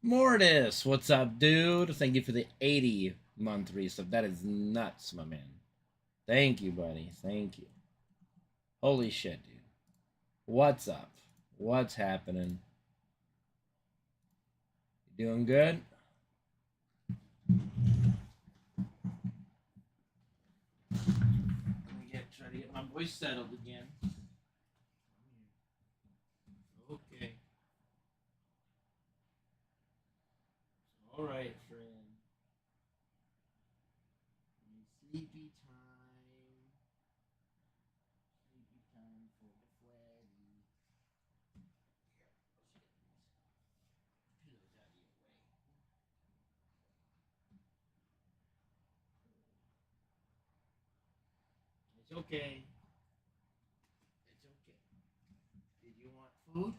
Mortis, what's up, dude? Thank you for the 80-month resub. That is nuts, my man. Thank you, buddy. Thank you. Holy shit, dude. What's up? What's happening? You doing good? Let me try to get my voice settled again. Okay. All right, friend. Sleepy time. Sleepy time for the Freddy. Pillows out of your way. It's okay. It's okay. Did you want food?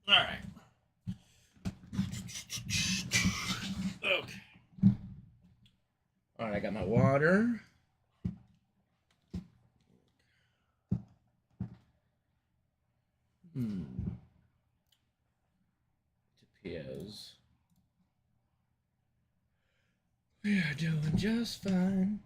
All right. Okay. All right, I got my water. It appears we are doing just fine.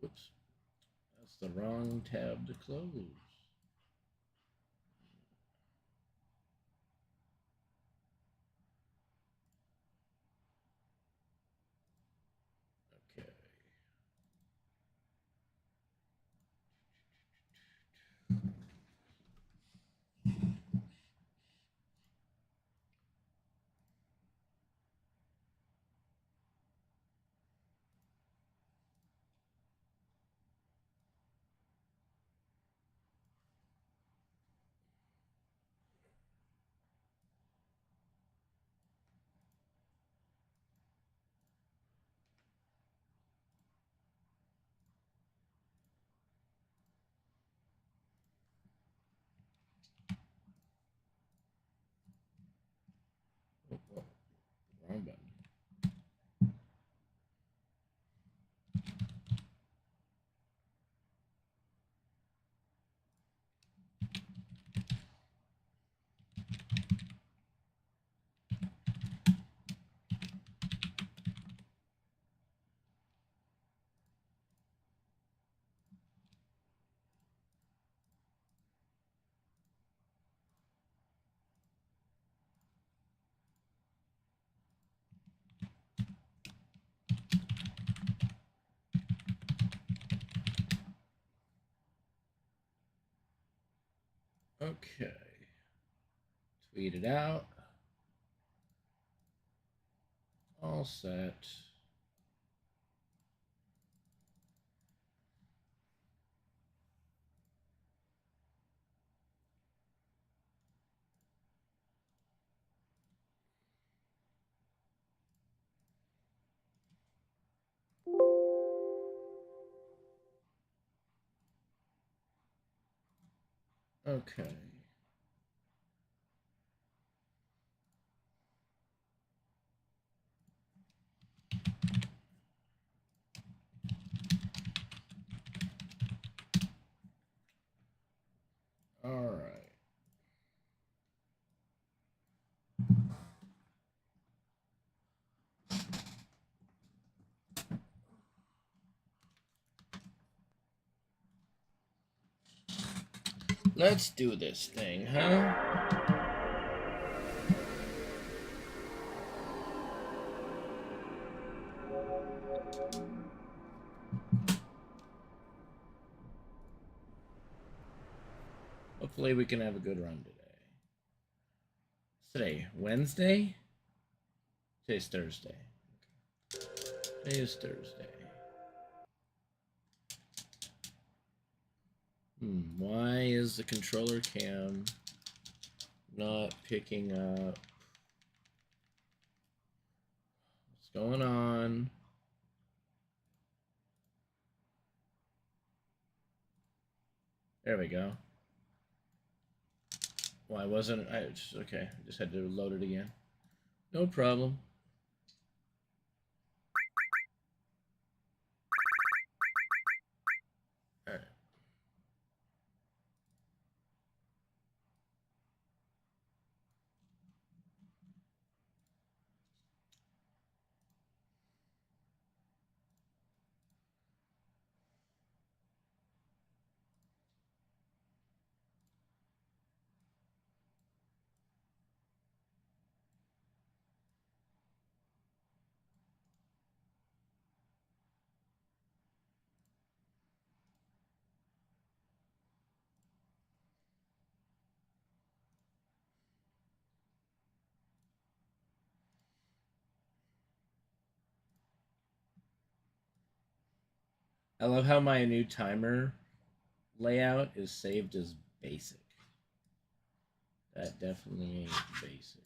Oops, that's the wrong tab to close. Okay. Oh, wrong button. Okay. Tweet it out. All set. Okay. All right. Let's do this thing, huh? Hopefully we can have a good run today. Today, Wednesday? Today's Thursday. Today is Thursday. Why is the controller cam not picking up? What's going on? There we go. Why wasn't I just okay? I just had to load it again. No problem. All right. I love how my new timer layout is saved as basic. That definitely ain't basic.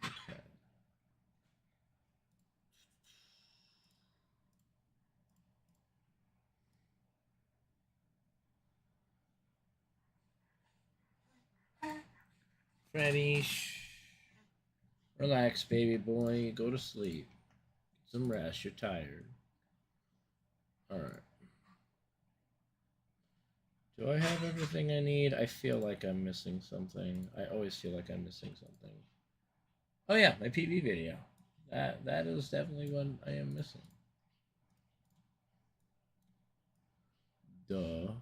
Okay. Freddy, relax, baby boy. Go to sleep. Get some rest. You're tired. All right. Do I have everything I need? I feel like I'm missing something. I always feel like I'm missing something. Oh yeah, my PV video. That is definitely one I am missing. Duh.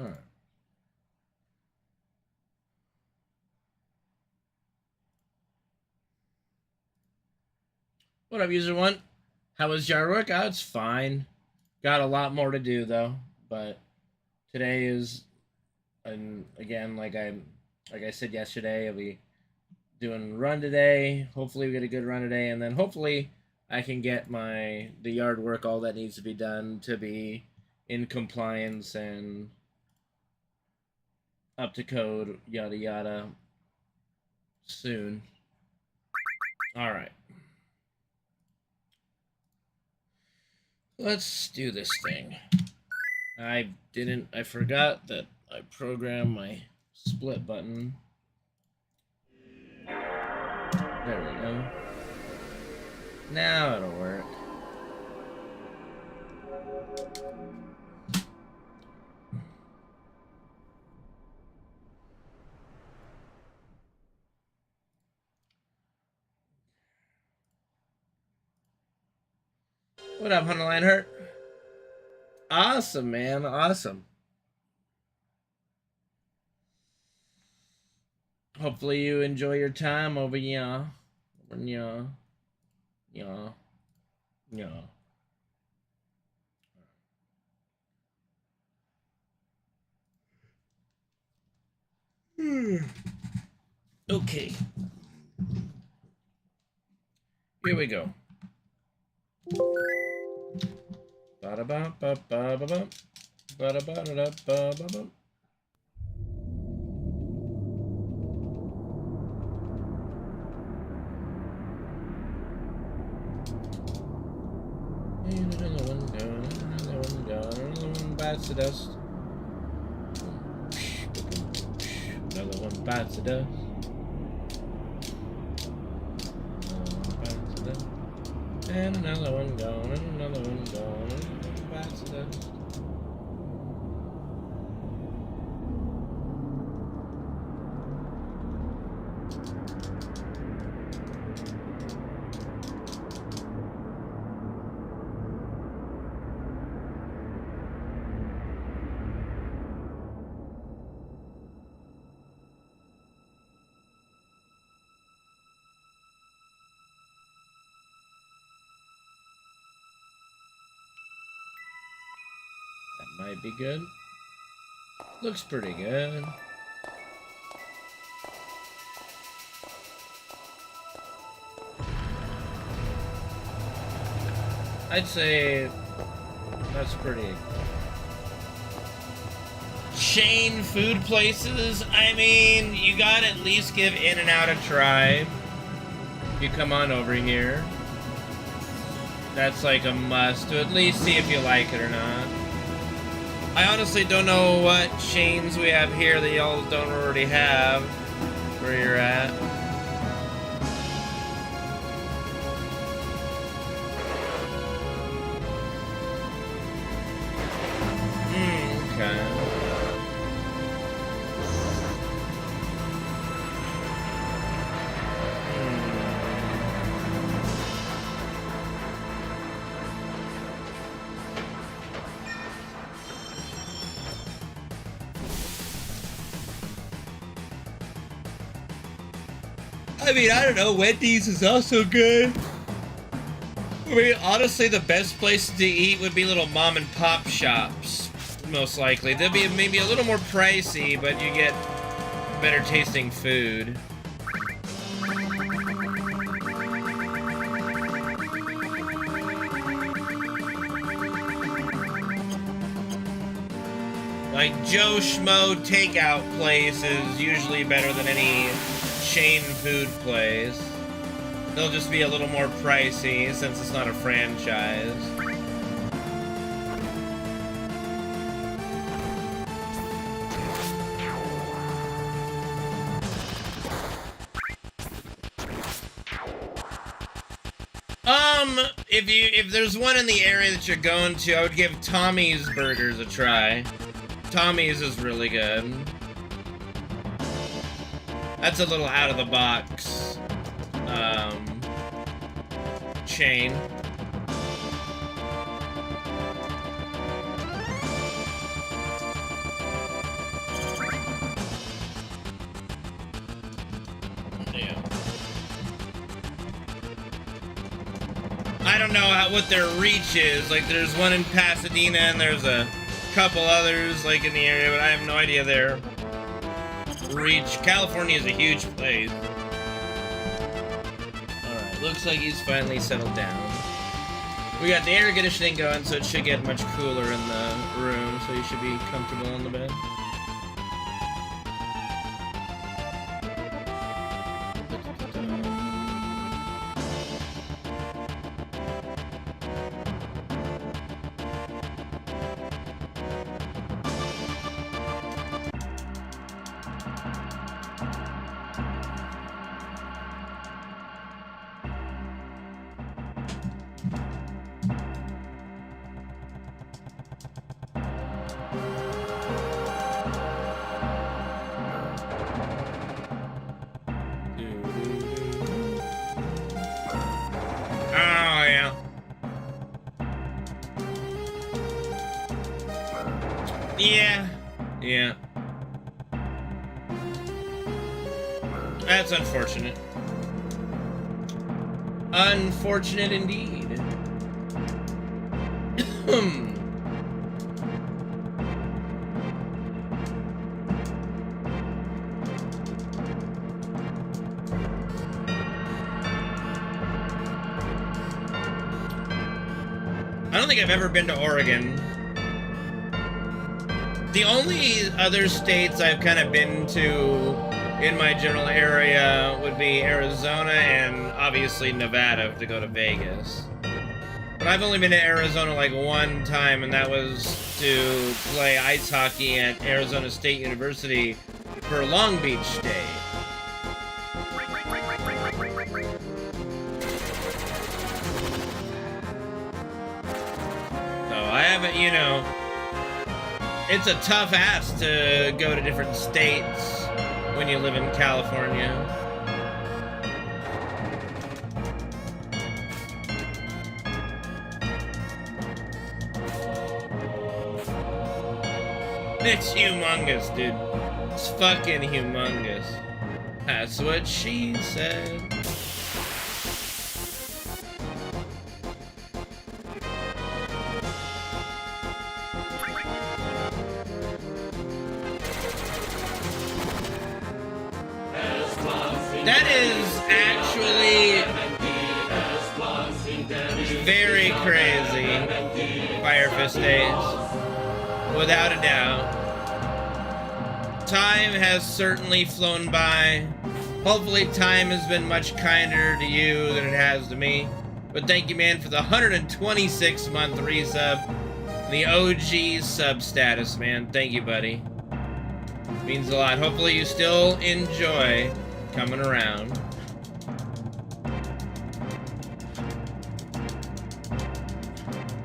All right. What up, user one? How was your workout? It's fine. Got a lot more to do though, but today is, and again, like I said yesterday, I'll be doing run today. Hopefully we get a good run today, and then hopefully I can get the yard work, all that needs to be done, to be in compliance and up to code, yada yada, soon. All right. Let's do this thing. I forgot that I programmed my split button. There we go. Now it'll work. What up, Hunter Lionheart? Awesome, man. Awesome. Hopefully you enjoy your time over here. Yeah. Okay. Here we go. Ba-da-ba-ba-ba-ba-ba. Ba-da-ba-da-da-ba-ba-ba. Another one gone, another one gone, another one bites the dust. Another one bites the dust. And another one gone, and another one gone, and another one bites the dust. Might be good. Looks pretty good. I'd say that's pretty. Chain food places, I mean, you gotta at least give In-N-Out a try. You come on over here. That's like a must to at least see if you like it or not. I honestly don't know what chains we have here that y'all don't already have where you're at. Okay. I mean, I don't know, Wendy's is also good. I mean, honestly, the best place to eat would be little mom and pop shops, most likely. They'd be maybe a little more pricey, but you get better tasting food. Like Joe Schmo takeout place is usually better than any chain food place. They'll just be a little more pricey since it's not a franchise. If there's one in the area that you're going to, I would give Tommy's Burgers a try. Tommy's is really good. That's a little out of the box chain. don't know what their reach is. Like, there's one in Pasadena, and there's a couple others, like, in the area, but I have no idea their reach. California is a huge place. Alright, looks like he's finally settled down. We got the air conditioning going, so it should get much cooler in the room, so you should be comfortable on the bed. Yeah. That's unfortunate. Unfortunate indeed. I don't think I've ever been to Oregon. The only other states I've kind of been to in my general area would be Arizona and obviously Nevada to go to Vegas. But I've only been to Arizona like one time, and that was to play ice hockey at Arizona State University for Long Beach State. So I haven't, you know, it's a tough ask to go to different states when you live in California. It's humongous, dude. It's fucking humongous. That's what she said. That is actually very crazy, Firefist Days, without a doubt. Time has certainly flown by. Hopefully time has been much kinder to you than it has to me. But thank you, man, for the 126-month resub, the OG sub status, man. Thank you, buddy. Means a lot. Hopefully you still enjoy coming around.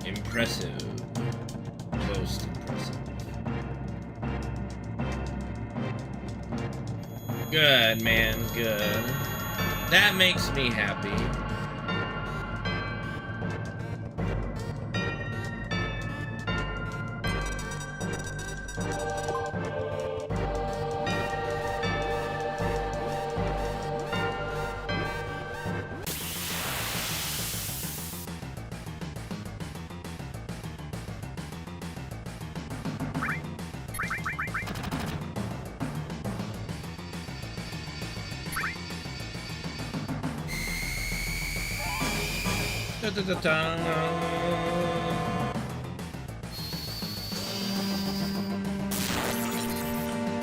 Impressive. Most impressive. Good, man, good. That makes me happy.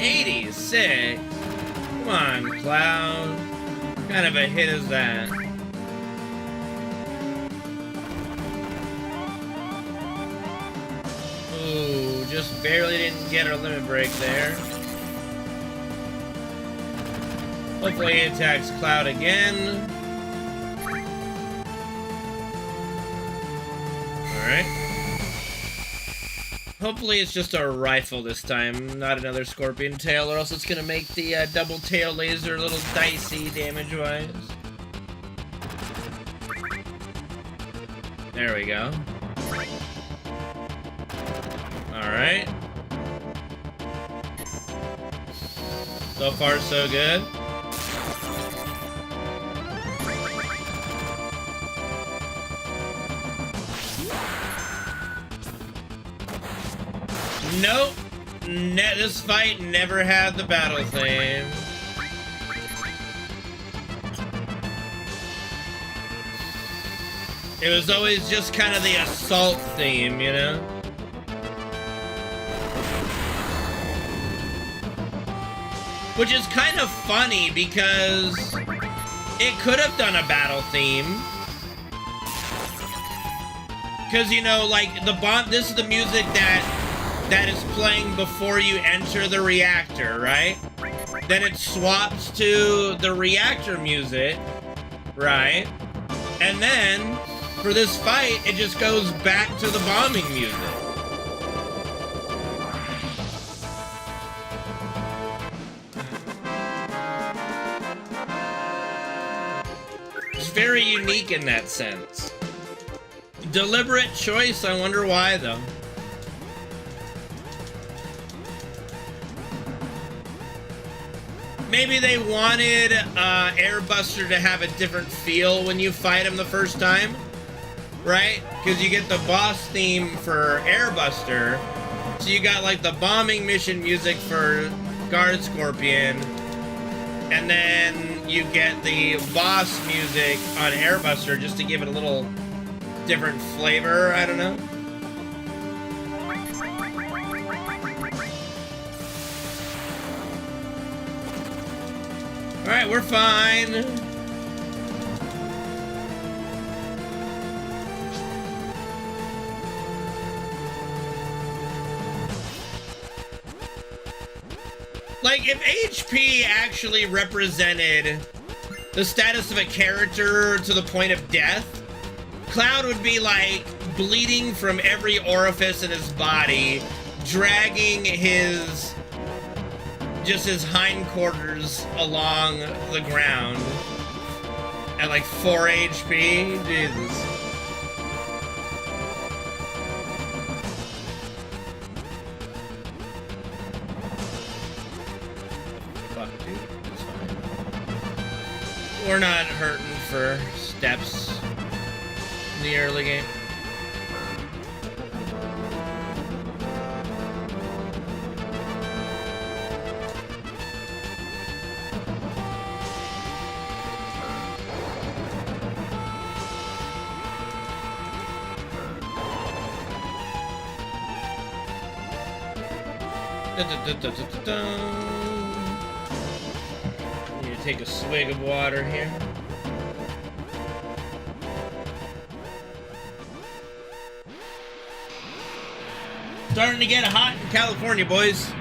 $86. Come on, Cloud. What kind of a hit is that? Ooh, just barely didn't get our limit break there. Hopefully he attacks Cloud again. Alright. Hopefully it's just a rifle this time, not another scorpion tail, or else it's gonna make the double tail laser a little dicey damage-wise. There we go. Alright. So far, so good. Nope. This fight never had the battle theme. It was always just kind of the assault theme, you know? Which is kind of funny because it could have done a battle theme. Because, you know, like, the bomb, this is the music that is playing before you enter the reactor, right? Then it swaps to the reactor music, right? And then, for this fight, it just goes back to the bombing music. It's very unique in that sense. Deliberate choice, I wonder why, though. Maybe they wanted Airbuster to have a different feel when you fight him the first time, right? Because you get the boss theme for Airbuster, so you got like the bombing mission music for Guard Scorpion, and then you get the boss music on Airbuster just to give it a little different flavor, I don't know. Alright, we're fine. Like, if HP actually represented the status of a character to the point of death, Cloud would be like bleeding from every orifice in his body, dragging his hindquarters along the ground at like 4 HP. Jesus. Fuck, dude. It's fine. We're not hurting for steps in the early game. Need to take a swig of water here. Starting to get hot in California, boys.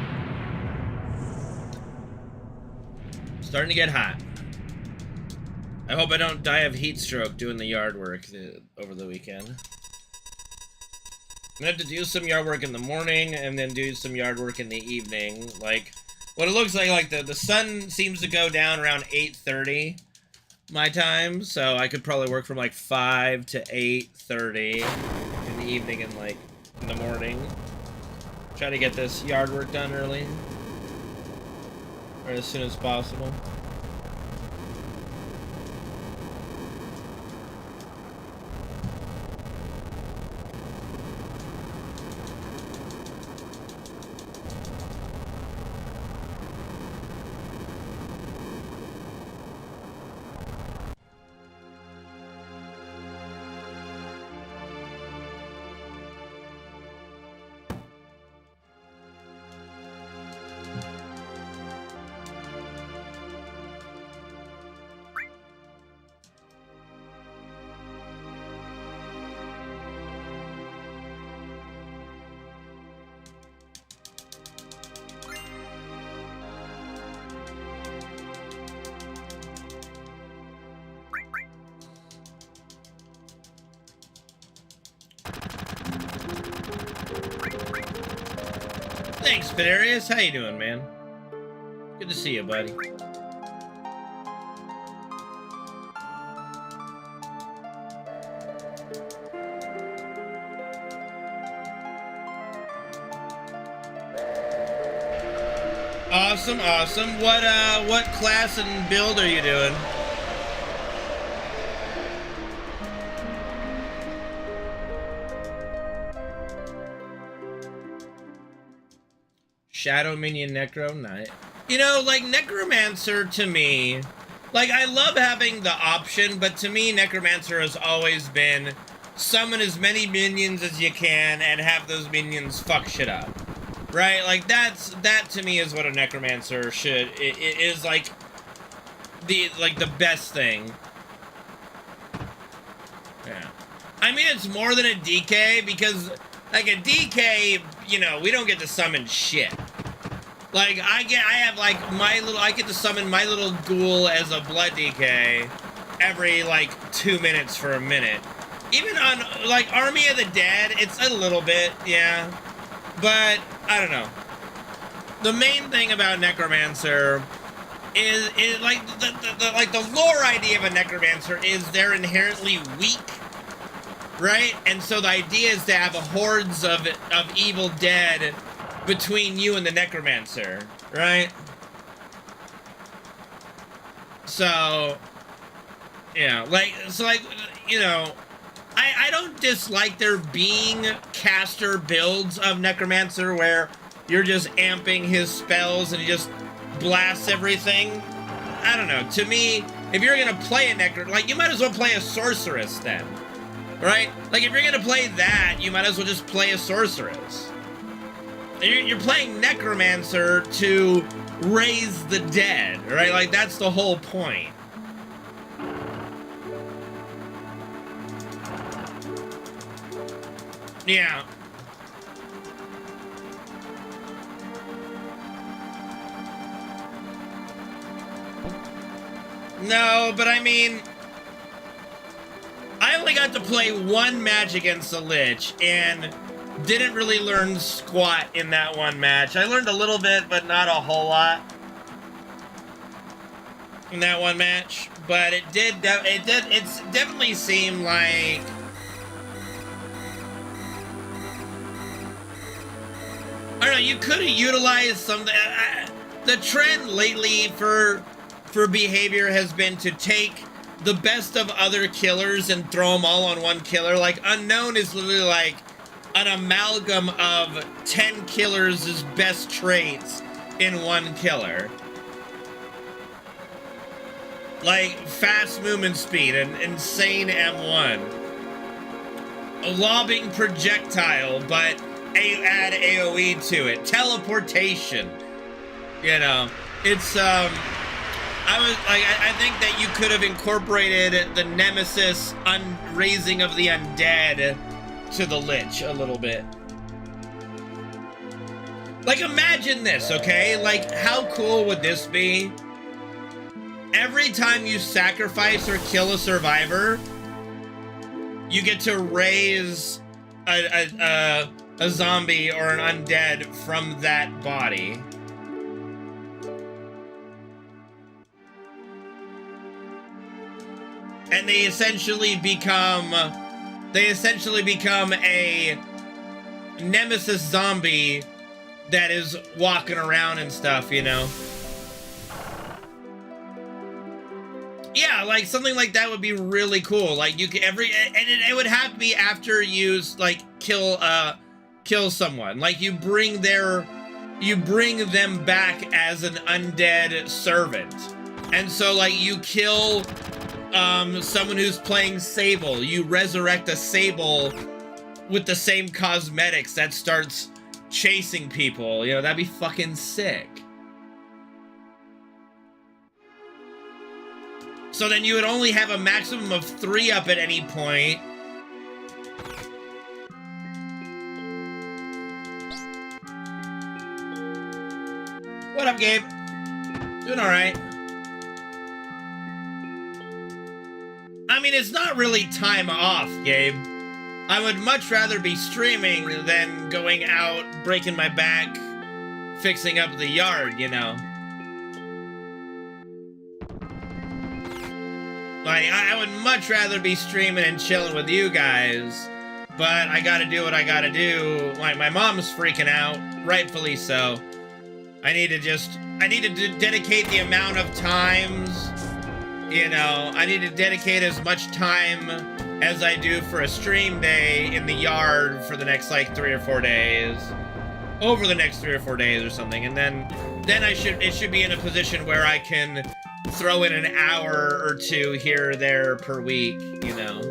Starting to get hot. I hope I don't die of heat stroke doing the yard work over the weekend. I'm gonna have to do some yard work in the morning and then do some yard work in the evening. Like, what it looks like the sun seems to go down around 8:30 my time, so I could probably work from like 5 to 8:30 in the evening and like in the morning. Try to get this yard work done early, or as soon as possible. Thanks, Fidarius. How you doing, man? Good to see you, buddy. Awesome, awesome. What class and build are you doing? Shadow Minion Necro Knight. You know, like, Necromancer to me, like, I love having the option, but to me, Necromancer has always been summon as many minions as you can and have those minions fuck shit up. Right? Like, that to me is what a Necromancer should, it is like the best thing. Yeah. I mean, it's more than a DK because, like, a DK, you know, we don't get to summon shit. Like, I get to summon my little ghoul as a blood DK every, like, 2 minutes for a minute. Even on, like, Army of the Dead, it's a little bit, yeah. But, I don't know. The main thing about Necromancer is like, the lore idea of a Necromancer is they're inherently weak, right? And so the idea is to have a hordes of evil dead between you and the Necromancer, right? So, yeah, like, you know, I don't dislike there being caster builds of Necromancer where you're just amping his spells and he just blasts everything. I don't know, to me, if you're gonna play a like, you might as well play a sorceress then, right? Like, if you're gonna play that, you might as well just play a sorceress. You're playing Necromancer to raise the dead, right? Like, that's the whole point. Yeah. No, but I mean, I only got to play one match against the Lich, and didn't really learn squat in that one match. I learned a little bit, but not a whole lot in that one match. But it definitely seemed like, I don't know, you could have utilized something. The trend lately for behavior has been to take the best of other killers and throw them all on one killer. Like, Unknown is literally like an amalgam of 10 killers' best traits in one killer. Like, fast movement speed, and insane M1. A lobbing projectile, but add AoE to it. Teleportation. You know, it's, I think that you could have incorporated the Nemesis raising of the undead to the Lich a little bit. Like, imagine this, okay? Like, how cool would this be? Every time you sacrifice or kill a survivor, you get to raise a zombie or an undead from that body. And they essentially become a Nemesis zombie that is walking around and stuff, you know? Yeah, like, something like that would be really cool. Like, you could and it would have to be after you, like, kill someone. Like, you bring them back as an undead servant. And so, like, you kill someone who's playing Sable. You resurrect a Sable with the same cosmetics that starts chasing people. You know, that'd be fucking sick. So then you would only have a maximum of 3 up at any point. What up, Gabe? Doing alright. I mean, it's not really time off, Gabe. I would much rather be streaming than going out, breaking my back, fixing up the yard, you know? Like, I would much rather be streaming and chilling with you guys, but I gotta do what I gotta do. Like, my mom's freaking out, rightfully so. I need to dedicate the amount of times, you know, I need to dedicate as much time as I do for a stream day in the yard for the next, like, 3 or 4 days. over the next 3 or 4 days or something, and then it should be in a position where I can throw in an hour or two here or there per week, you know.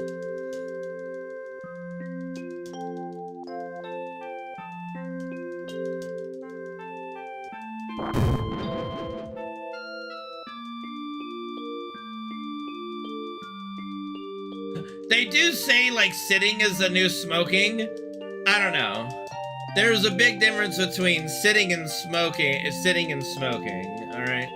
They do say, like, sitting is the new smoking. I don't know. There's a big difference between sitting and smoking, all right?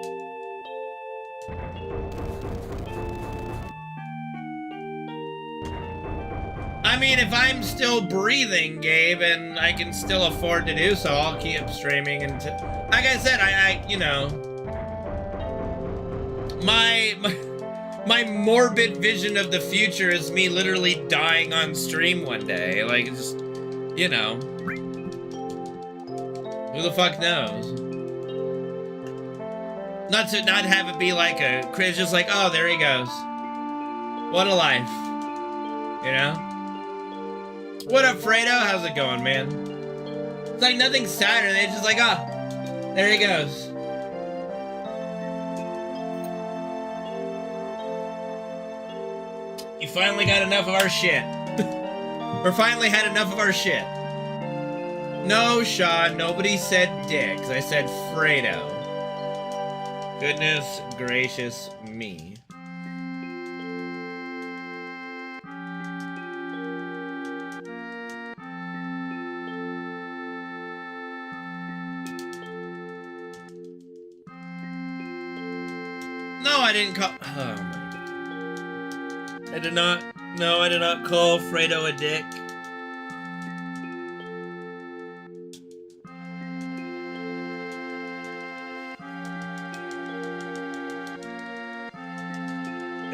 I mean, if I'm still breathing, Gabe, and I can still afford to do so, I'll keep streaming until... Like I said, I you know... My morbid vision of the future is me literally dying on stream one day. Like, just, you know. Who the fuck knows? Not have it be like a crazy, just like, oh, there he goes. What a life. You know? What up, Fredo? How's it going, man? It's like nothing sadder. They're just like, oh, there he goes. You finally got enough of our shit. Or finally had enough of our shit. No, Sean, nobody said dicks. I said Fredo. Goodness gracious me. No, I didn't call... Oh, my God. I did not... No, I did not call Fredo a dick.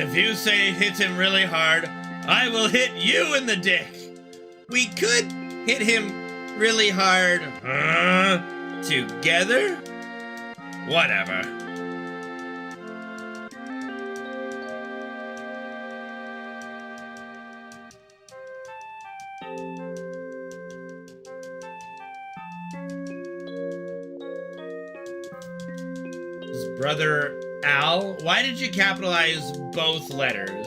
If you say hit him really hard, I will hit you in the dick. We could hit him really hard. Together? Whatever. Brother Al, why did you capitalize both letters?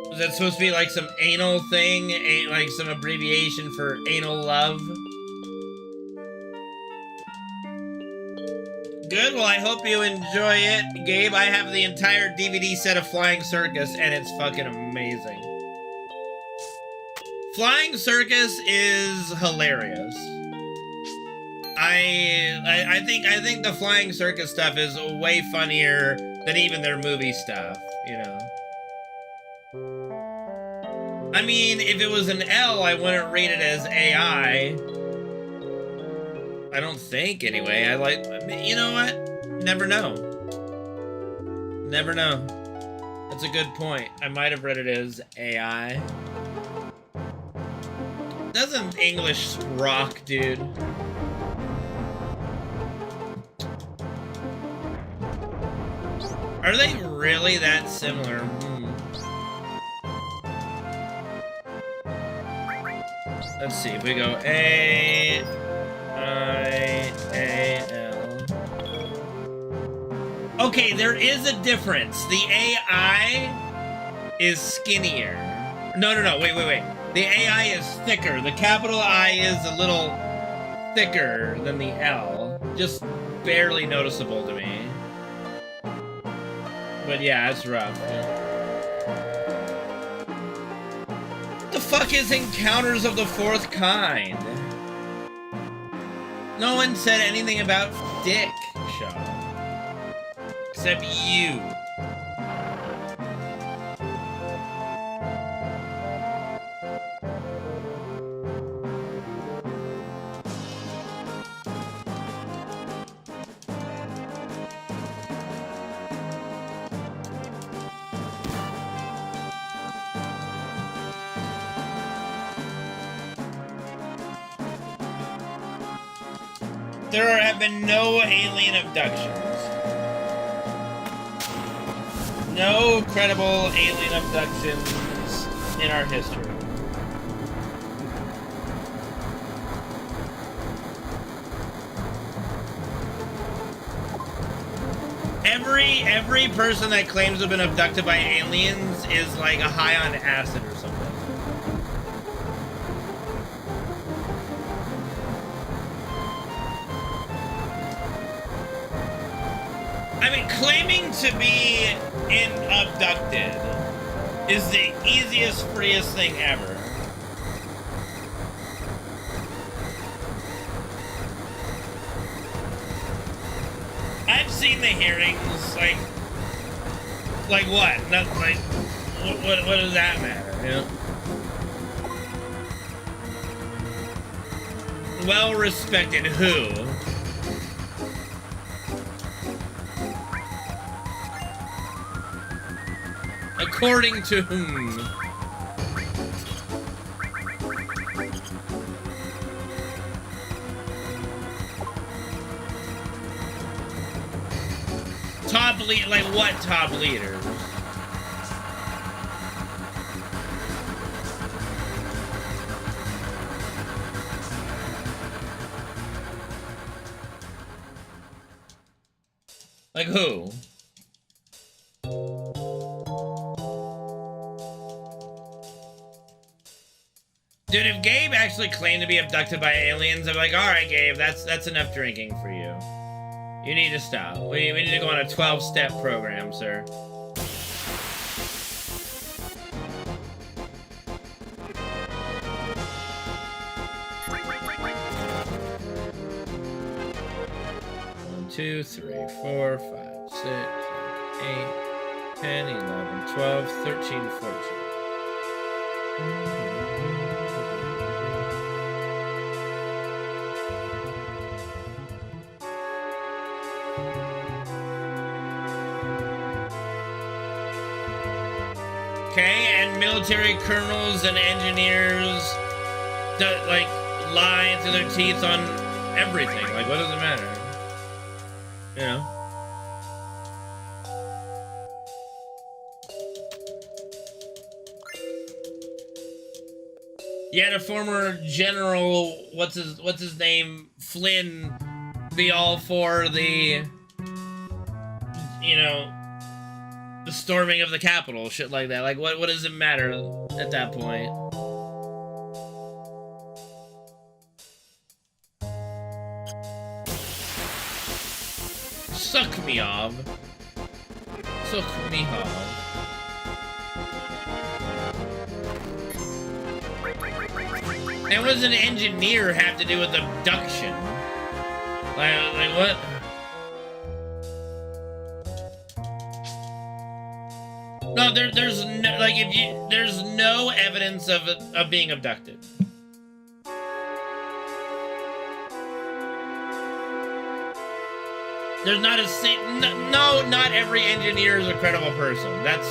Was that supposed to be like some anal thing? Like some abbreviation for anal love? Good, well I hope you enjoy it. Gabe, I have the entire DVD set of Flying Circus and it's fucking amazing. Flying Circus is hilarious. I think the Flying Circus stuff is way funnier than even their movie stuff, you know. I mean, if it was an L, I wouldn't rate it as AI. I don't think, anyway. You know what? Never know. Never know. That's a good point. I might have read it as AI. Doesn't English rock, dude? Are they really that similar? Let's see, if we go A-I-A-L. Okay, there is a difference. The AI is skinnier. No, wait. The AI is thicker. The capital I is a little thicker than the L. Just barely noticeable to me. But yeah, it's rough. Yeah. What the fuck is Encounters of the Fourth Kind? No one said anything about dick, Sean. Except you. There have been no alien abductions. No credible alien abductions in our history. Every person that claims to have been abducted by aliens is like a high on acid or something. I mean, claiming to be abducted is the easiest, freest thing ever. I've seen the hearings, like what? Not like, what does that matter, you know? Well-respected who? According to whom? Top lead, like what top leaders? Like who? Dude, if Gabe actually claimed to be abducted by aliens, I'm like, all right, Gabe, that's enough drinking for you. You need to stop. We need to go on a 12-step program, sir. One, 2, 3, 4, 5, 6, 7, 8, 10, 11, 12, 13, 14. Okay, and military colonels and engineers that, like, lie through their teeth on everything. Like, what does it matter? You know? You had a former general, what's his name, Flynn, be all for the, you know, the storming of the Capitol, shit like that. Like, what does it matter at that point? Suck me off. Suck me off. And what does an engineer have to do with abduction? Like what? No, there's no, like, there's no evidence of being abducted. There's not a no, not every engineer is a credible person. That's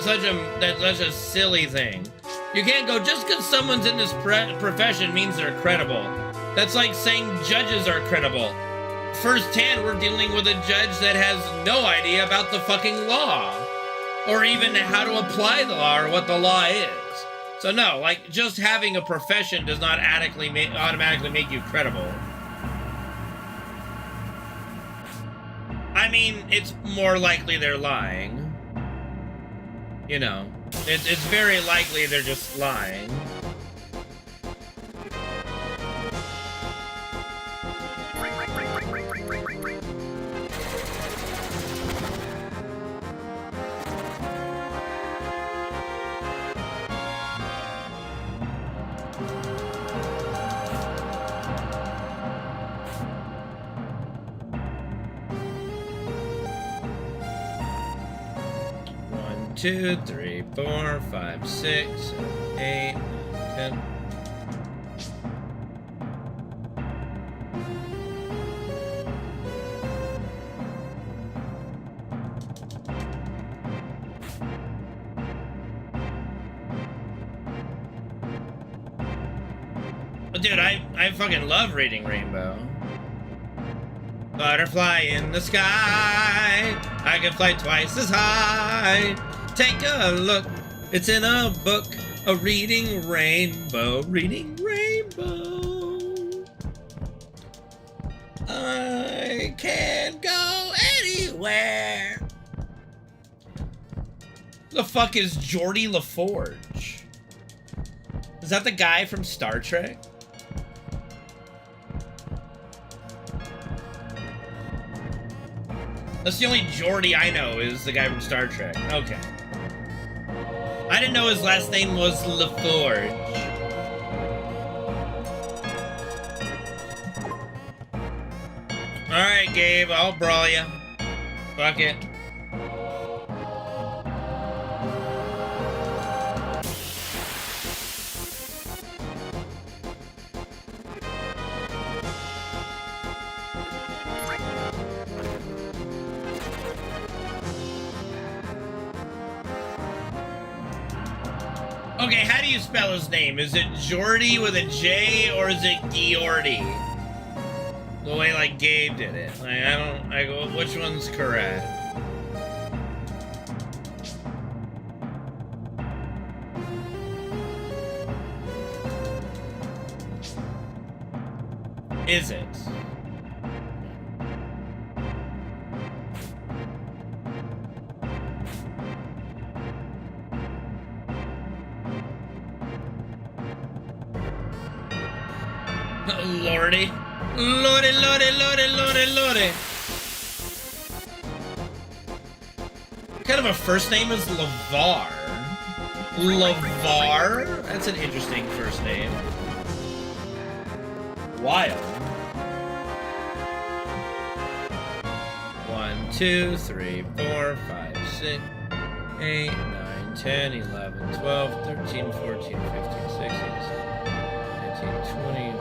such a silly thing. You can't go, just because someone's in this profession means they're credible. That's like saying judges are credible. Firsthand, we're dealing with a judge that has no idea about the fucking law, or even how to apply the law or what the law is. So no, like, just having a profession does not automatically make you credible. I mean, it's more likely they're lying. You know, it's very likely they're just lying. One, 2, 3, 4, 5, 6, 7, 8, 9, 10. Dude, I fucking love reading Rainbow. Butterfly in the sky, I can fly twice as high. Take a look, it's in a book, a reading rainbow, reading rainbow. I can't go anywhere. everywhere. Who the fuck is Geordie LaForge? Is that the guy from Star Trek? That's the only Geordie I know, is the guy from Star Trek. Okay. I didn't know his last name was LaForge. Alright, Gabe, I'll brawl ya. Fuck it. Okay, how do you spell his name? Is it Geordie with a J, or is it Geordie? The way, like, Gabe did it. Like, I go, which one's correct? Is it? Lordy. Lordy, lordy, lordy, lordy, lordy. What kind of a first name is LeVar? LeVar? That's an interesting first name. Wild. 1, 2, 3, 4, 5, 6, 8, 9, 10, 11, 12, 13, 14, 15, 16, 19, 20.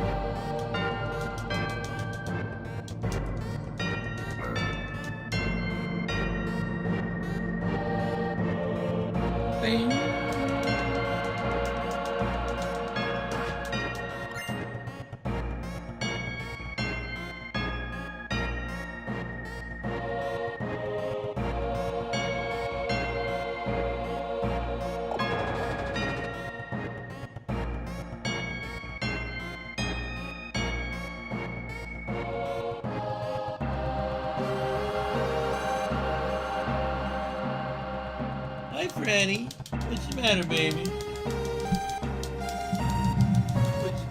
Hi, Franny. What's the matter, baby?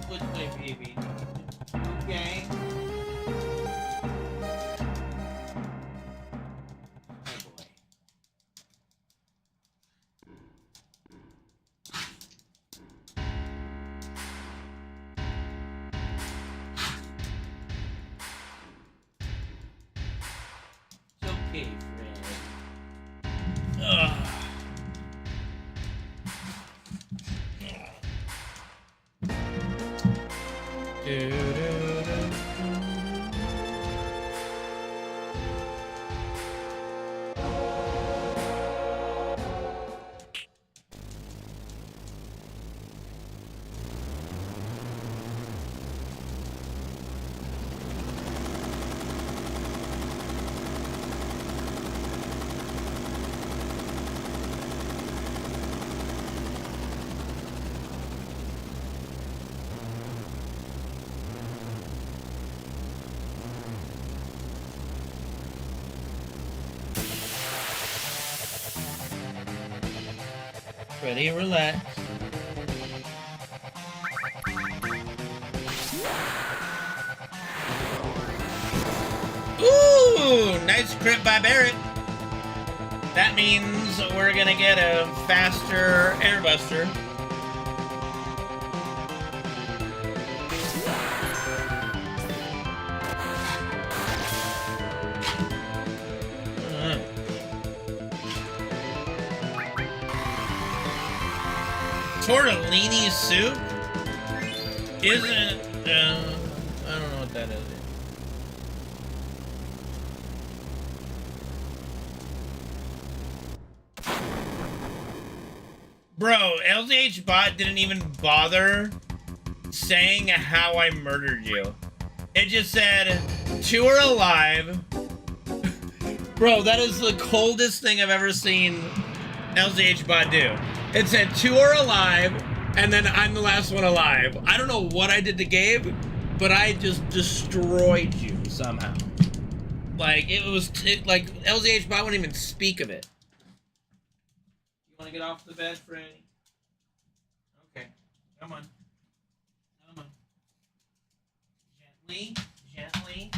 What's my baby? Okay. Oh boy. It's okay, Franny. Ugh. Ready, relax. Ooh, nice crit by Barrett. That means we're gonna get a faster airbuster. Tortellini soup? Isn't, I don't know what that is. Bro, LZH bot didn't even bother saying how I murdered you. It just said, 2 are alive. Bro, that is the coldest thing I've ever seen LZH bot do. It said 2 are alive, and then I'm the last one alive. I don't know what I did to Gabe, but I just destroyed you somehow. Like, like, LZH Bot wouldn't even speak of it. You want to get off the bed, Freddy? Okay. Come on. Come on. Gently. Gently.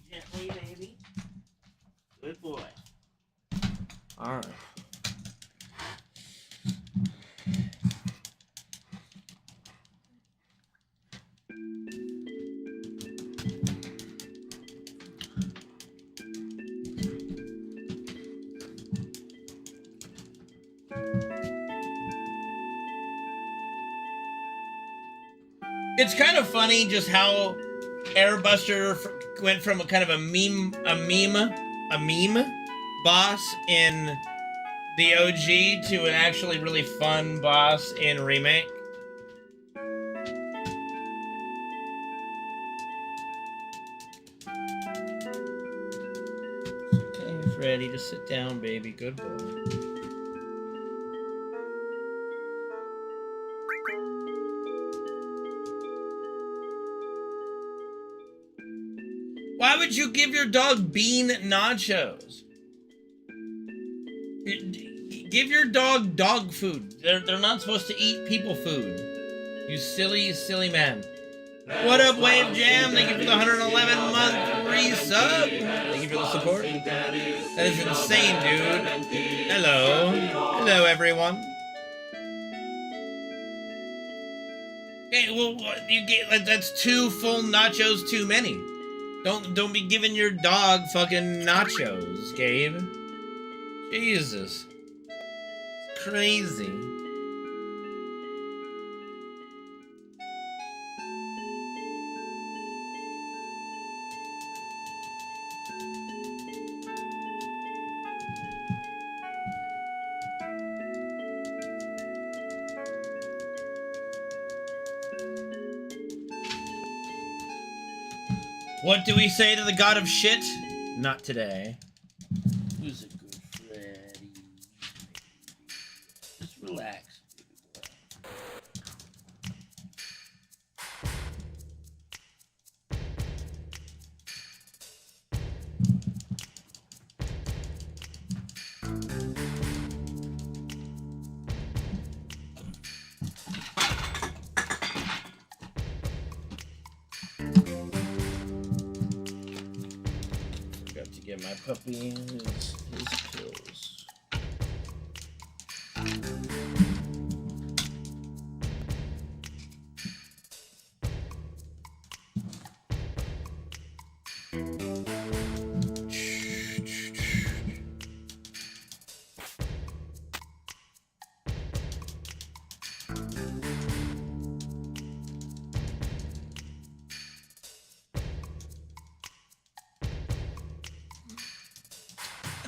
Gently, baby. Good boy. Alright. It's kind of funny just how Airbuster went from a kind of a meme boss in the OG to an actually really fun boss in Remake. Okay, Freddy, just sit down, baby. Good boy. Why would you give your dog bean nachos? Give your dog dog food. They're not supposed to eat people food. You silly, silly man. What up, Wave Jam? Thank you for the 111-month resub. Thank you for the support. That is insane, dude. Hello. Hello, everyone. Okay, well, you get that's 2 full nachos too many. Don't be giving your dog fucking nachos, Gabe. Jesus. It's crazy. What do we say to the god of shit? Not today. Who's a good Freddy? Just relax. Get my puppy his pills.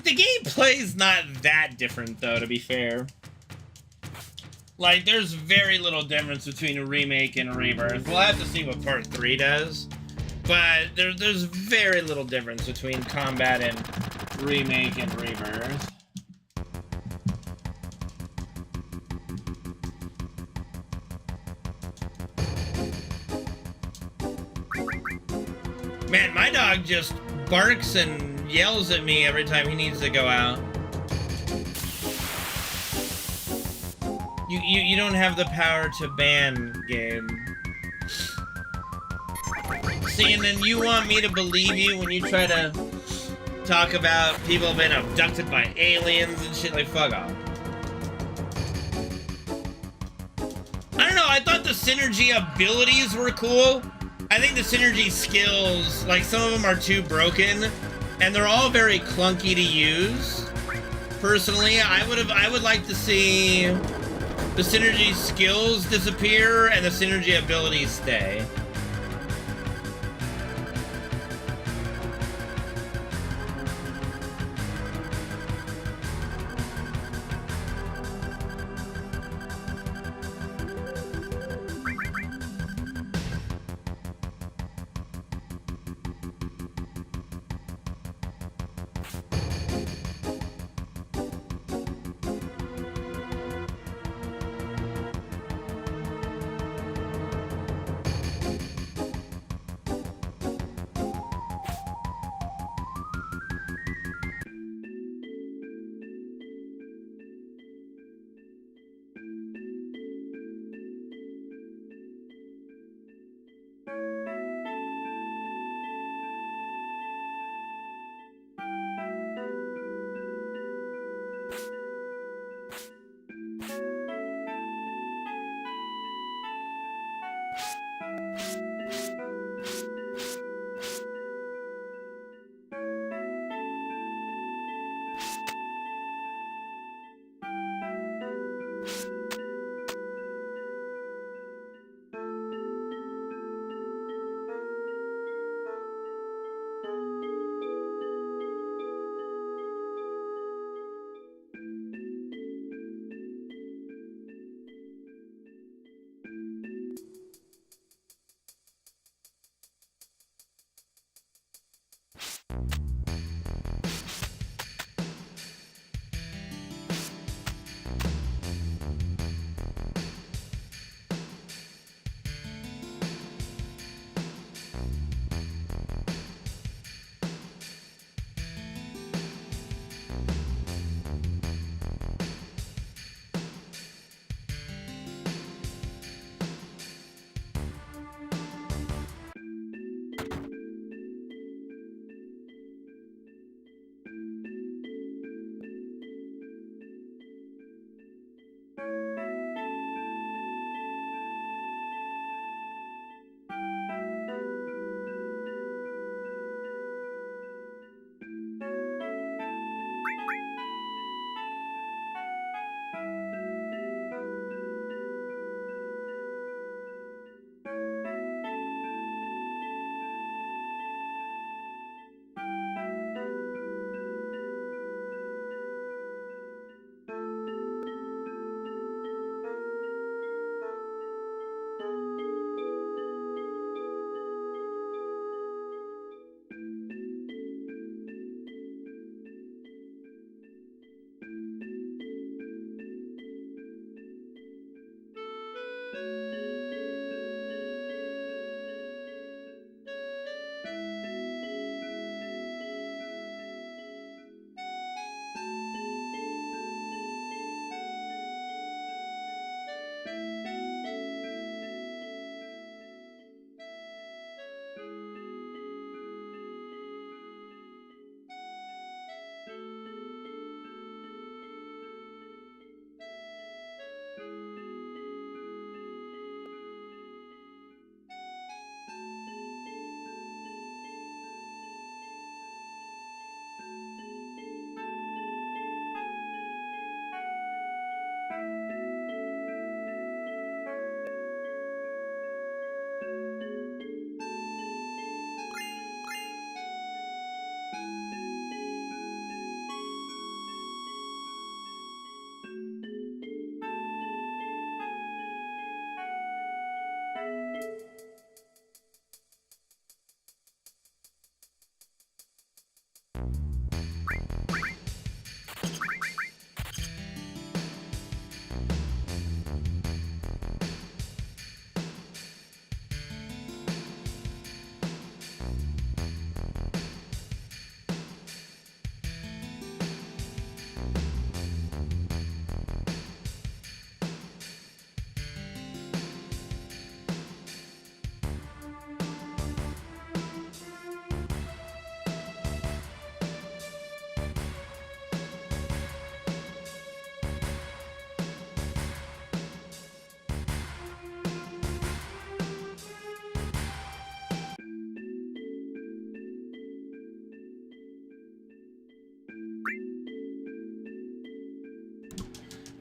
The gameplay's not that different, though, to be fair. Like, there's very little difference between a remake and a rebirth. We'll have to see what part 3 does. But there's very little difference between combat and remake and rebirth. Man, my dog just barks and yells at me every time he needs to go out. You don't have the power to ban, Gabe. See, and then you want me to believe you when you try to talk about people have been abducted by aliens and shit, like, fuck off. I don't know, I thought the synergy abilities were cool. I think the synergy skills, like, some of them are too broken, and they're all very clunky to use. Personally, I would like to see the synergy skills disappear and the synergy abilities stay.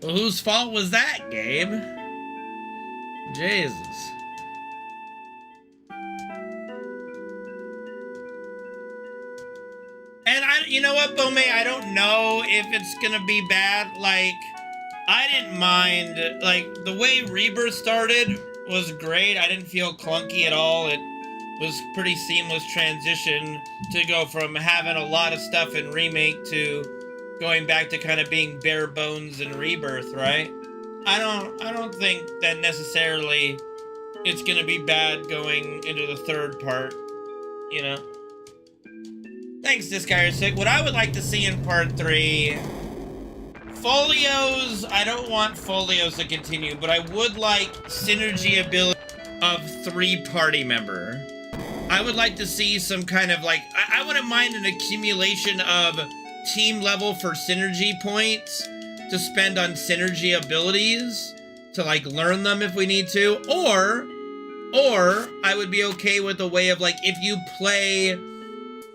Well, whose fault was that, Gabe? Jesus. And you know what, Bome? I don't know if it's gonna be bad. Like, I didn't mind. Like, the way Rebirth started was great. I didn't feel clunky at all. It was pretty seamless transition to go from having a lot of stuff in Remake to going back to kind of being bare bones in Rebirth, right? I don't think that necessarily it's gonna be bad going into the third part, you know? Thanks, Discard6. What I would like to see in part 3, folios, I don't want folios to continue, but I would like synergy ability of 3 party member. I would like to see some kind of like, I wouldn't mind an accumulation of team level for synergy points to spend on synergy abilities to like learn them if we need to, or I would be okay with a way of like, if you play,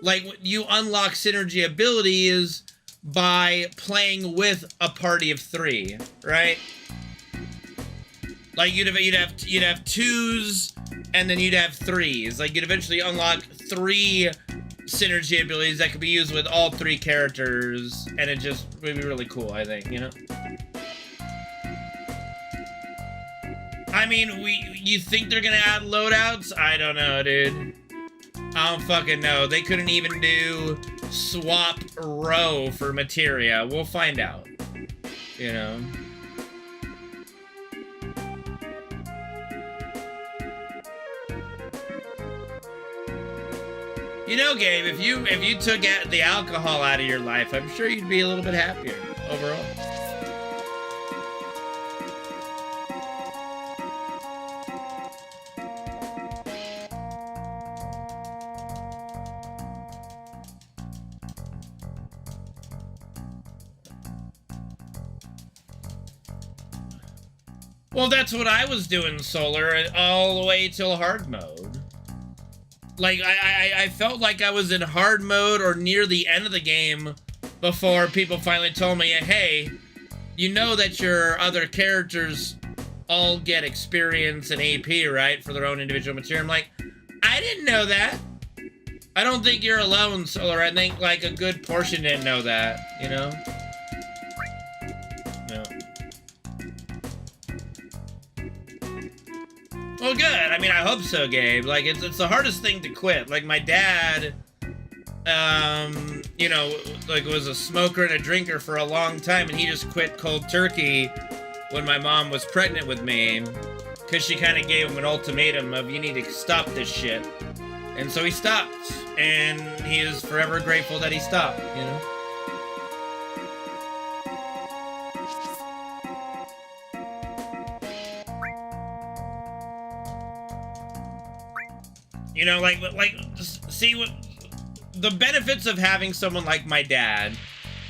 like you unlock synergy abilities by playing with a party of 3, right? Like you'd have 2s and then you'd have 3s. Like you'd eventually unlock 3 synergy abilities that could be used with all 3 characters, and it just would be really cool, I think, you know? I mean, you think they're gonna add loadouts? I don't know, dude. I don't fucking know. They couldn't even do swap row for materia. We'll find out, you know? You know, Gabe, if you took the alcohol out of your life, I'm sure you'd be a little bit happier overall. Well, that's what I was doing, Solar, all the way till hard mode. Like, I felt like I was in hard mode or near the end of the game before people finally told me, hey, you know that your other characters all get experience and AP, right, for their own individual material. I'm like, I didn't know that. I don't think you're alone, Solar. I think, like, a good portion didn't know that, you know? No. Well, good. I mean, I hope so, Gabe. Like, it's the hardest thing to quit. Like, my dad, you know, like, was a smoker and a drinker for a long time, and he just quit cold turkey when my mom was pregnant with me, because she kind of gave him an ultimatum of, you need to stop this shit. And so he stopped, and he is forever grateful that he stopped, you know? You know, like, see what the benefits of having someone like my dad,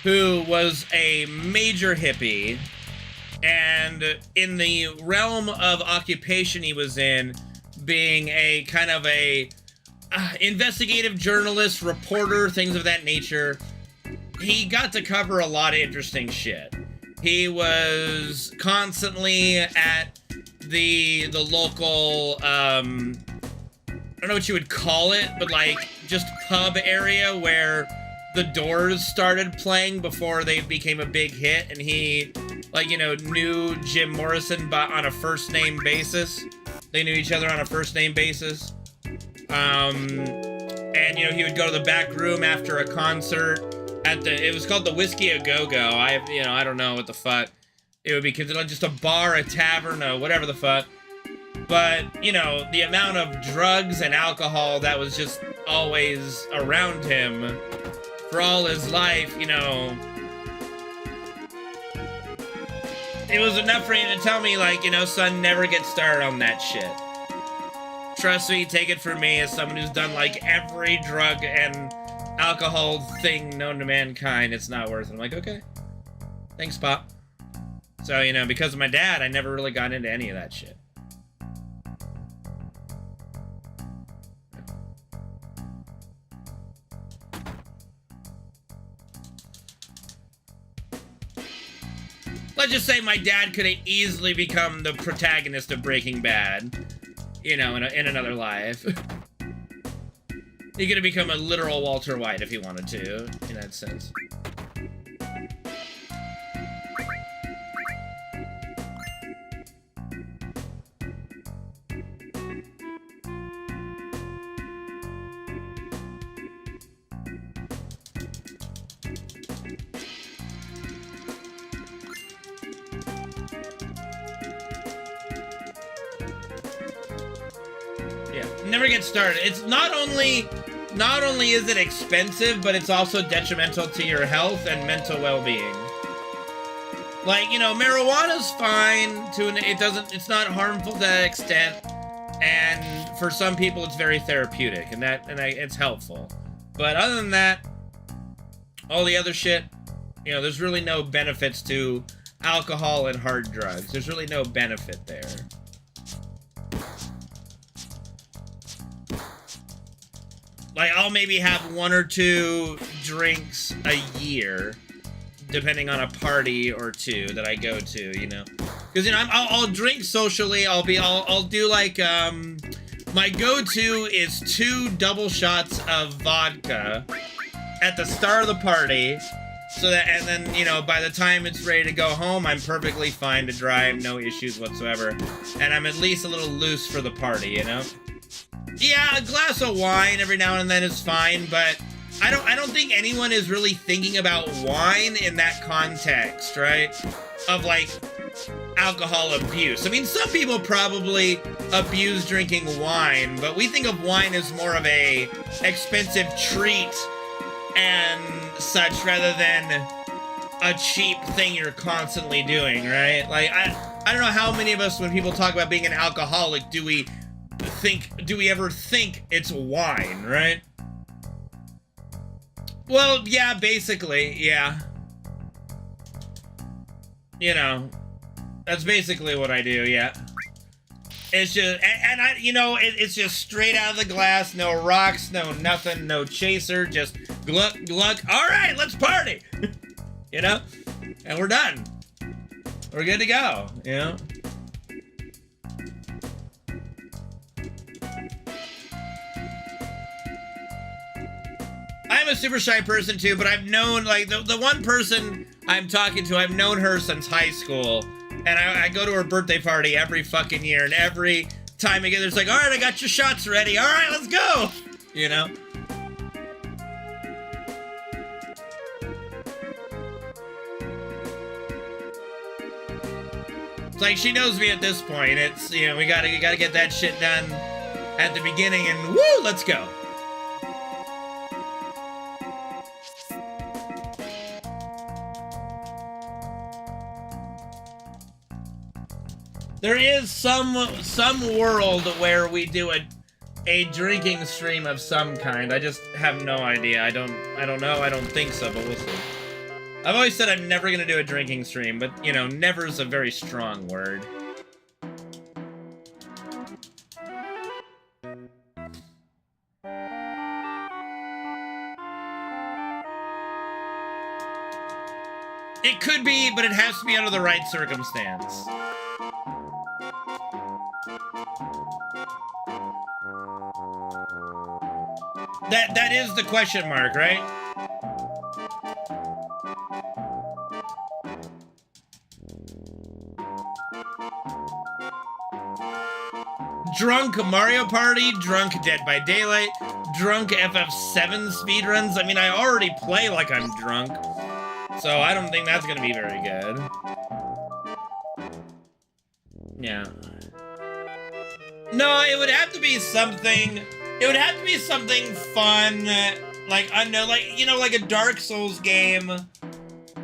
who was a major hippie, and in the realm of occupation he was in, being a kind of a investigative journalist, reporter, things of that nature, he got to cover a lot of interesting shit. He was constantly at the local, I don't know what you would call it, but like just pub area where the Doors started playing before they became a big hit, and he, like, you know, knew Jim Morrison but on a first name basis. They knew each other on a first name basis. And you know, he would go to the back room after a concert at it was called the Whiskey A Go Go. I don't know what the fuck it would be, considered just a bar, a tavern, or whatever the fuck. But, you know, the amount of drugs and alcohol that was just always around him for all his life, you know, it was enough for him to tell me, like, you know, son, never get started on that shit. Trust me, take it from me as someone who's done, like, every drug and alcohol thing known to mankind. It's not worth it. I'm like, okay. Thanks, Pop. So, you know, because of my dad, I never really got into any of that shit. Let's just say my dad could have easily become the protagonist of Breaking Bad, you know, in another life. He could have become a literal Walter White if he wanted to, in that sense. Never get started. It's not only is it expensive, but it's also detrimental to your health and mental well-being. Like, you know, marijuana's fine it's not harmful to that extent, and for some people it's very therapeutic, and it's helpful. But other than that, All the other shit, you know, there's really no benefits to alcohol and hard drugs. There's really no benefit there. Like, I'll maybe have 1 or 2 drinks a year, depending on a party or 2 that I go to, you know? Because, you know, I'll drink socially. I'll do like, my go-to is 2 double shots of vodka at the start of the party, so that, and then, you know, by the time it's ready to go home, I'm perfectly fine to drive, no issues whatsoever, and I'm at least a little loose for the party, you know? Yeah, a glass of wine every now and then is fine, but I don't think anyone is really thinking about wine in that context, right? Of, like, alcohol abuse. I mean, some people probably abuse drinking wine, but we think of wine as more of a expensive treat and such rather than a cheap thing you're constantly doing, right? Like, I don't know how many of us, when people talk about being an alcoholic, do we ever think it's wine, right? Well, yeah, basically, yeah. You know, that's basically what I do, yeah. It's just, and I, you know, it's just straight out of the glass, no rocks, no nothing, no chaser, just gluck, gluck. All right, let's party, you know? And we're done. We're good to go, you know? I'm a super shy person too, but I've known, like, the one person I'm talking to, I've known her since high school. And I go to her birthday party every fucking year, and every time I get there, it's like, all right, I got your shots ready. All right, let's go. You know? It's like, she knows me at this point. It's, you know, we gotta get that shit done at the beginning, and woo, let's go. There is some world where we do a drinking stream of some kind. I just have no idea. I don't know. I don't think so, but we'll see. I've always said I'm never gonna do a drinking stream, but, you know, never is a very strong word. It could be, but it has to be under the right circumstance. That is the question mark, right? Drunk Mario Party, drunk Dead by Daylight, drunk FF7 speedruns. I mean, I already play like I'm drunk, so I don't think that's gonna be very good. Yeah. No, it would have to be something... It would have to be something fun, like, I know, like, you know, like a Dark Souls game,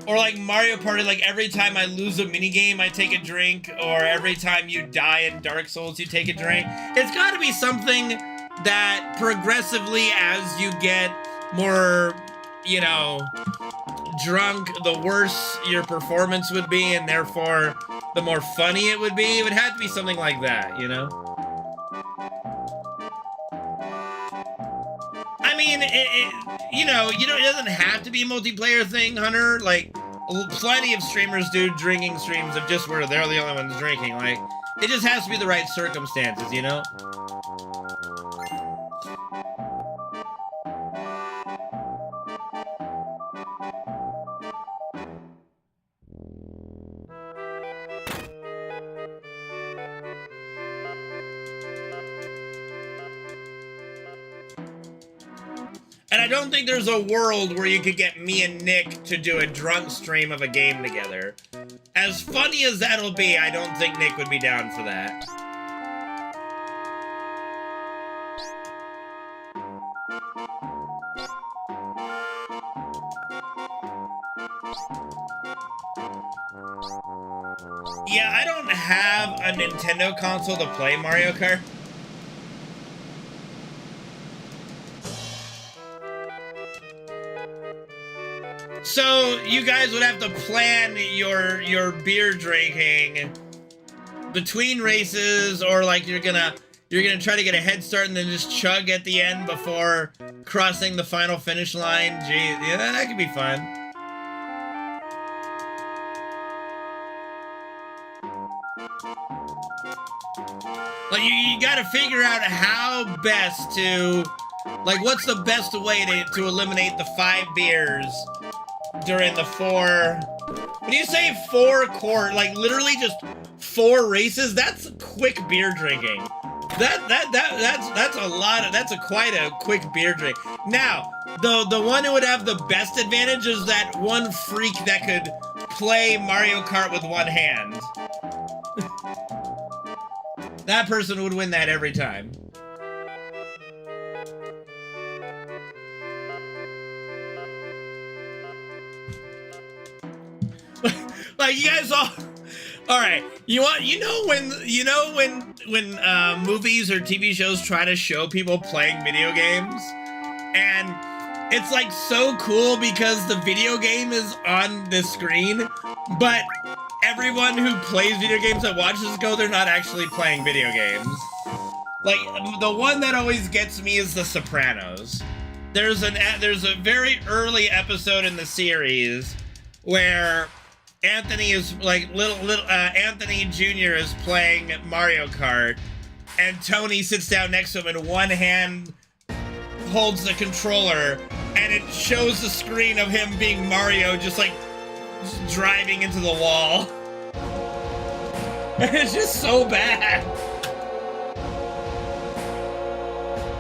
or like Mario Party, like every time I lose a minigame, I take a drink, or every time you die in Dark Souls, you take a drink. It's gotta be something that progressively, as you get more, you know, drunk, the worse your performance would be, and therefore, the more funny it would be. It would have to be something like that, you know? I mean, you know, it doesn't have to be a multiplayer thing, Hunter. Like, plenty of streamers do drinking streams of just where they're the only ones drinking. Like, it just has to be the right circumstances, you know? And I don't think there's a world where you could get me and Nick to do a drunk stream of a game together. As funny as that'll be, I don't think Nick would be down for that. Yeah, I don't have a Nintendo console to play Mario Kart. So you guys would have to plan your beer drinking between races, or like you're gonna try to get a head start and then just chug at the end before crossing the final finish line. Gee, yeah, that could be fun. Like you gotta figure out how best to, like, what's the best way to eliminate the 5 beers during the 4. When you say 4 court, like literally just 4 races, that's quick beer drinking. That's a lot of, that's quite a quick beer drink. Now, the one who would have the best advantage is that one freak that could play Mario Kart with one hand. That person would win that every time. Like you guys all right, you know when movies or TV shows try to show people playing video games, and it's like so cool because the video game is on the screen, but everyone who plays video games that watches go, they're not actually playing video games. Like the one that always gets me is The Sopranos. There's a very early episode in the series where Anthony is like Anthony Jr. is playing Mario Kart, and Tony sits down next to him and one hand holds the controller, and it shows the screen of him being Mario just driving into the wall. It's just so bad.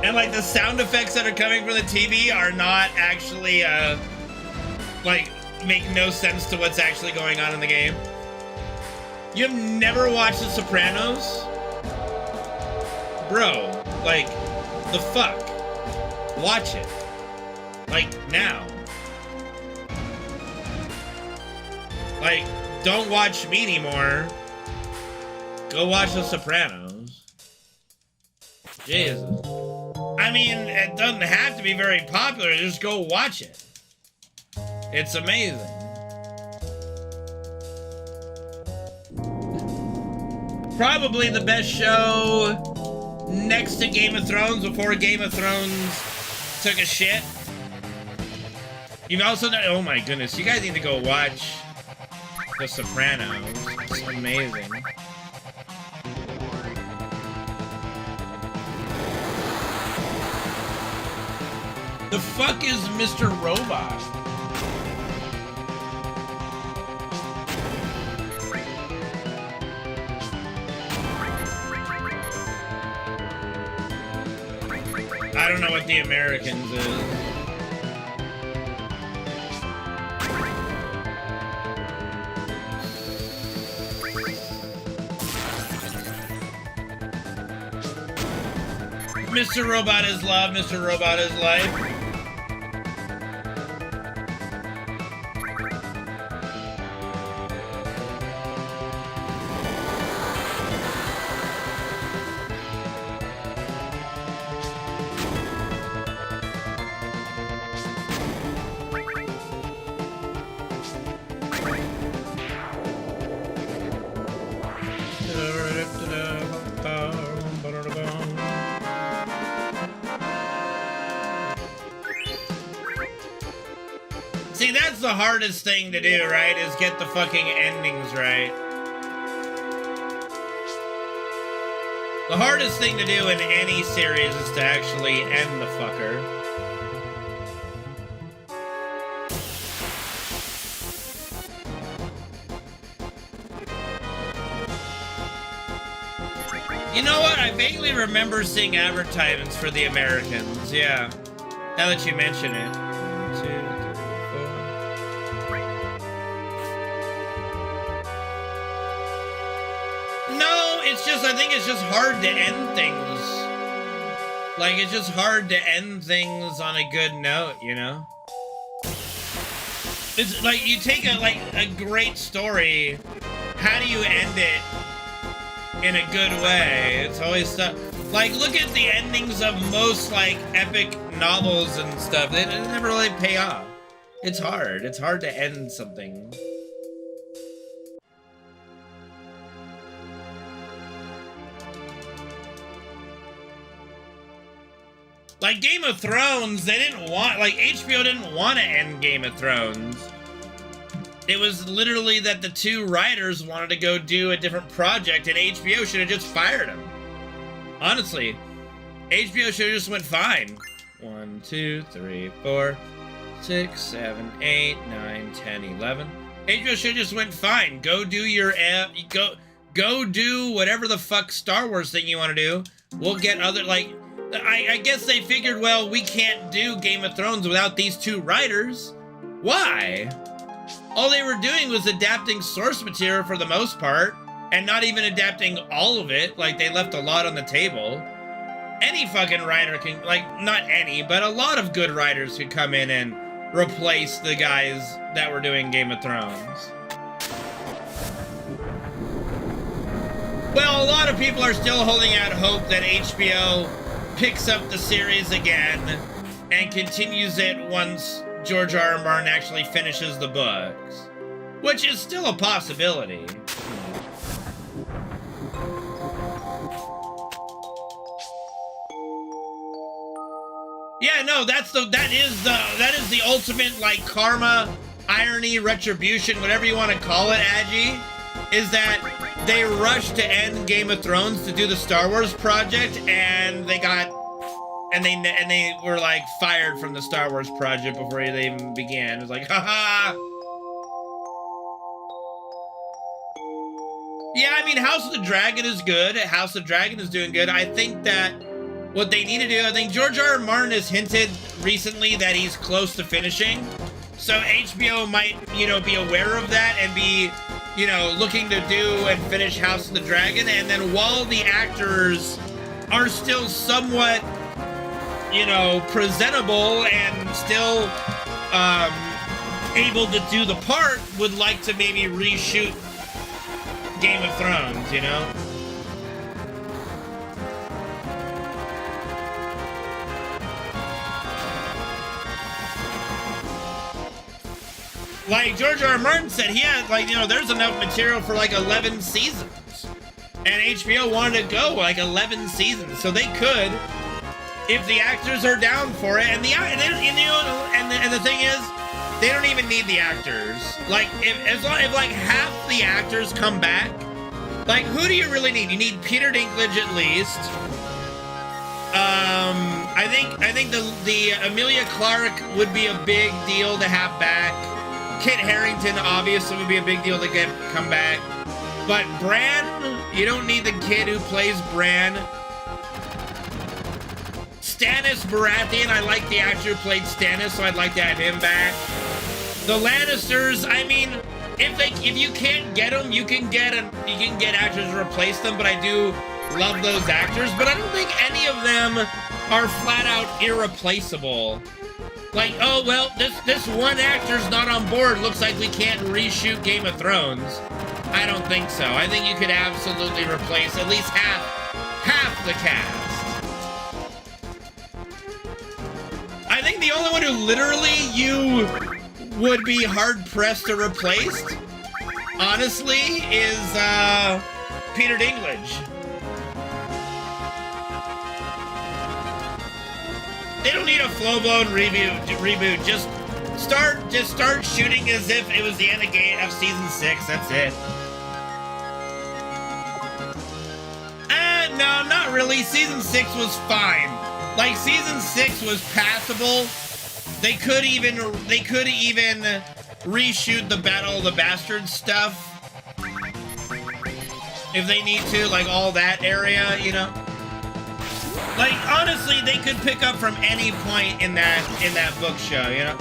And like the sound effects that are coming from the TV are not actually like make no sense to what's actually going on in the game. You have never watched The Sopranos? Bro, like, the fuck? Watch it. Like, now. Like, don't watch me anymore. Go watch The Sopranos. Jesus. I mean, it doesn't have to be very popular, just go watch it. It's amazing. Probably the best show next to Game of Thrones before Game of Thrones took a shit. You've also done, oh my goodness, you guys need to go watch The Sopranos. It's amazing. The fuck is Mr. Robot? I don't know what the Americans is. Mr. Robot is love, Mr. Robot is life. See, that's the hardest thing to do, right? Is get the fucking endings right. The hardest thing to do in any series is to actually end the fucker. You know what? I vaguely remember seeing advertisements for the Americans, yeah. Now that you mention it. 1, 2, 3, 4. No, it's just, I think it's just hard to end things. Like, it's just hard to end things on a good note, you know? It's like, you take a great story, how do you end it in a good way? It's always stuff. Like, look at the endings of most, like, epic novels and stuff. They never really pay off. It's hard. It's hard to end something. Like Game of Thrones, they didn't want, like HBO didn't want to end Game of Thrones. It was literally that the two writers wanted to go do a different project and HBO should have just fired them. Honestly, HBO should have just went fine. 1, 2, 3, 4, 6, 7, 8, 9, 10, 11. HBO should have just went fine. Go do your, go do whatever the fuck Star Wars thing you want to do. We'll get other, like, I guess they figured, well, we can't do Game of Thrones without these two writers. Why? All they were doing was adapting source material for the most part, and not even adapting all of it. Like, they left a lot on the table. Any fucking writer can, like, not any, but a lot of good writers could come in and replace the guys that were doing Game of Thrones. Well, a lot of people are still holding out hope that HBO picks up the series again and continues it once George R.R. Martin actually finishes the books, which is still a possibility. Yeah, no, that is the ultimate, like, karma, irony, retribution, whatever you want to call it, Agi, is that they rushed to end Game of Thrones to do the Star Wars project, and they got, and they were, like, fired from the Star Wars project before they even began. It was like, haha. Yeah, I mean, House of the Dragon is good. House of the Dragon is doing good. I think that what they need to do, I think George R.R. Martin has hinted recently that he's close to finishing. So HBO might, you know, be aware of that and be, you know, looking to do and finish House of the Dragon. And then while the actors are still somewhat, you know, presentable and still able to do the part, would like to maybe reshoot Game of Thrones, you know? Like George R.R. Martin said, he had, like, you know, there's enough material for like 11 seasons. And HBO wanted to go like 11 seasons. So they could, if the actors are down for it. And the thing is, they don't even need the actors. Like, if like half the actors come back, like, who do you really need? You need Peter Dinklage at least. I think the Emilia Clarke would be a big deal to have back. Kit Harington obviously would be a big deal to come back. But Bran, you don't need the kid who plays Bran. Stannis Baratheon, I like the actor who played Stannis, so I'd like to have him back. The Lannisters, I mean, if you can't get them, you can get actors to replace them, but I do love those actors, but I don't think any of them are flat out irreplaceable. Like, oh, well, this one actor's not on board. Looks like we can't reshoot Game of Thrones. I don't think so. I think you could absolutely replace at least half the cast. I think the only one who literally you would be hard-pressed to replace, honestly, is Peter Dinklage. They don't need a full-blown reboot. Just start shooting as if it was the end of season 6. That's it. No, not really. Season 6 was fine. Like, season 6 was passable. They could even reshoot the Battle of the Bastards stuff if they need to, like all that area, you know. Like, honestly, they could pick up from any point in that book show, you know?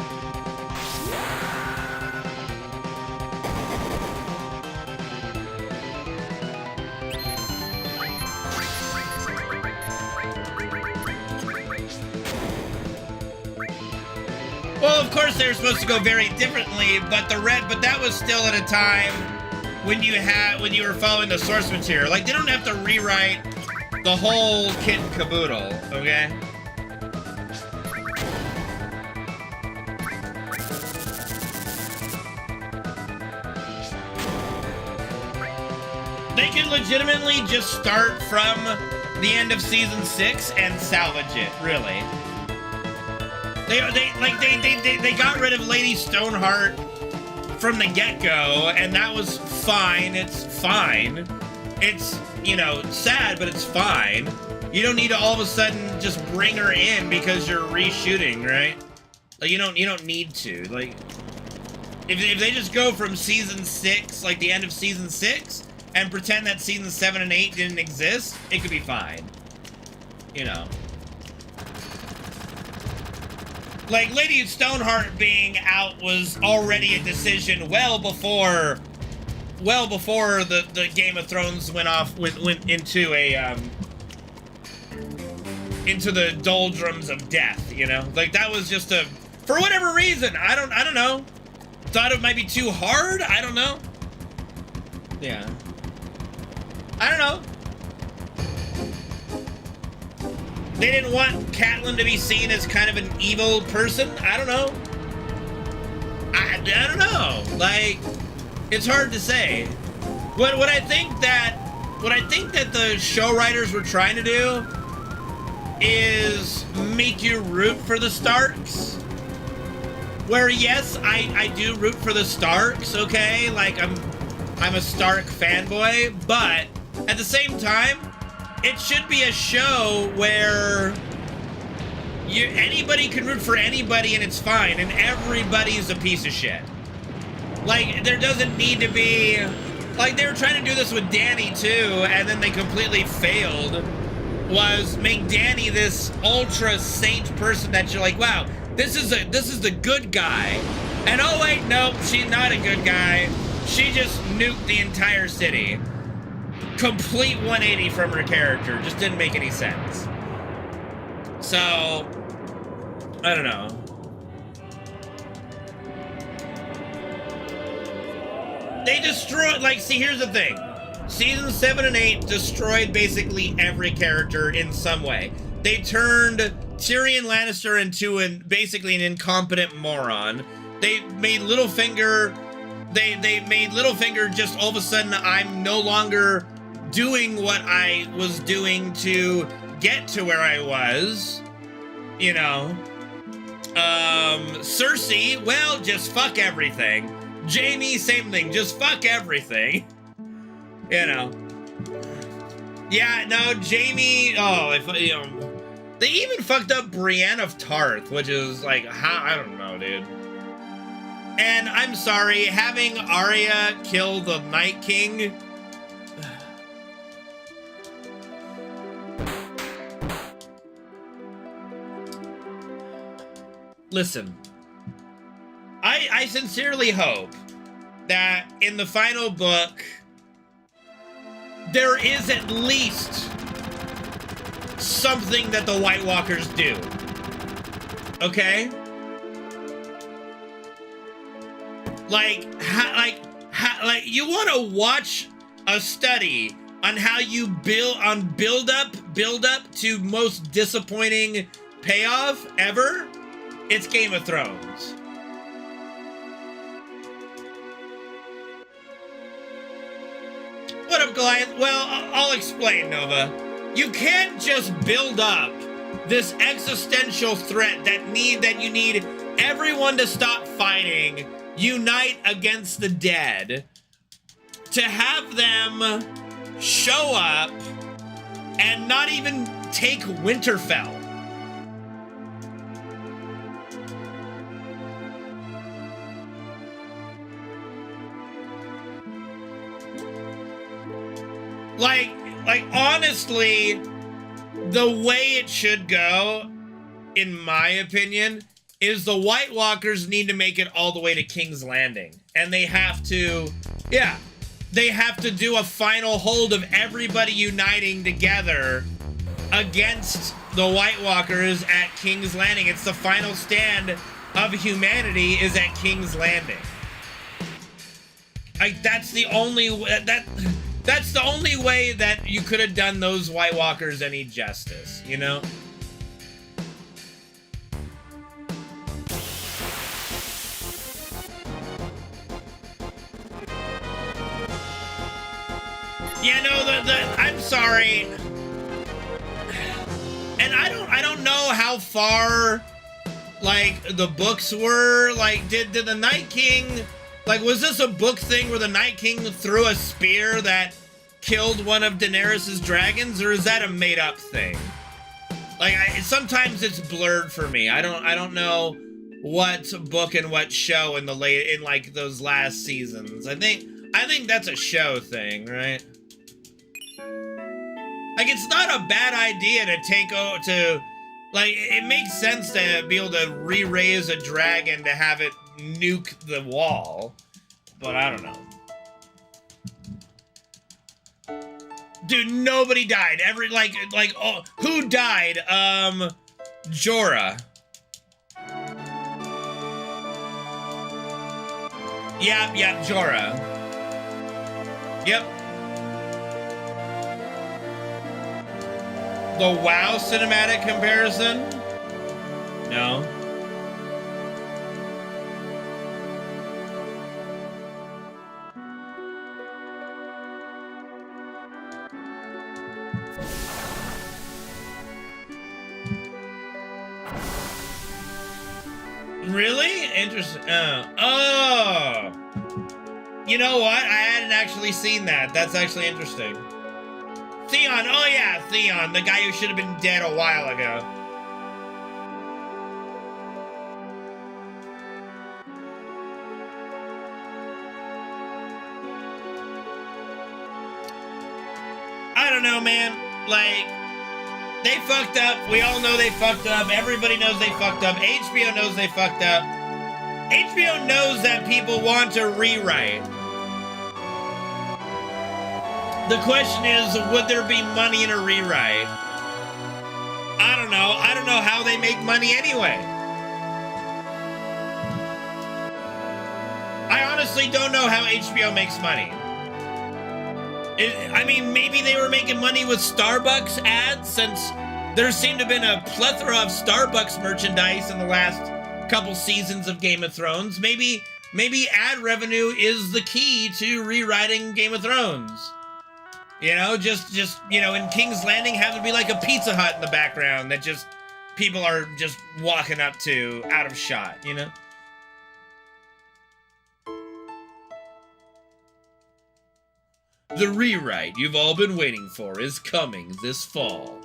Well, of course they were supposed to go very differently, but that was still at a time when you were following the source material. Like, they don't have to rewrite the whole kit and caboodle, okay? They could legitimately just start from the end of season 6 and salvage it, really. They got rid of Lady Stoneheart from the get-go, and that was fine. It's fine. It's, you know, sad, but it's fine. You don't need to all of a sudden just bring her in because you're reshooting, right? Like, you don't need to. Like, if they just go from season 6, like the end of season 6, and pretend that season 7 and 8 didn't exist, it could be fine. You know. Like, Lady Stoneheart being out was already a decision well before the Game of Thrones went into a, into the doldrums of death, you know? Like, that was just a, for whatever reason, I don't know. Thought it might be too hard? I don't know. Yeah. I don't know. They didn't want Catelyn to be seen as kind of an evil person? I don't know. I don't know. Like, it's hard to say. What I think that the show writers were trying to do is make you root for the Starks. Where, yes, I do root for the Starks, okay? Like, I'm a Stark fanboy, but at the same time, it should be a show where anybody can root for anybody and it's fine, and everybody's a piece of shit. Like, there doesn't need to be... Like, they were trying to do this with Dany, too, and then they completely failed. Was make Dany this ultra saint person that you're like, wow, this is the good guy. And oh wait, nope, she's not a good guy. She just nuked the entire city. Complete 180 from her character. Just didn't make any sense. So, I don't know. They destroyed, like, see, here's the thing. Season 7 and 8 destroyed basically every character in some way. They turned Tyrion Lannister into basically an incompetent moron. They made Littlefinger, they made Littlefinger just all of a sudden, I'm no longer doing what I was doing to get to where I was, you know. Cersei, well, just fuck everything. Jaime, same thing, just fuck everything. You know. Yeah, no, Jaime, oh, you know, they even fucked up Brienne of Tarth, which is like, how, I don't know, dude. And I'm sorry, having Arya kill the Night King, listen, I sincerely hope that in the final book, there is at least something that the White Walkers do. Okay? Like you want to watch a study on how you build up to most disappointing payoff ever? It's Game of Thrones. What up, Goliath? Well, I'll explain, Nova. You can't just build up this existential threat that you need everyone to stop fighting, unite against the dead, to have them show up and not even take Winterfell. Like honestly, the way it should go, in my opinion, is the White Walkers need to make it all the way to King's Landing. And they have to, yeah, they have to do a final hold of everybody uniting together against the White Walkers at King's Landing. It's the final stand of humanity is at King's Landing. Like, that's the only that's the only way that you could have done those White Walkers any justice, you know? Yeah, no, I'm sorry. And I don't know how far, like, the books were. Like, did the Night King, like, was this a book thing where the Night King threw a spear that killed one of Daenerys's dragons, or is that a made-up thing? Like, sometimes it's blurred for me. I don't know what book and what show in like those last seasons. I think that's a show thing, right? Like, it's not a bad idea to like, it makes sense to be able to re-raise a dragon to have it nuke the wall, but I don't know. Dude, nobody died. Oh, who died? Jorah. Yep, Jorah. Yep. The WoW cinematic comparison? No. Really? Interesting. Oh. You know what? I hadn't actually seen that. That's actually interesting. Theon, oh yeah, Theon, the guy who should have been dead a while ago. I don't know, man. Like, they fucked up. We all know they fucked up. Everybody knows they fucked up. HBO knows they fucked up. HBO knows that people want to rewrite. The question is, would there be money in a rewrite? I don't know. I don't know how they make money anyway. I honestly don't know how HBO makes money. I mean, maybe they were making money with Starbucks ads, since there seemed to have been a plethora of Starbucks merchandise in the last couple seasons of Game of Thrones. Maybe ad revenue is the key to rewriting Game of Thrones. You know, just you know, in King's Landing, have to be like a Pizza Hut in the background that just people are just walking up to out of shot, you know? The rewrite you've all been waiting for is coming this fall.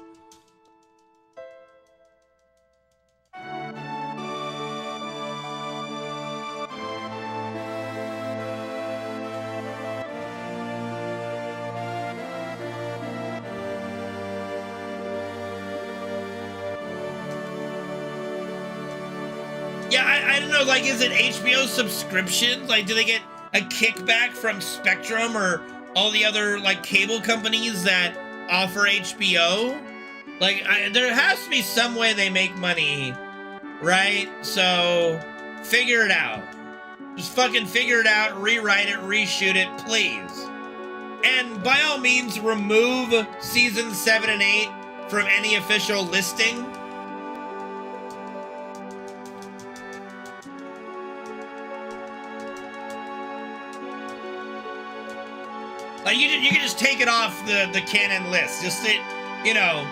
Yeah, I don't know, like, is it HBO subscriptions? Like, do they get a kickback from Spectrum or all the other, like, cable companies that offer HBO? Like, there has to be some way they make money, right? So, figure it out. Just fucking figure it out, rewrite it, reshoot it, please. And by all means, remove seasons 7 and 8 from any official listing. Like, you can just take it off the canon list. Just, you know,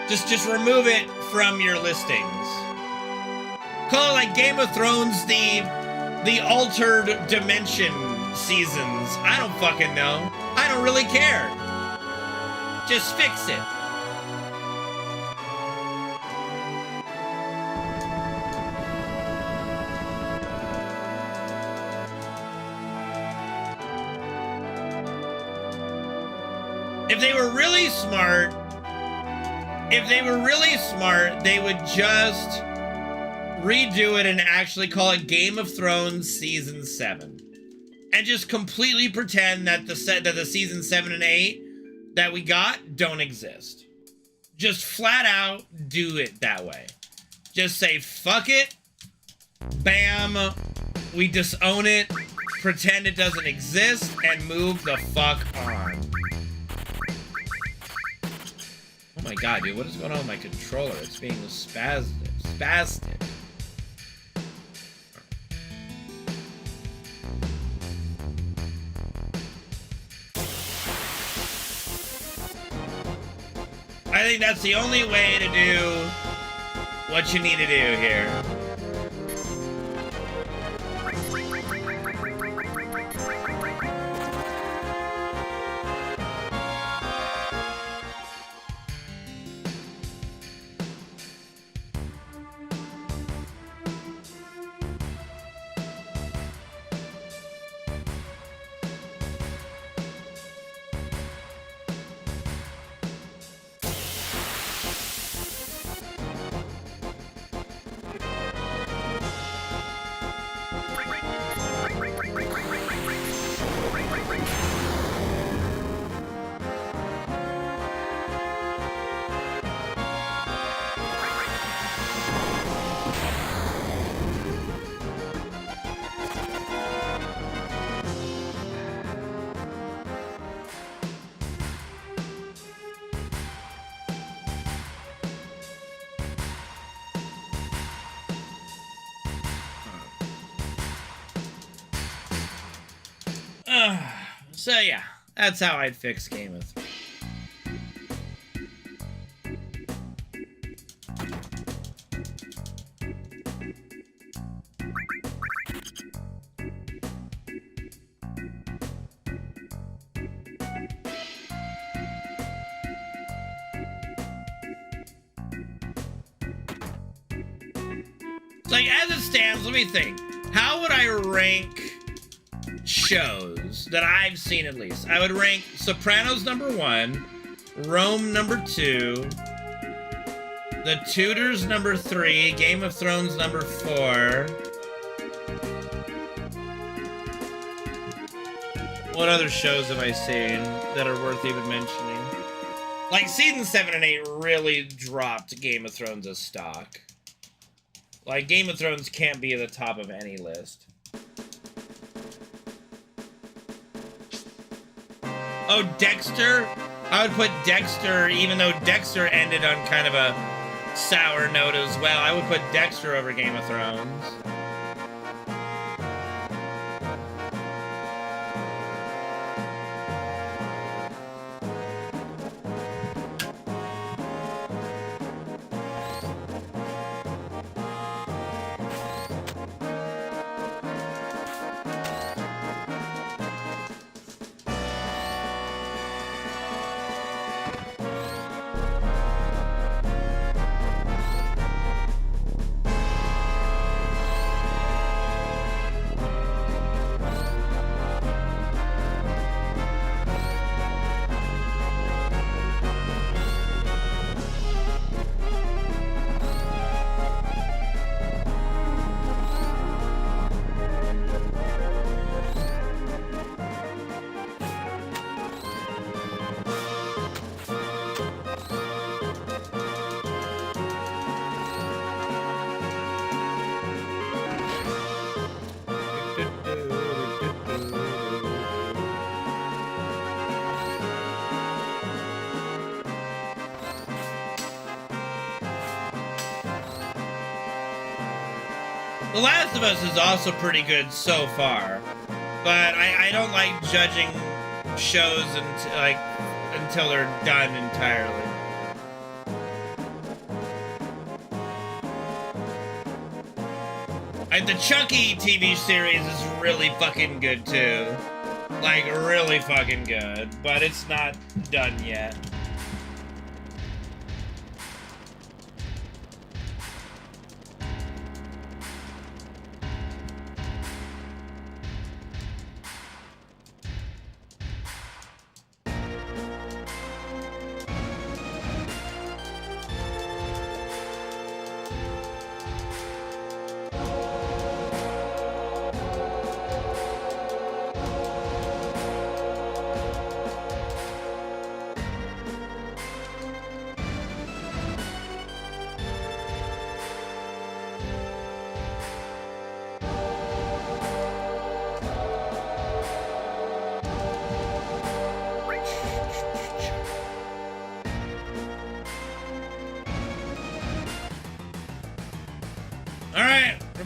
just remove it from your listings. Call it like Game of Thrones the altered dimension seasons. I don't fucking know. I don't really care. Just fix it. If they were really smart, they would just redo it and actually call it Game of Thrones Season 7. And just completely pretend that the Season 7 and 8 that we got don't exist. Just flat out do it that way. Just say, fuck it, bam, we disown it, pretend it doesn't exist, and move the fuck on. Oh my god, dude, what is going on with my controller? It's being spastic. I think that's the only way to do what you need to do here. So yeah, that's how I'd fix Game of Thrones. Like, as it stands, let me think. How would I rank shows that I've seen, at least? I would rank Sopranos #1, Rome #2, The Tudors #3, Game of Thrones #4. What other shows have I seen that are worth even mentioning? Like, season 7 and 8 really dropped Game of Thrones as stock. Like, Game of Thrones can't be at the top of any list. Oh, Dexter? I would put Dexter, even though Dexter ended on kind of a sour note as well. I would put Dexter over Game of Thrones. The Last of Us is also pretty good so far, but I don't like judging shows until they're done entirely. Like, the Chucky TV series is really fucking good too. Like, really fucking good, but it's not done yet.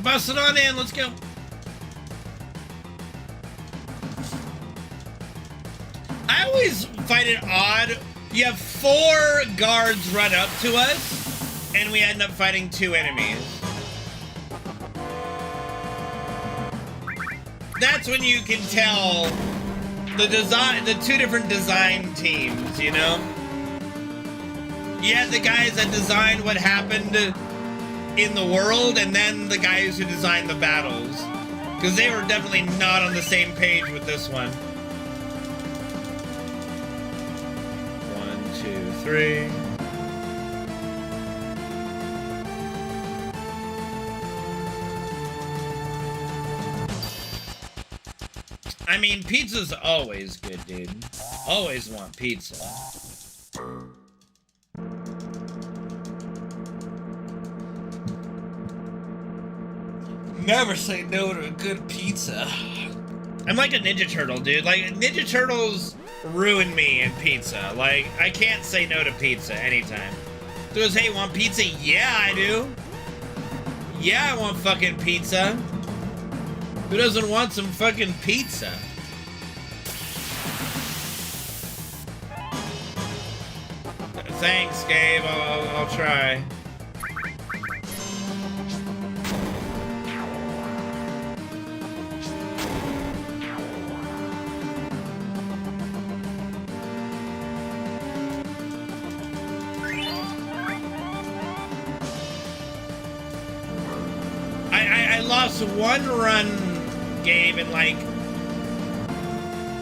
Bust it on in, let's go. I always find it odd, You have 4 guards run up to us, and we end up fighting 2 enemies. That's when you can tell the 2 different design teams, you know? You had the guys that designed what happened in the world, and then the guys who designed the battles. Because they were definitely not on the same page with this one. 1, 2, 3. I mean, pizza's always good, dude. Always want pizza. Never say no to a good pizza. I'm like a Ninja Turtle, dude. Like, Ninja Turtles ruin me in pizza. Like, I can't say no to pizza anytime. So goes, hey, want pizza? Yeah, I do. Yeah, I want fucking pizza. Who doesn't want some fucking pizza? Thanks, Gabe. I'll try. I lost 1 run game in like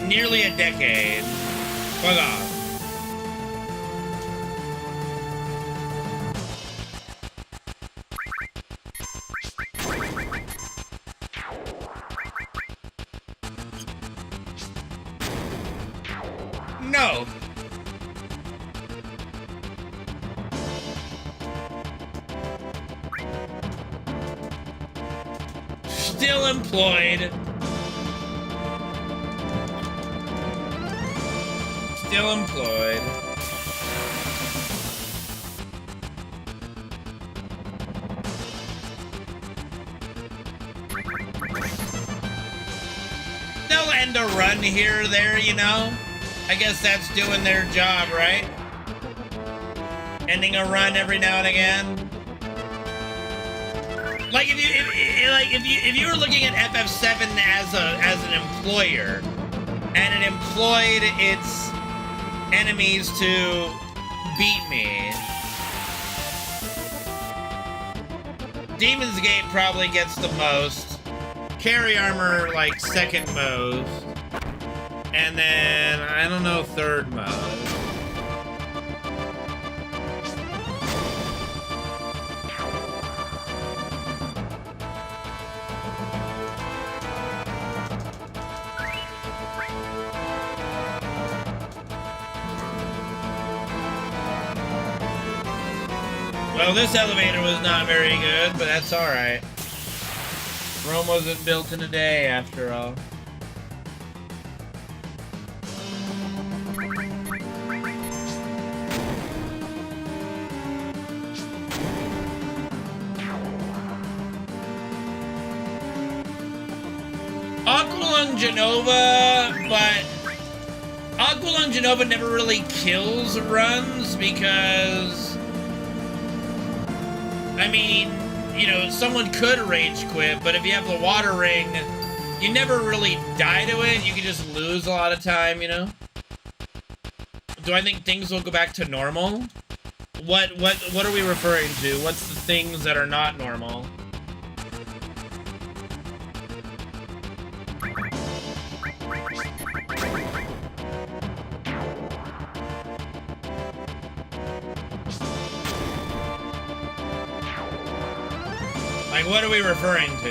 nearly a decade. Fuck off. No. Still employed. Still employed. They'll end a run here or there, you know? I guess that's doing their job, right? Ending a run every now and again. Like if you were looking at FF7 as an employer, and it employed its enemies to beat me, Demon's Gate probably gets the most. Carry Armor like second most, and then I don't know, third most. Well, this elevator was not very good, but that's alright. Rome wasn't built in a day, after all. Aqualung Genova, but Aqualung Genova never really kills runs because, I mean, you know, someone could rage quit, but if you have the water ring, you never really die to it. You can just lose a lot of time, you know? Do I think things will go back to normal? What are we referring to? What's the things that are not normal? Like, what are we referring to?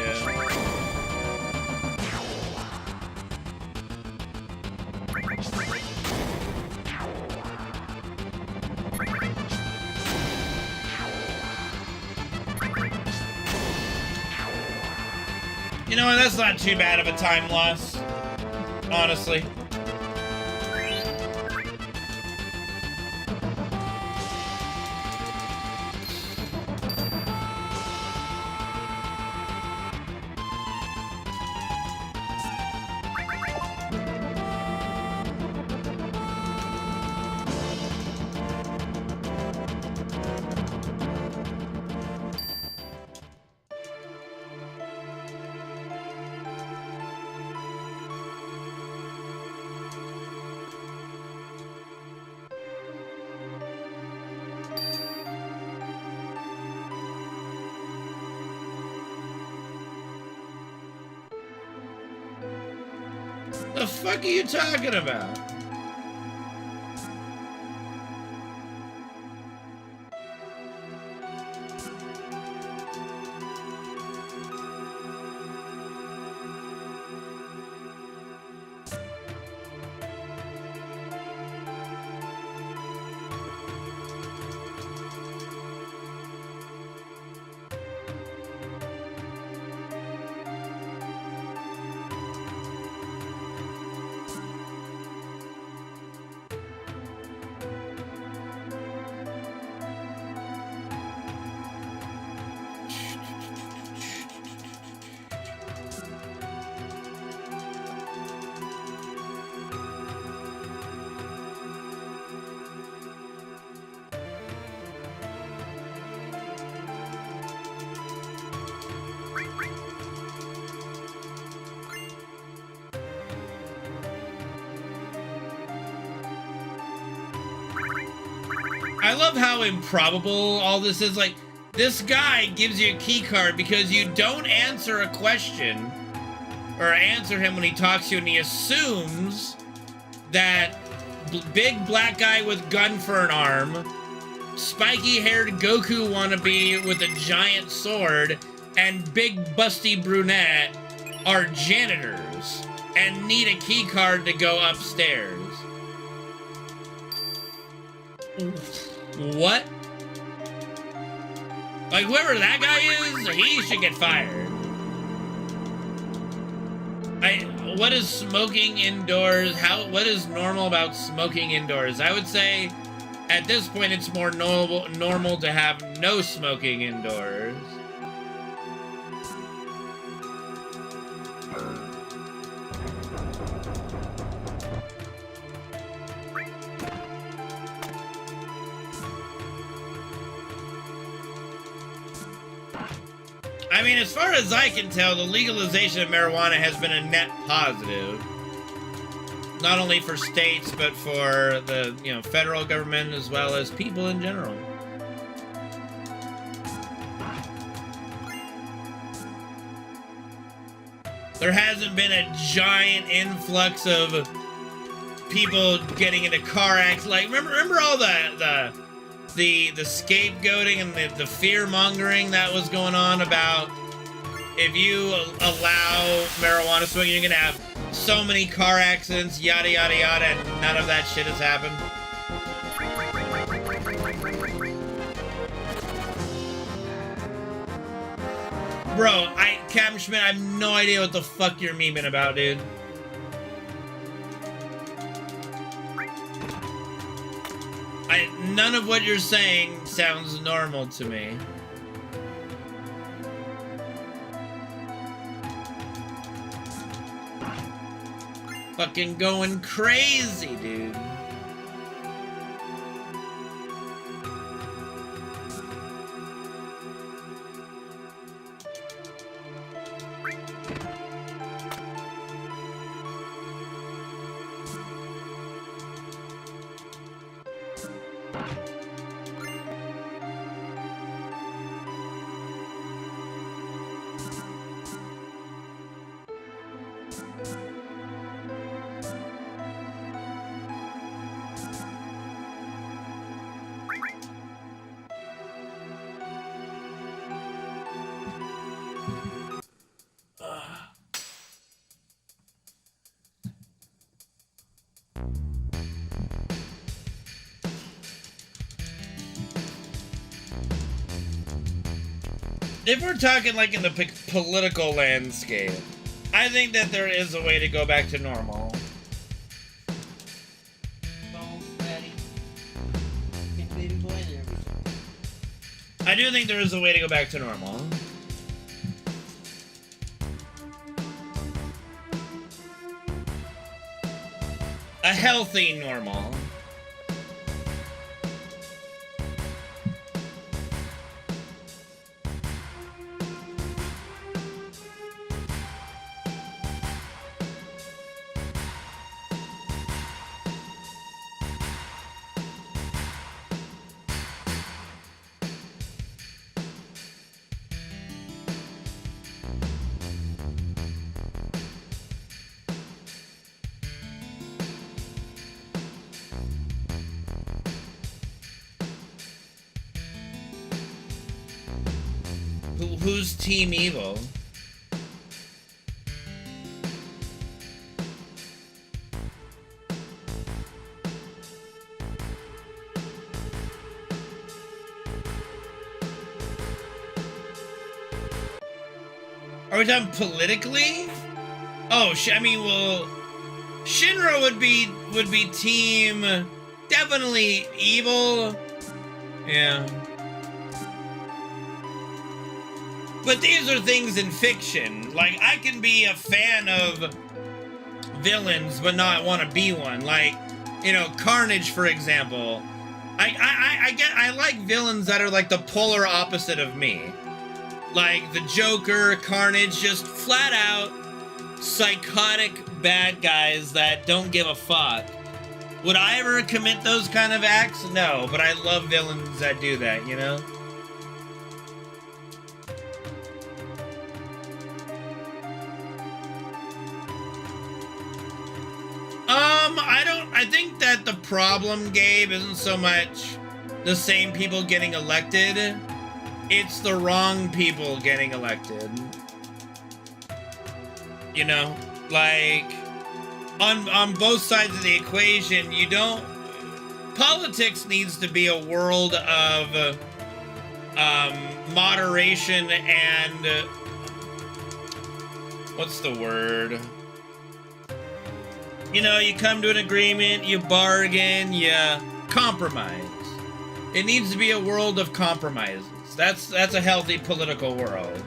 You know what, that's not too bad of a time loss, honestly. the fuck are you talking about? I love how improbable all this is. Like, this guy gives you a key card because you don't answer a question or answer him when he talks to you, and he assumes that big black guy with gun for an arm, spiky-haired Goku wannabe with a giant sword, and big busty brunette are janitors and need a key card to go upstairs. What? Like, whoever that guy is, he should get fired. What is smoking indoors? What is normal about smoking indoors? I would say, at this point, it's more normal to have no smoking indoors. I mean, as far as I can tell, the legalization of marijuana has been a net positive. Not only for states, but for the, federal government as well as people in general. There hasn't been a giant influx of people getting into car accidents. Like, remember all the scapegoating and the fear-mongering that was going on about if you allow marijuana smoking, you're gonna have so many car accidents, yada, yada, yada, and none of that shit has happened. Bro, Captain Schmidt, I have no idea what the fuck you're memeing about, dude. None of what you're saying sounds normal to me. Fucking going crazy, dude. If we're talking like in the political landscape, I think that there is a way to go back to normal. I do think there is a way to go back to normal. A healthy normal. Who's Team Evil? Are we talking politically? Oh, I mean, well, Shinra would be team definitely evil. Yeah. But these are things in fiction. Like, I can be a fan of villains, but not want to be one. Like, you know, Carnage, for example. I like villains that are like the polar opposite of me. Like the Joker, Carnage, just flat out psychotic bad guys that don't give a fuck. Would I ever commit those kind of acts? No, but I love villains that do that, you know? I think that the problem, Gabe, isn't so much the same people getting elected. It's the wrong people getting elected. You know, like on both sides of the equation, you don't. Politics needs to be a world of moderation and what's the word? You know, you come to an agreement, you bargain, you compromise. It needs to be a world of compromises. That's a healthy political world.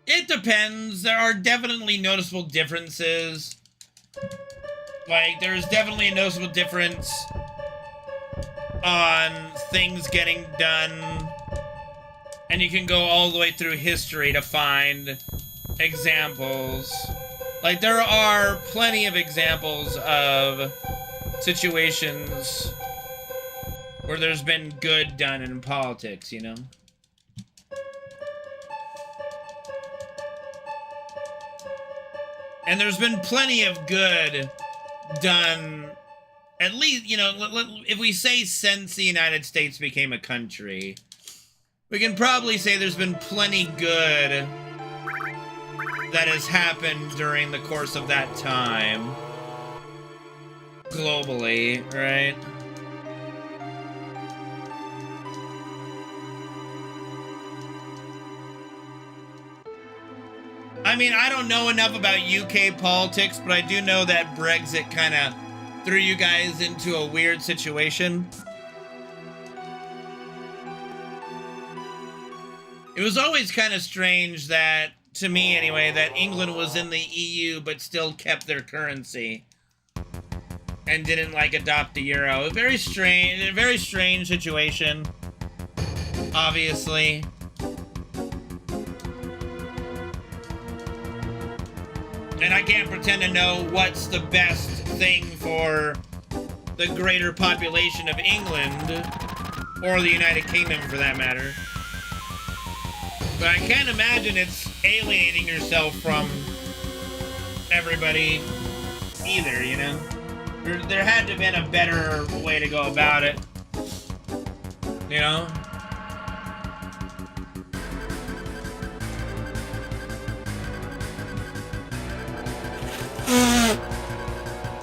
It depends. There are definitely noticeable differences. Like, there's definitely a noticeable difference on things getting done. And you can go all the way through history to find examples. Like, there are plenty of examples of situations where there's been good done in politics, you know? And there's been plenty of good done, at least, you know, if we say since the United States became a country, we can probably say there's been plenty good that has happened during the course of that time. Globally, right? I mean, I don't know enough about UK politics, but I do know that Brexit kind of threw you guys into a weird situation. It was always kind of strange that, to me anyway, that England was in the EU but still kept their currency and didn't, like, adopt the euro. A very strange situation, obviously. And I can't pretend to know what's the best thing for the greater population of England, or the United Kingdom for that matter. But I can't imagine it's alienating yourself from everybody either, you know? There had to have been a better way to go about it, you know?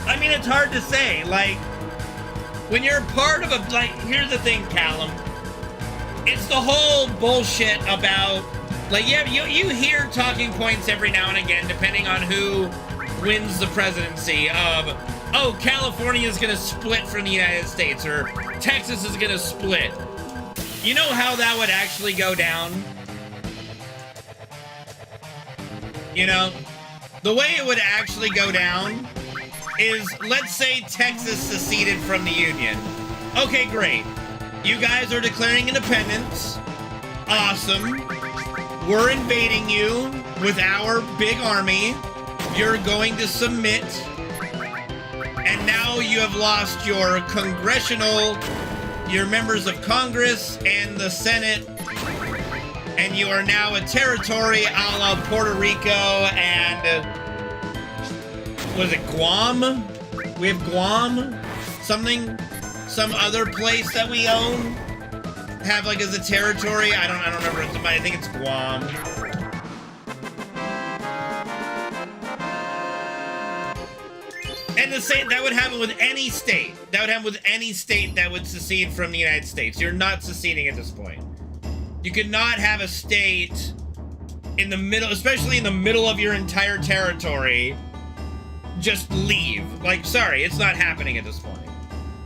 I mean, it's hard to say. Like, when you're part of a, like, here's the thing, Callum. It's the whole bullshit about, like, yeah, you hear talking points every now and again, depending on who wins the presidency, of, oh, California is gonna split from the United States, or Texas is gonna split. You know how that would actually go down? You know? The way it would actually go down is, let's say Texas seceded from the Union. Okay, great. You guys are declaring independence. Awesome. We're invading you with our big army. You're going to submit. And now you have lost your congressional, your members of Congress and the Senate and you are now a territory a la Puerto Rico and, was it Guam? We have Guam? Something, some other place that we own? Have like as a territory? I don't remember, I think it's Guam. And the same, that would happen with any state. That would happen with any state that would secede from the United States. You're not seceding at this point. You could not have a state in the middle, especially in the middle of your entire territory, just leave. Like, sorry, it's not happening at this point.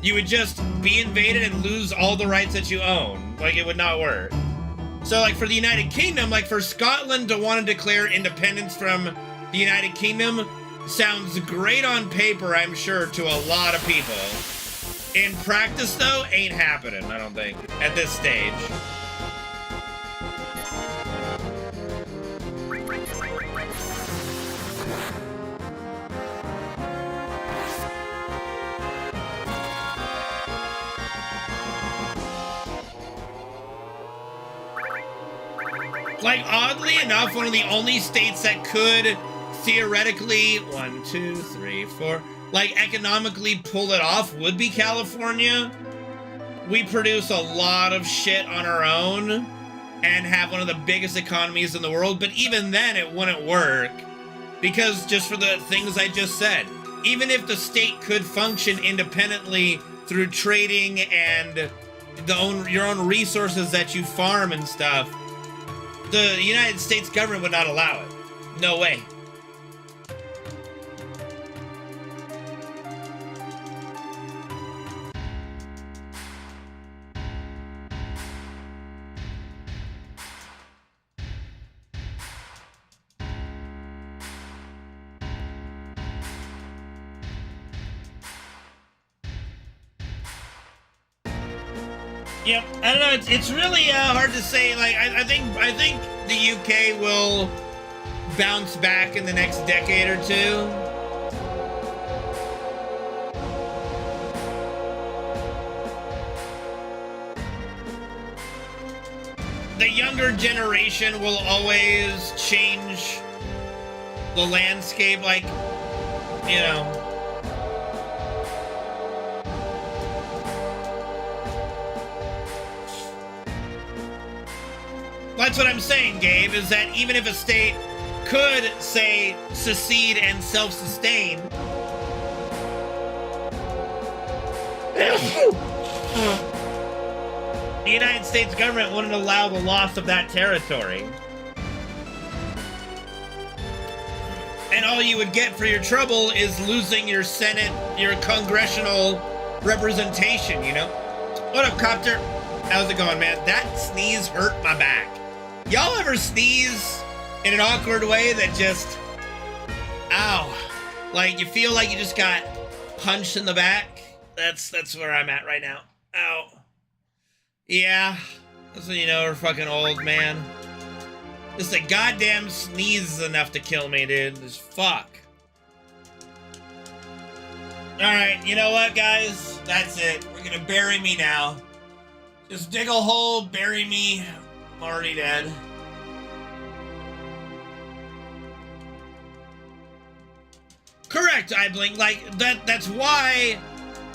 You would just be invaded and lose all the rights that you own. Like, it would not work. So, like, for the United Kingdom, like, for Scotland to want to declare independence from the United Kingdom sounds great on paper, I'm sure, to a lot of people. In practice, though, ain't happening, I don't think, at this stage. Like, oddly enough, one of the only states that could theoretically, 1, 2, 3, 4, like, economically pull it off would be California. We produce a lot of shit on our own and have one of the biggest economies in the world, but even then it wouldn't work because just for the things I just said. Even if the state could function independently through trading and your own resources that you farm and stuff, the United States government would not allow it. No way. Yep, I don't know. It's really hard to say. Like, I think the UK will bounce back in the next decade or two. The younger generation will always change the landscape, like, you know. That's what I'm saying, Gabe, is that even if a state could, say, secede and self-sustain, the United States government wouldn't allow the loss of that territory. And all you would get for your trouble is losing your Senate, your congressional representation, you know? What up, Copter? How's it going, man? That sneeze hurt my back. Y'all ever sneeze in an awkward way that just, ow, like you feel like you just got punched in the back? That's where I'm at right now. Ow. Yeah, that's when you know we're fucking old, man. Just a goddamn sneeze is enough to kill me, dude. Just fuck. Alright, you know what, guys? That's it. We're gonna bury me now. Just dig a hole, bury me. I'm already dead. Correct, I blink. Like, that's why,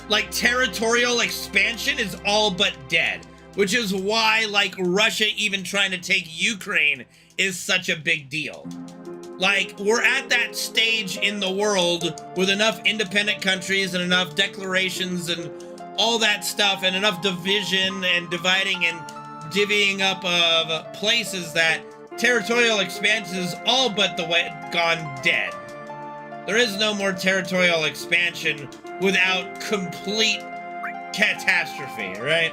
like, territorial expansion is all but dead. Which is why, like, Russia even trying to take Ukraine is such a big deal. Like, we're at that stage in the world with enough independent countries and enough declarations and all that stuff and enough division and dividing and divvying up of places that territorial expansion is all but the way gone dead. There is no more territorial expansion without complete catastrophe, right?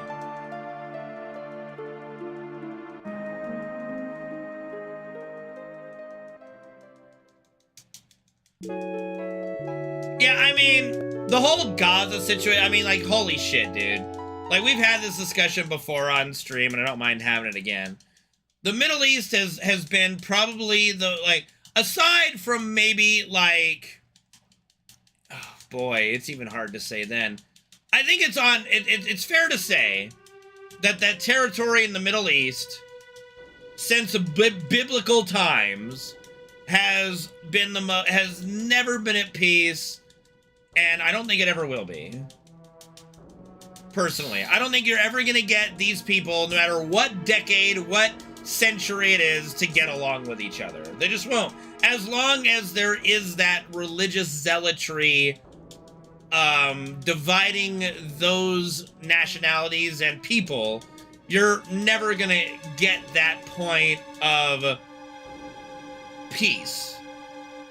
Yeah, I mean, the whole Gaza situation, I mean, like, holy shit, dude. Like, we've had this discussion before on stream, and I don't mind having it again. The Middle East has been probably the, like, aside from maybe, like, oh, boy, it's even hard to say then. I think it's it's fair to say that that territory in the Middle East, since biblical times has been has never been at peace, and I don't think it ever will be. Personally, I don't think you're ever gonna get these people, no matter what decade, what century it is, to get along with each other. They just won't. As long as there is that religious zealotry dividing those nationalities and people, you're never gonna get that point of peace.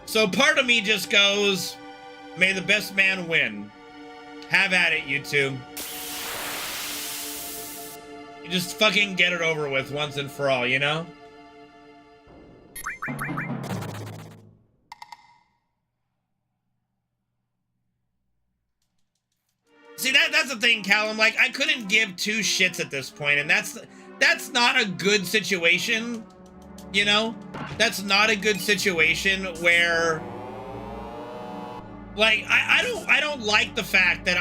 So part of me just goes, may the best man win. Have at it, YouTube. You just fucking get it over with once and for all, you know? See, that's the thing, Callum. Like, I couldn't give two shits at this point, and that's not a good situation, you know? That's not a good situation where, like, I don't like the fact that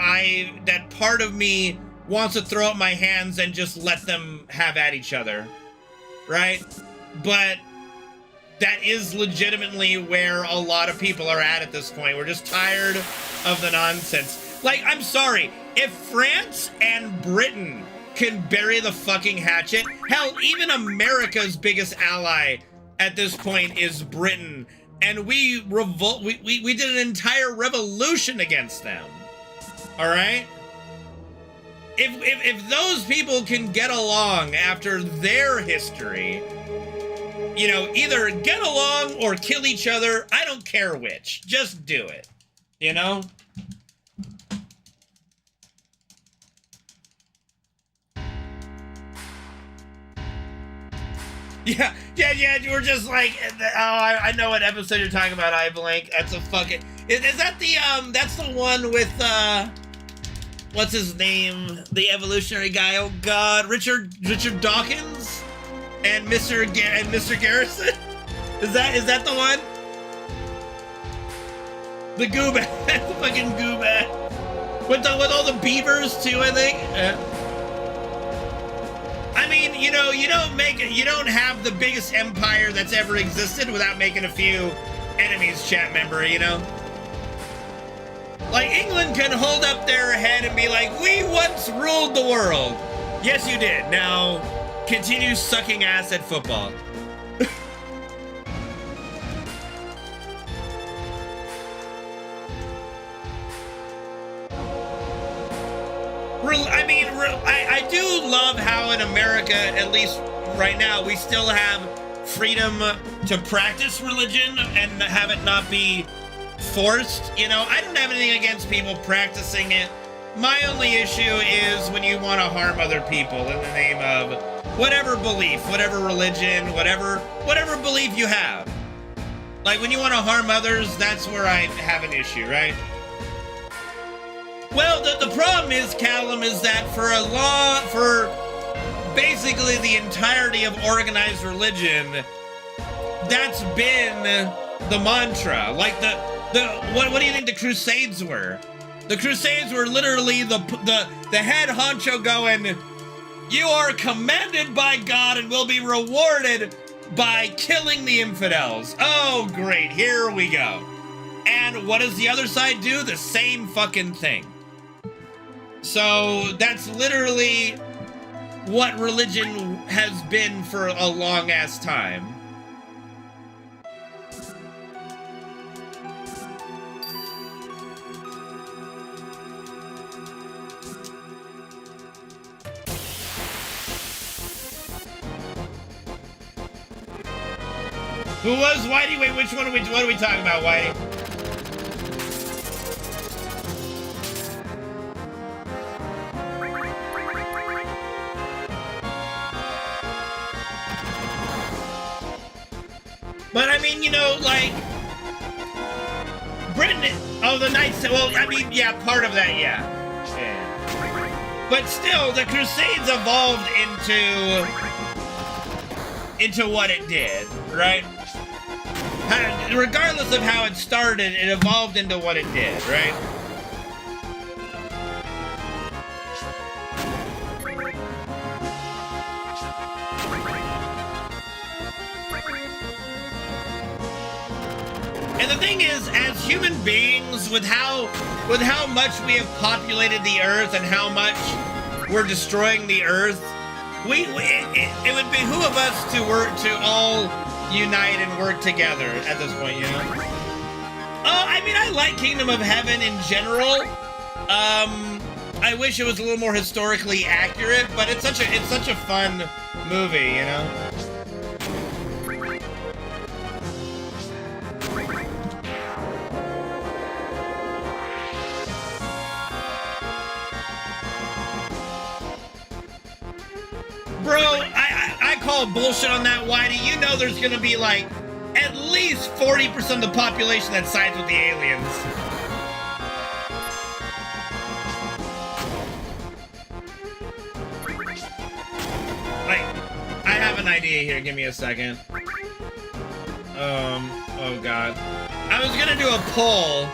that part of me wants to throw up my hands and just let them have at each other, right? But that is legitimately where a lot of people are at this point. We're just tired of the nonsense. Like, I'm sorry, if France and Britain can bury the fucking hatchet, hell, even America's biggest ally at this point is Britain, and we did an entire revolution against them, all right? If those people can get along after their history, you know, either get along or kill each other, I don't care which, just do it, you know? Yeah, we're just like, oh, I know what episode you're talking about, I blank. That's a fucking, is that the, that's the one with, what's his name? The evolutionary guy, oh god, Richard Dawkins? And Mr. Garrison? Is that the one? The Goobat, the fucking Goobat. With all the beavers too, I think. I mean, you know, you don't have the biggest empire that's ever existed without making a few enemies, chat member, you know? Like, England can hold up their head and be like, we once ruled the world. Yes, you did. Now, continue sucking ass at football. I mean, I do love how in America, at least right now, we still have freedom to practice religion and have it not be forced. You know, I don't have anything against people practicing it. My only issue is when you want to harm other people in the name of whatever belief, whatever religion, whatever belief you have. Like, when you want to harm others, that's where I have an issue, right? Well, the problem is, Callum, is that for basically the entirety of organized religion, that's been the mantra. Like what do you think the Crusades were? The Crusades were literally the head honcho going, you are commanded by God and will be rewarded by killing the infidels. Oh, great, here we go. And what does the other side do? The same fucking thing. So that's literally what religion has been for a long-ass time. Who was Whitey? Wait, which one what are we talking about, Whitey? But I mean, you know, like, Britain, oh, the Knights, well, I mean, yeah, part of that, yeah. But still, the Crusades evolved into what it did, right? Regardless of how it started, it evolved into what it did, right? And the thing is, as human beings, with how much we have populated the Earth and how much we're destroying the Earth, it would behoove us to all unite and work together at this point, you know? I mean, I like Kingdom of Heaven in general. I wish it was a little more historically accurate, but it's such a fun movie, you know? Bro, I call bullshit on that, Whitey. You know there's gonna be like at least 40% of the population that sides with the aliens. Like, I have an idea here. Give me a second. Oh god. I was gonna do a poll.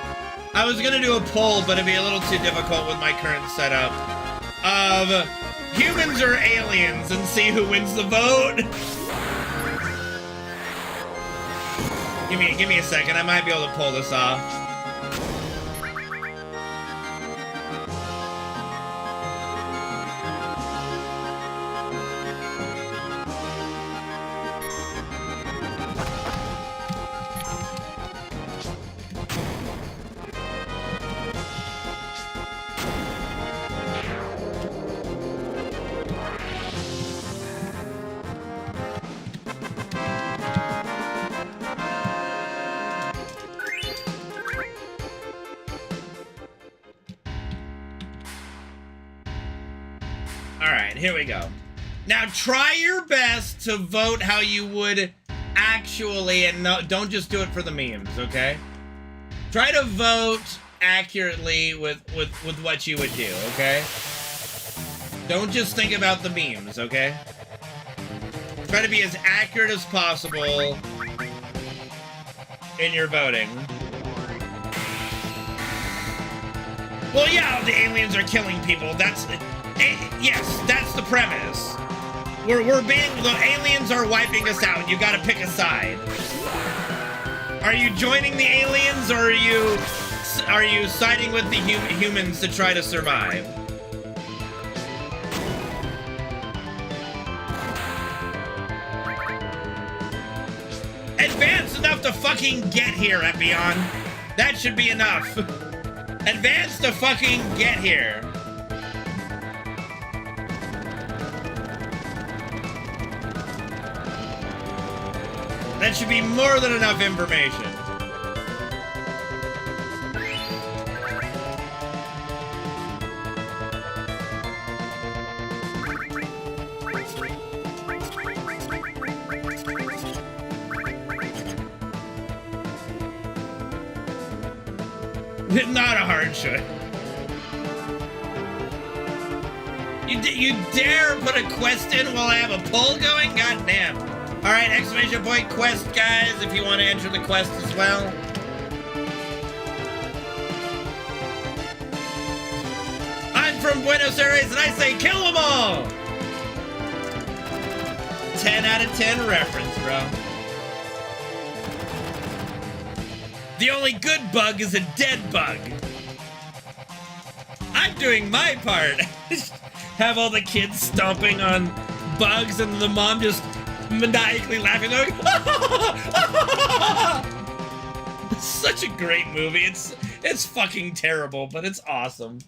But it'd be a little too difficult with my current setup. Of humans or aliens, and see who wins the vote. Give me a second. I might be able to pull this off. Here we go. Now try your best to vote how you would actually, and no, don't just do it for the memes, okay? Try to vote accurately with what you would do, okay? Don't just think about the memes, okay? Try to be as accurate as possible in your voting. Well, yeah, the aliens are killing people. Yes, that's the premise. The aliens are wiping us out. You gotta pick a side. Are you joining the aliens, or are you siding with the humans to try to survive? Advanced enough to fucking get here, Epion. That should be enough. Advanced to fucking get here. That should be more than enough information. Not a hard choice. You dare put a quest in while I have a poll going? God damn. All right, exclamation point quest, guys, if you want to enter the quest as well. I'm from Buenos Aires, and I say kill them all! 10 out of 10 reference, bro. The only good bug is a dead bug. I'm doing my part. Have all the kids stomping on bugs, and the mom just maniacally laughing, going, It's such a great movie. It's fucking terrible, but it's awesome.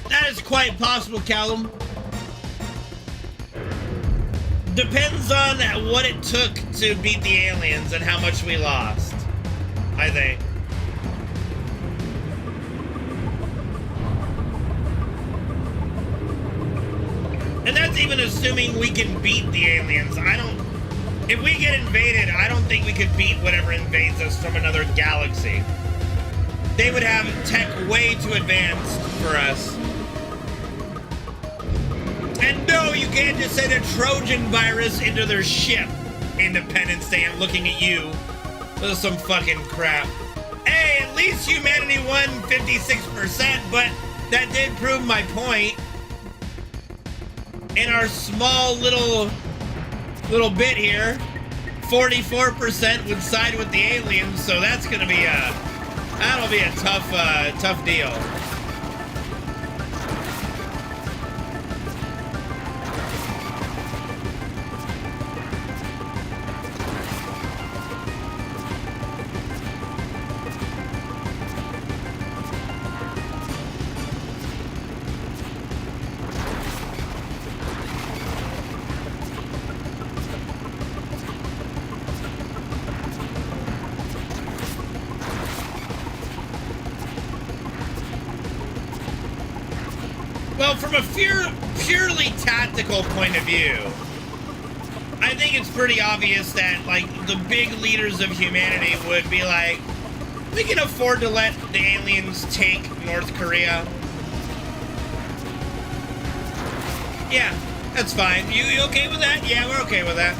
That is quite possible, Callum. Depends on what it took to beat the aliens and how much we lost, I think. And that's even assuming we can beat the aliens. If we get invaded, I don't think we could beat whatever invades us from another galaxy. They would have tech way too advanced for us. And no, you can't just send a Trojan virus into their ship. Independence Day, I'm looking at you. This is some fucking crap. Hey, at least humanity won 56%, but that did prove my point. In our small little bit here, 44% would side with the aliens, so that's gonna be that'll be a tough deal. Well, from a purely tactical point of view, I think it's pretty obvious that, like, the big leaders of humanity would be like, we can afford to let the aliens take North Korea. Yeah, that's fine. You okay with that? Yeah, we're okay with that.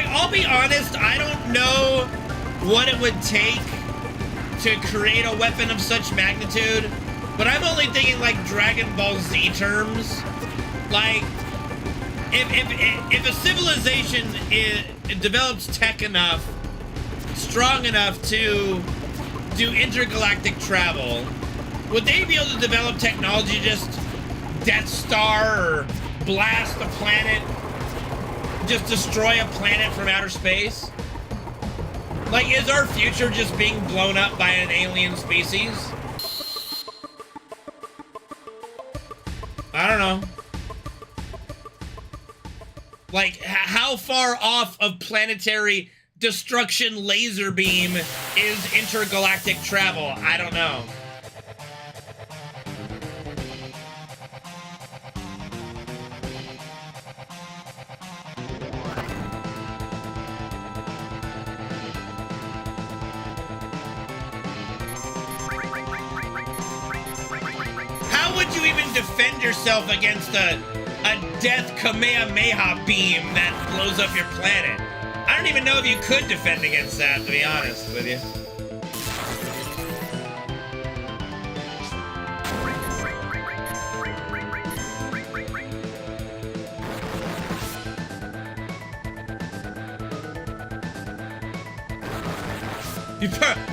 I'll be honest, I don't know what it would take to create a weapon of such magnitude, but I'm only thinking like Dragon Ball Z terms. Like, if a civilization develops tech enough, strong enough to do intergalactic travel, would they be able to develop technology to just Death Star or blast a planet? Just destroy a planet from outer space? Like, is our future just being blown up by an alien species? I don't know. Like, how far off of planetary destruction laser beam is intergalactic travel? I don't know. Defend yourself against a death Kamehameha beam that blows up your planet. I don't even know if you could defend against that, to be honest with you.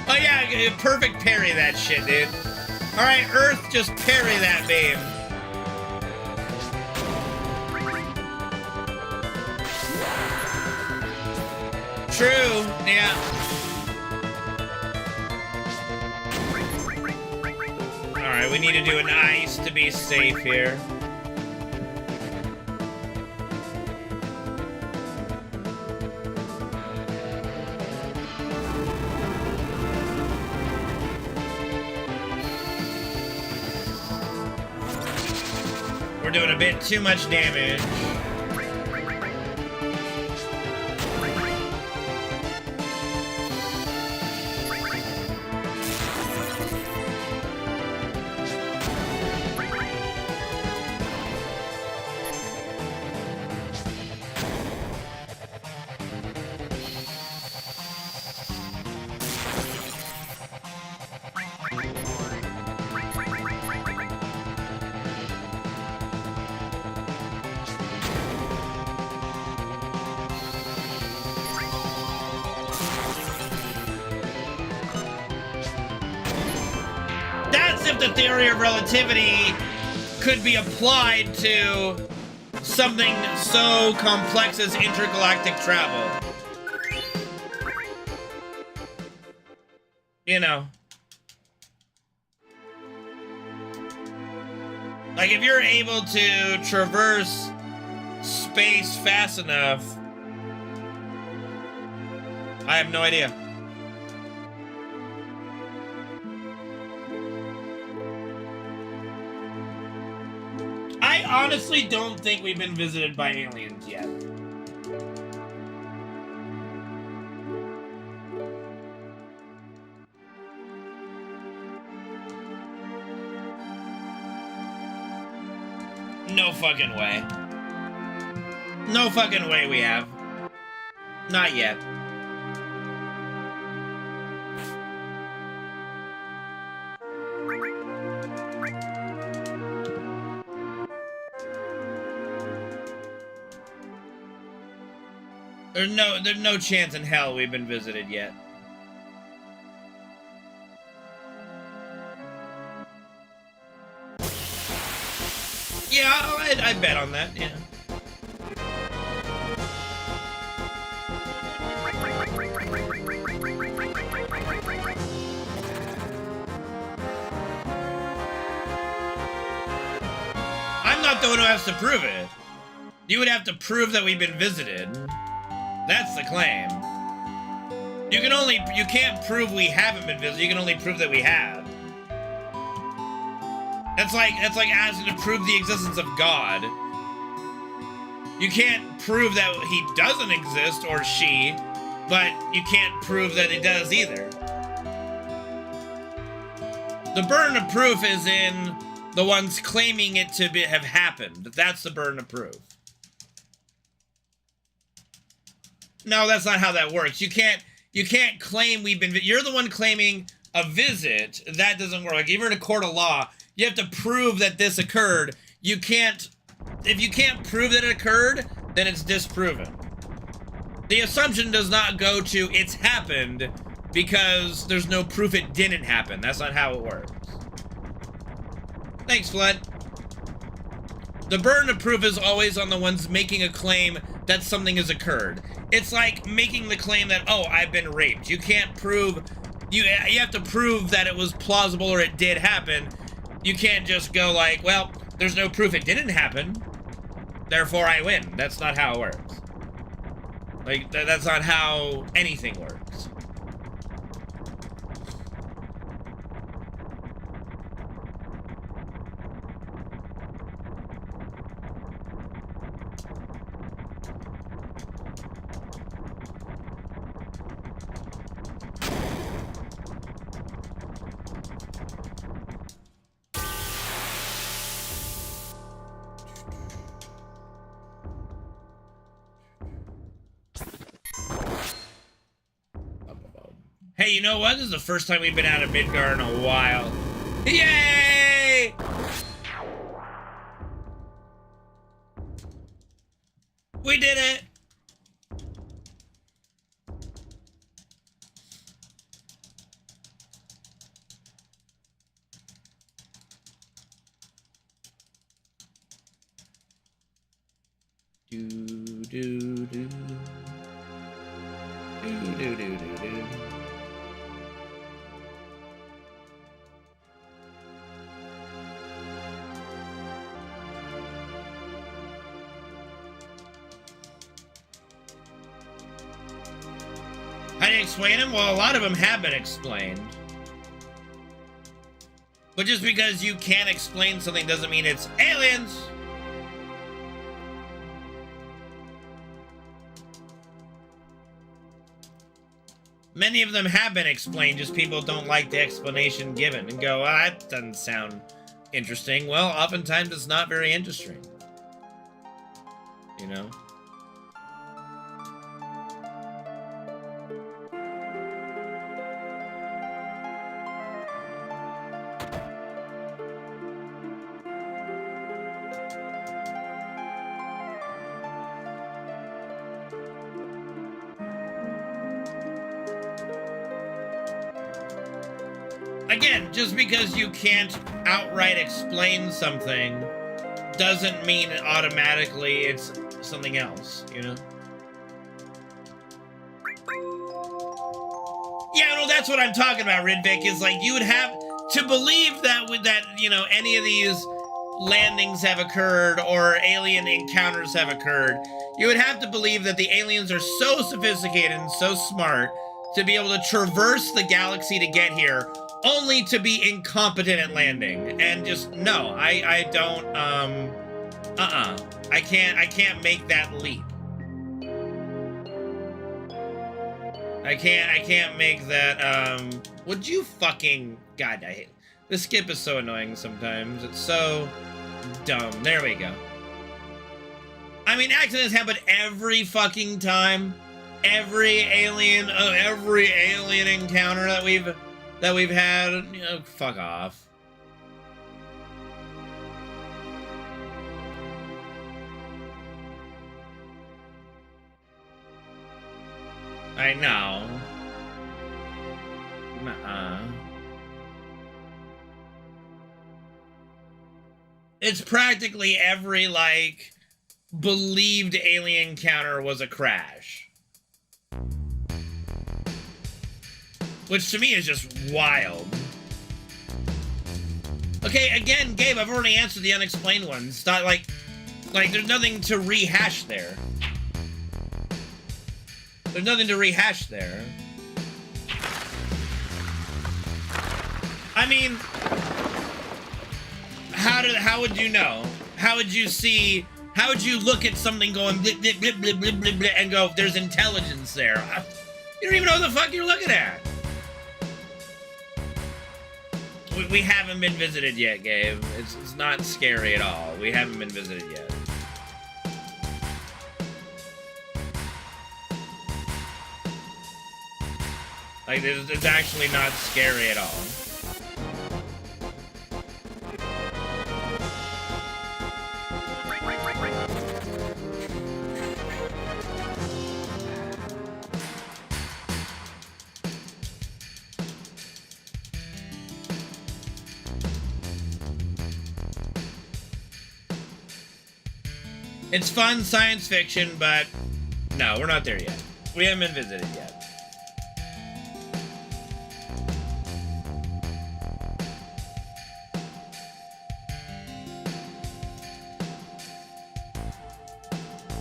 Oh yeah, perfect parry that shit, dude. Alright, Earth, just parry that beam. True, yeah. Alright, we need to do an ice to be safe here. We're doing a bit too much damage. If the theory of relativity could be applied to something so complex as intergalactic travel. You know. Like, if you're able to traverse space fast enough, I have no idea. honestly don't think we've been visited by aliens yet. No fucking way. No fucking way we have. Not yet. There's no chance in hell we've been visited yet. Yeah, I bet on that, yeah. I'm not the one who has to prove it. You would have to prove that we've been visited. That's the claim. You can't prove we haven't been visited, you can only prove that we have. That's like asking to prove the existence of God. You can't prove that he doesn't exist, or she, but you can't prove that he does either. The burden of proof is in the ones claiming it to have happened. That's the burden of proof. No, that's not how that works. You can't claim we've been... You're the one claiming a visit. That doesn't work. Like, even in a court of law, you have to prove that this occurred. You can't... If you can't prove that it occurred, then it's disproven. The assumption does not go to it's happened because there's no proof it didn't happen. That's not how it works. Thanks, Flood. The burden of proof is always on the ones making a claim that something has occurred. It's like making the claim that, oh, I've been raped. You can't prove... You have to prove that it was plausible or it did happen. You can't just go like, well, there's no proof it didn't happen, therefore I win. That's not how it works. Like, that's not how anything works. Hey, you know what? This is the first time we've been out of Midgar in a while. Yay! We did it! Do do do. Do do do do do. How do you explain them? Well, a lot of them have been explained. But just because you can't explain something doesn't mean it's aliens! Many of them have been explained, just people don't like the explanation given and go, well, that doesn't sound interesting. Well, oftentimes it's not very interesting. You know? Again, just because you can't outright explain something doesn't mean automatically it's something else, you know? Yeah, no, that's what I'm talking about, Ridvick, is like you would have to believe that with that, you know, any of these landings have occurred or alien encounters have occurred. You would have to believe that the aliens are so sophisticated and so smart to be able to traverse the galaxy to get here, only to be incompetent at landing. And just, no, I don't, I can't make that leap. I can't make that, would you fucking, God, I hate, this skip is so annoying sometimes. It's so dumb. There we go. I mean, accidents happen every fucking time. Every alien encounter that we've had, you know, fuck off. I know. It's practically every, like, believed alien encounter was a crash. Which to me is just wild. Okay, again, Gabe, I've already answered the unexplained ones. It's not like there's nothing to rehash there. There's nothing to rehash there. I mean, how would you know? How would you see, how would you look at something going blip, blip, blip, blip, blip, blip, blip, and go, there's intelligence there? You don't even know what the fuck you're looking at. We haven't been visited yet, Gabe. It's not scary at all. We haven't been visited yet. Like, it's actually not scary at all. It's fun science fiction, but no, we're not there yet. We haven't been visited yet.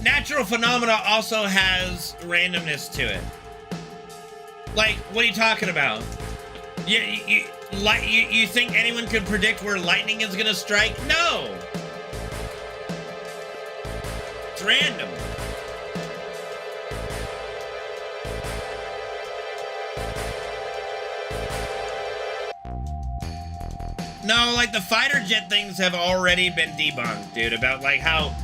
Natural phenomena also has randomness to it. Like, what are you talking about? You think anyone could predict where lightning is gonna strike? No! It's random. No, like, the fighter jet things have already been debunked, dude, about, like, how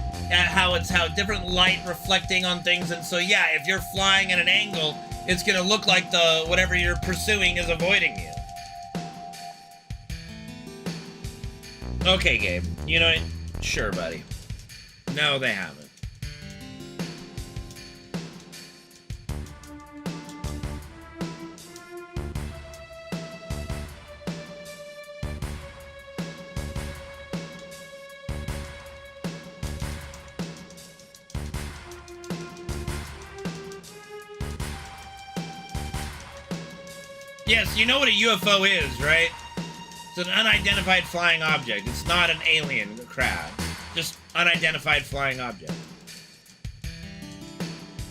different light reflecting on things, and so yeah, if you're flying at an angle, it's gonna look like the whatever you're pursuing is avoiding you. Okay, Gabe. You know, sure, buddy. No, they haven't. Yes, you know what a UFO is, right? It's an unidentified flying object. It's not an alien craft. Just unidentified flying object.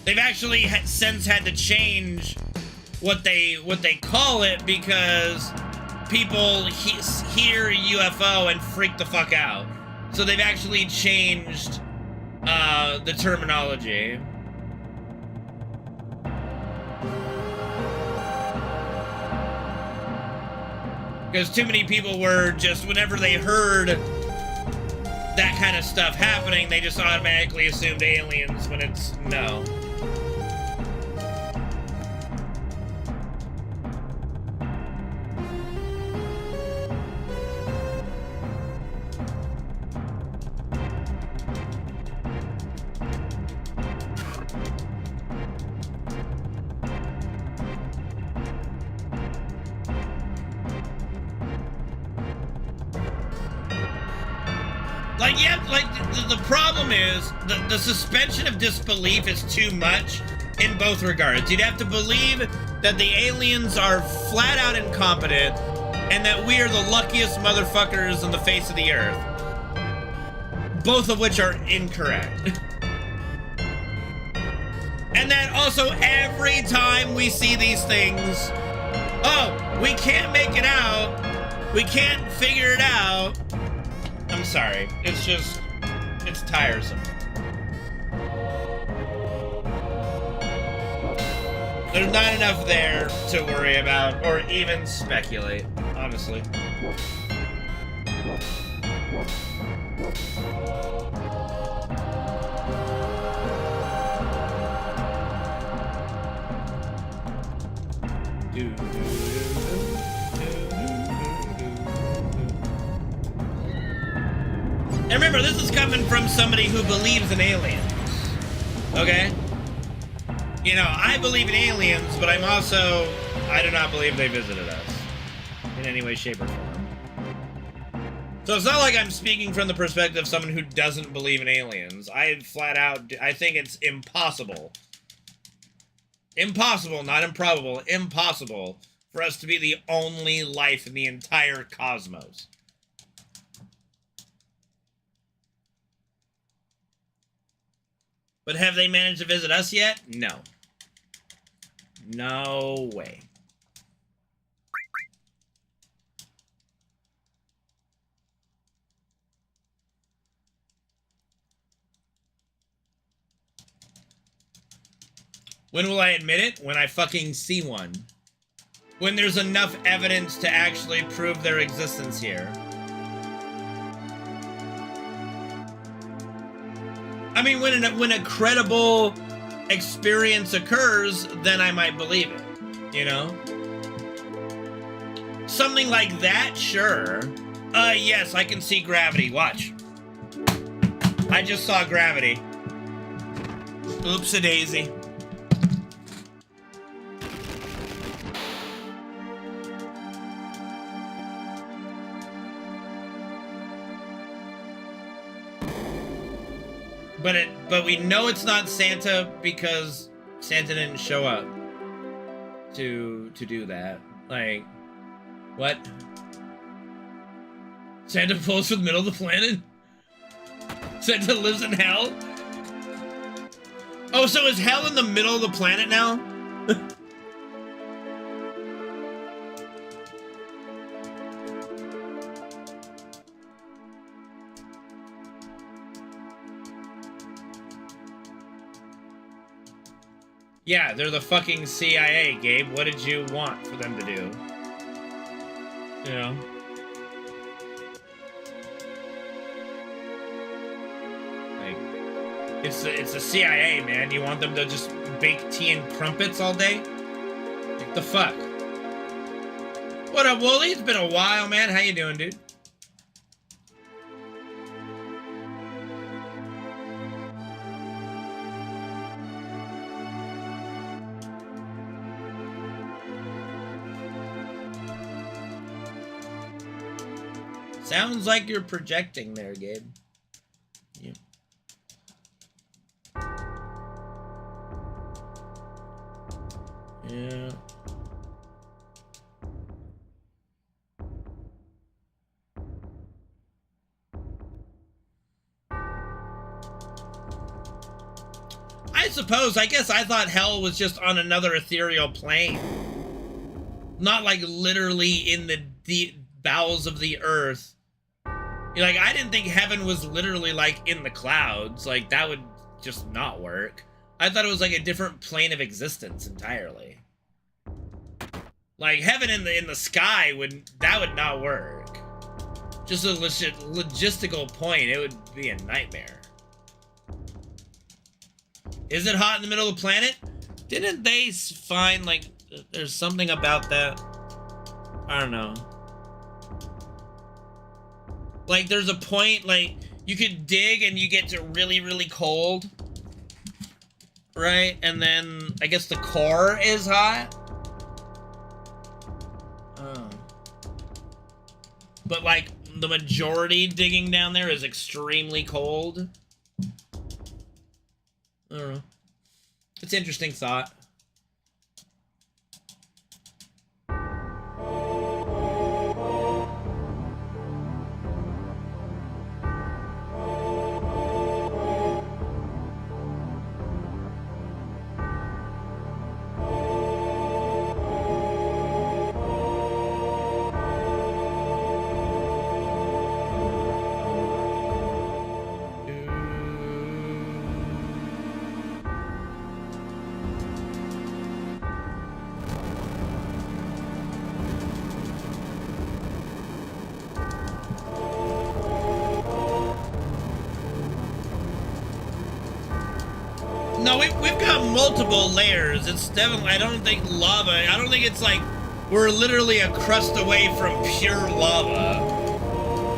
They've actually since had to change what they call it because people hear UFO and freak the fuck out. So they've actually changed the terminology. Because too many people were just, whenever they heard that kind of stuff happening, they just automatically assumed aliens when it's no. Like, yeah, like, the problem is, the suspension of disbelief is too much in both regards. You'd have to believe that the aliens are flat out incompetent and that we are the luckiest motherfuckers on the face of the earth. Both of which are incorrect. And that also every time we see these things, oh, we can't make it out, we can't figure it out. I'm sorry, it's just, it's tiresome. There's not enough there to worry about or even speculate, honestly. And remember, this is coming from somebody who believes in aliens. Okay? You know, I believe in aliens, but I do not believe they visited us in any way, shape, or form. So it's not like I'm speaking from the perspective of someone who doesn't believe in aliens. I think it's impossible. Impossible, not improbable, impossible for us to be the only life in the entire cosmos. But have they managed to visit us yet? No. No way. When will I admit it? When I fucking see one. When there's enough evidence to actually prove their existence here. I mean, when a credible experience occurs, then I might believe it, you know? Something like that, sure. Yes, I can see gravity. Watch. I just saw gravity. Oops-a-daisy. But we know it's not Santa because Santa didn't show up to do that. Like, what? Santa pulls from the middle of the planet? Santa lives in hell? Oh, so is hell in the middle of the planet now? Yeah, they're the fucking CIA, Gabe. What did you want for them to do? You know? Like, it's the CIA, man. You want them to just bake tea and crumpets all day? Like, the fuck? What up, Wooly? It's been a while, man. How you doing, dude? Sounds like you're projecting there, Gabe. Yeah. Yeah. I guess I thought hell was just on another ethereal plane. Not like literally in the deep bowels of the earth. Like, I didn't think heaven was literally, like, in the clouds. Like, that would just not work. I thought it was, like, a different plane of existence entirely. Like, heaven in the sky would not work. Just a logistical point, it would be a nightmare. Is it hot in the middle of the planet? Didn't they find, like, there's something about that? I don't know. Like, there's a point, like, you could dig and you get to really, really cold. Right? And then, I guess the core is hot. Oh. But, like, the majority digging down there is extremely cold. I don't know. It's an interesting thought. No, we've got multiple layers. It's definitely, I don't think lava, I don't think it's like we're literally a crust away from pure lava.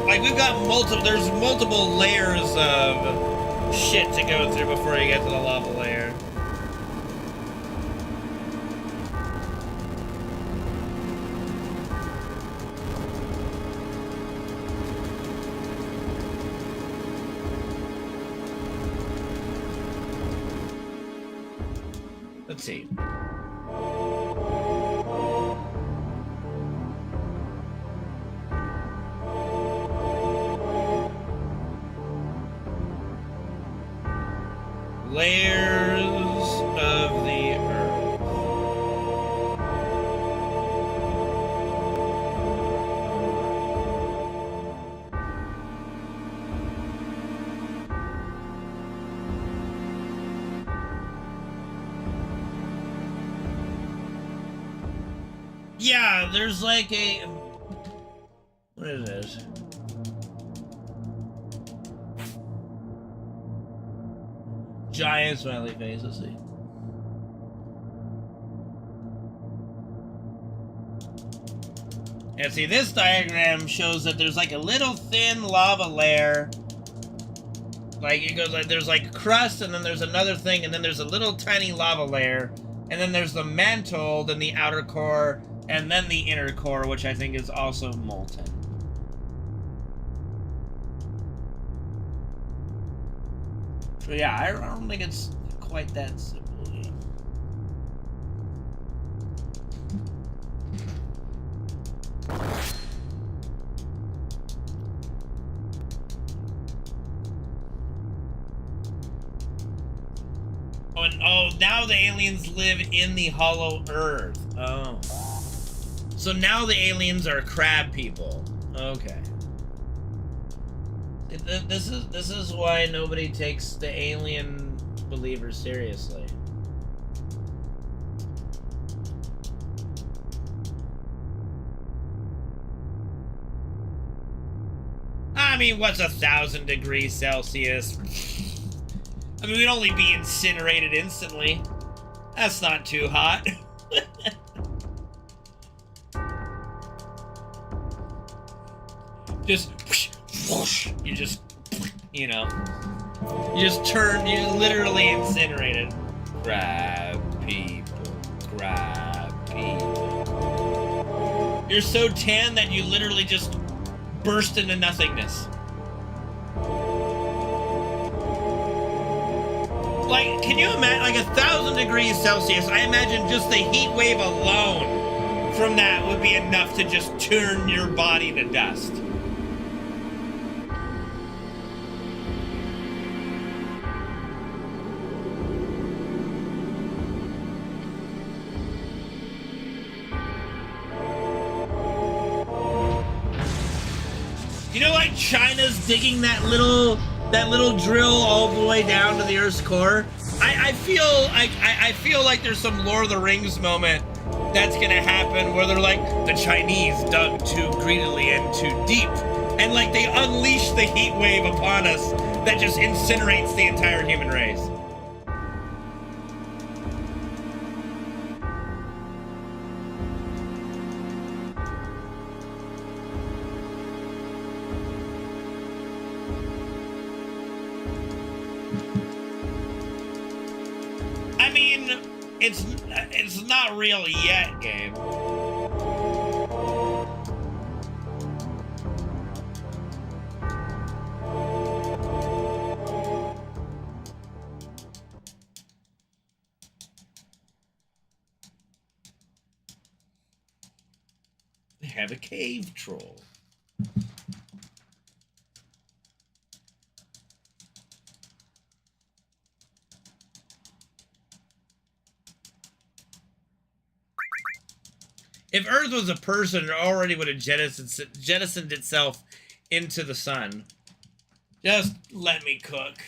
Like, we've got there's multiple layers of shit to go through before you get to the lava layer. Let's see. Layers of the earth. Yeah, there's like a... What is this? Giant smiley face, let's see. And see, this diagram shows that there's like a little thin lava layer. Like, it goes like, there's like crust, and then there's another thing, and then there's a little tiny lava layer, and then there's the mantle, then the outer core, and then the inner core, which I think is also molten. So yeah, I don't think it's quite that simple. Oh, and oh, now the aliens live in the hollow earth. Oh. So now the aliens are crab people. Okay. This is why nobody takes the alien believers seriously. I mean, what's 1,000 degrees Celsius? I mean, we'd only be incinerated instantly. That's not too hot. Just whoosh, you just, you know, you just turn, you literally incinerated. Grab people, grab people. You're so tan that you literally just burst into nothingness. Like, can you imagine, like 1,000 degrees Celsius, I imagine just the heat wave alone from that would be enough to just turn your body to dust. You know, like China's digging that little drill all the way down to the Earth's core. I feel like there's some Lord of the Rings moment that's gonna happen where they're like, the Chinese dug too greedily and too deep, and like they unleash the heat wave upon us that just incinerates the entire human race. I mean, it's not real yet, game. They have a cave troll. If Earth was a person, it already would have jettisoned itself into the sun. Just let me cook.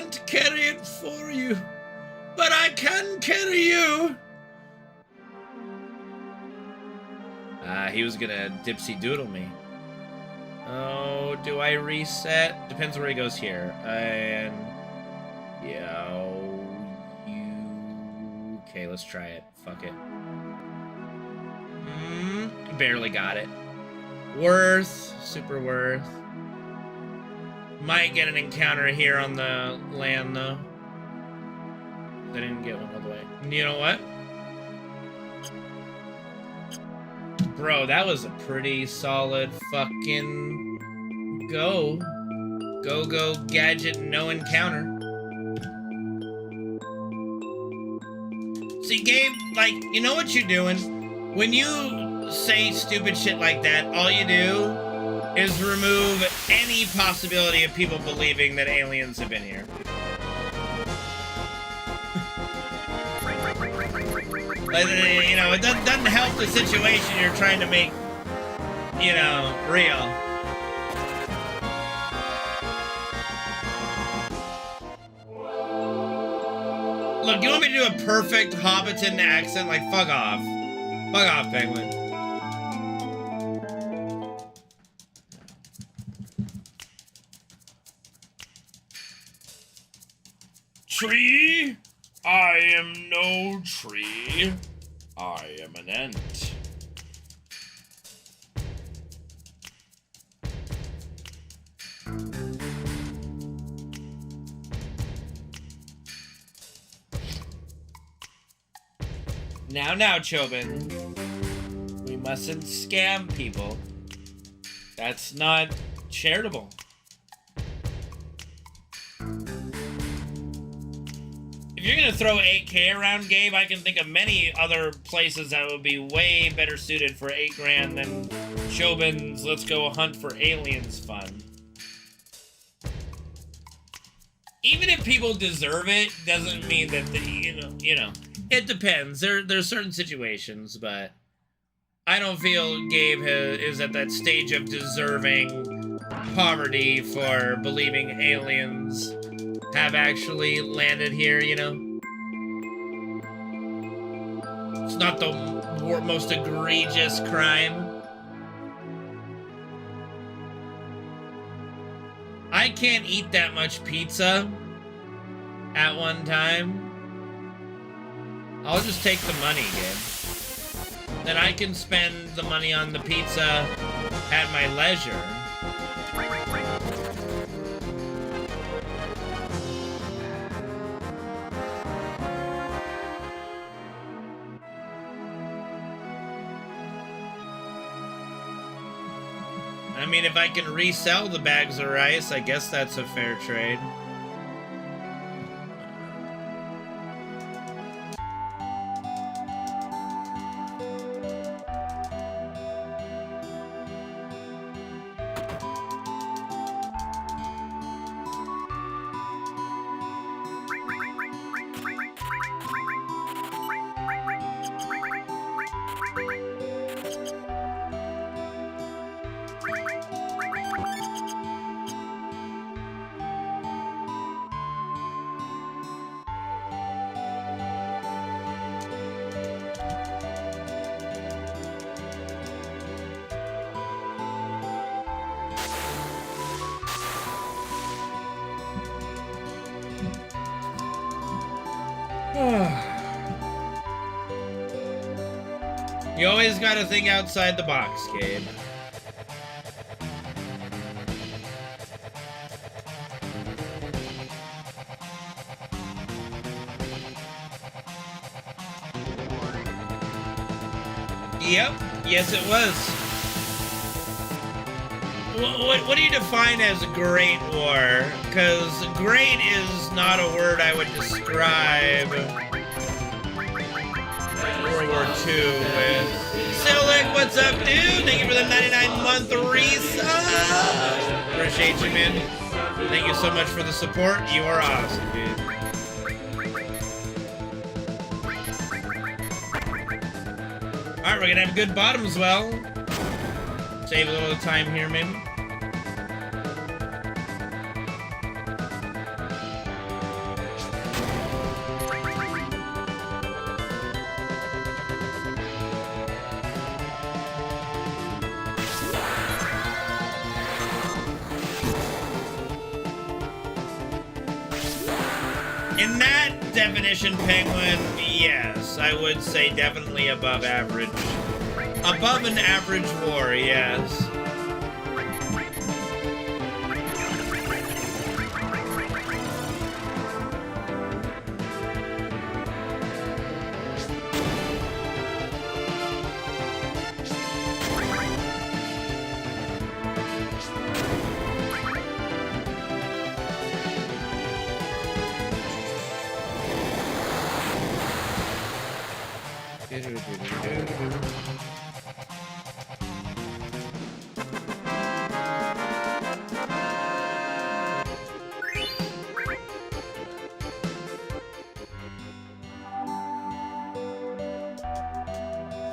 can't carry it for you, but I can carry you. He was gonna dipsy doodle me. Oh, do I reset? Depends where he goes here. And okay, let's try it. Fuck it. Barely got it. Worth, super worth. Might get an encounter here on the land though. I didn't get one all the way. You know what? Bro, that was a pretty solid fucking go. Go gadget, no encounter. See, Gabe, like, you know what you're doing? When you say stupid shit like that, all you do is remove any possibility of people believing that aliens have been here. You know, it doesn't help the situation you're trying to make, you know, real. Look, you want me to do a perfect Hobbiton accent? Like, fuck off. Fuck off, Penguin. Tree? I am no tree. I am an ant. Now, Chobin. We mustn't scam people. That's not charitable. If you're gonna throw 8K around, Gabe, I can think of many other places that would be way better suited for 8 grand than Chobin's Let's Go Hunt for Aliens fun. Even if people deserve it, doesn't mean that you know, it depends. There's certain situations, but I don't feel Gabe is at that stage of deserving poverty for believing aliens have actually landed here, you know? It's not the most egregious crime. I can't eat that much pizza at one time. I'll just take the money, Gabe. Then I can spend the money on the pizza at my leisure. I mean, if I can resell the bags of rice, I guess that's a fair trade. You always gotta think outside the box, Gabe. Yep, yes it was. What do you define as Great War? Because great is not a word I would describe World War II with. Silik, what's up, dude? Thank you for the 99-month resub. Appreciate you, man. Thank you so much for the support. You are awesome, dude. Alright, we're gonna have a good bottom as well. Save a little time here, maybe. In that definition, Penguin, yes, I would say definitely above average. Above an average war, yes.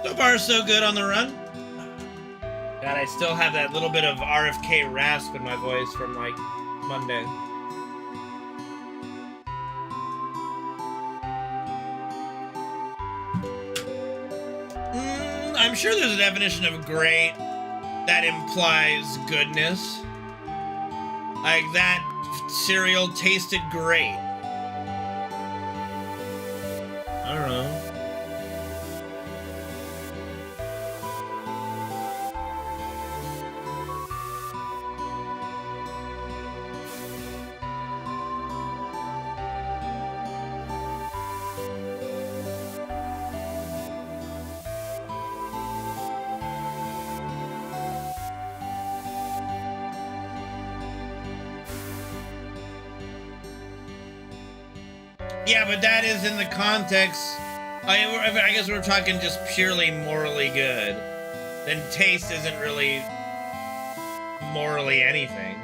So far, so good on the run. God, I still have that little bit of RFK rasp in my voice from, like, Monday. I'm sure there's a definition of great that implies goodness. Like, that cereal tasted great. I don't know. Yeah, but that is in the context. I guess we're talking just purely morally good. Then taste isn't really morally anything.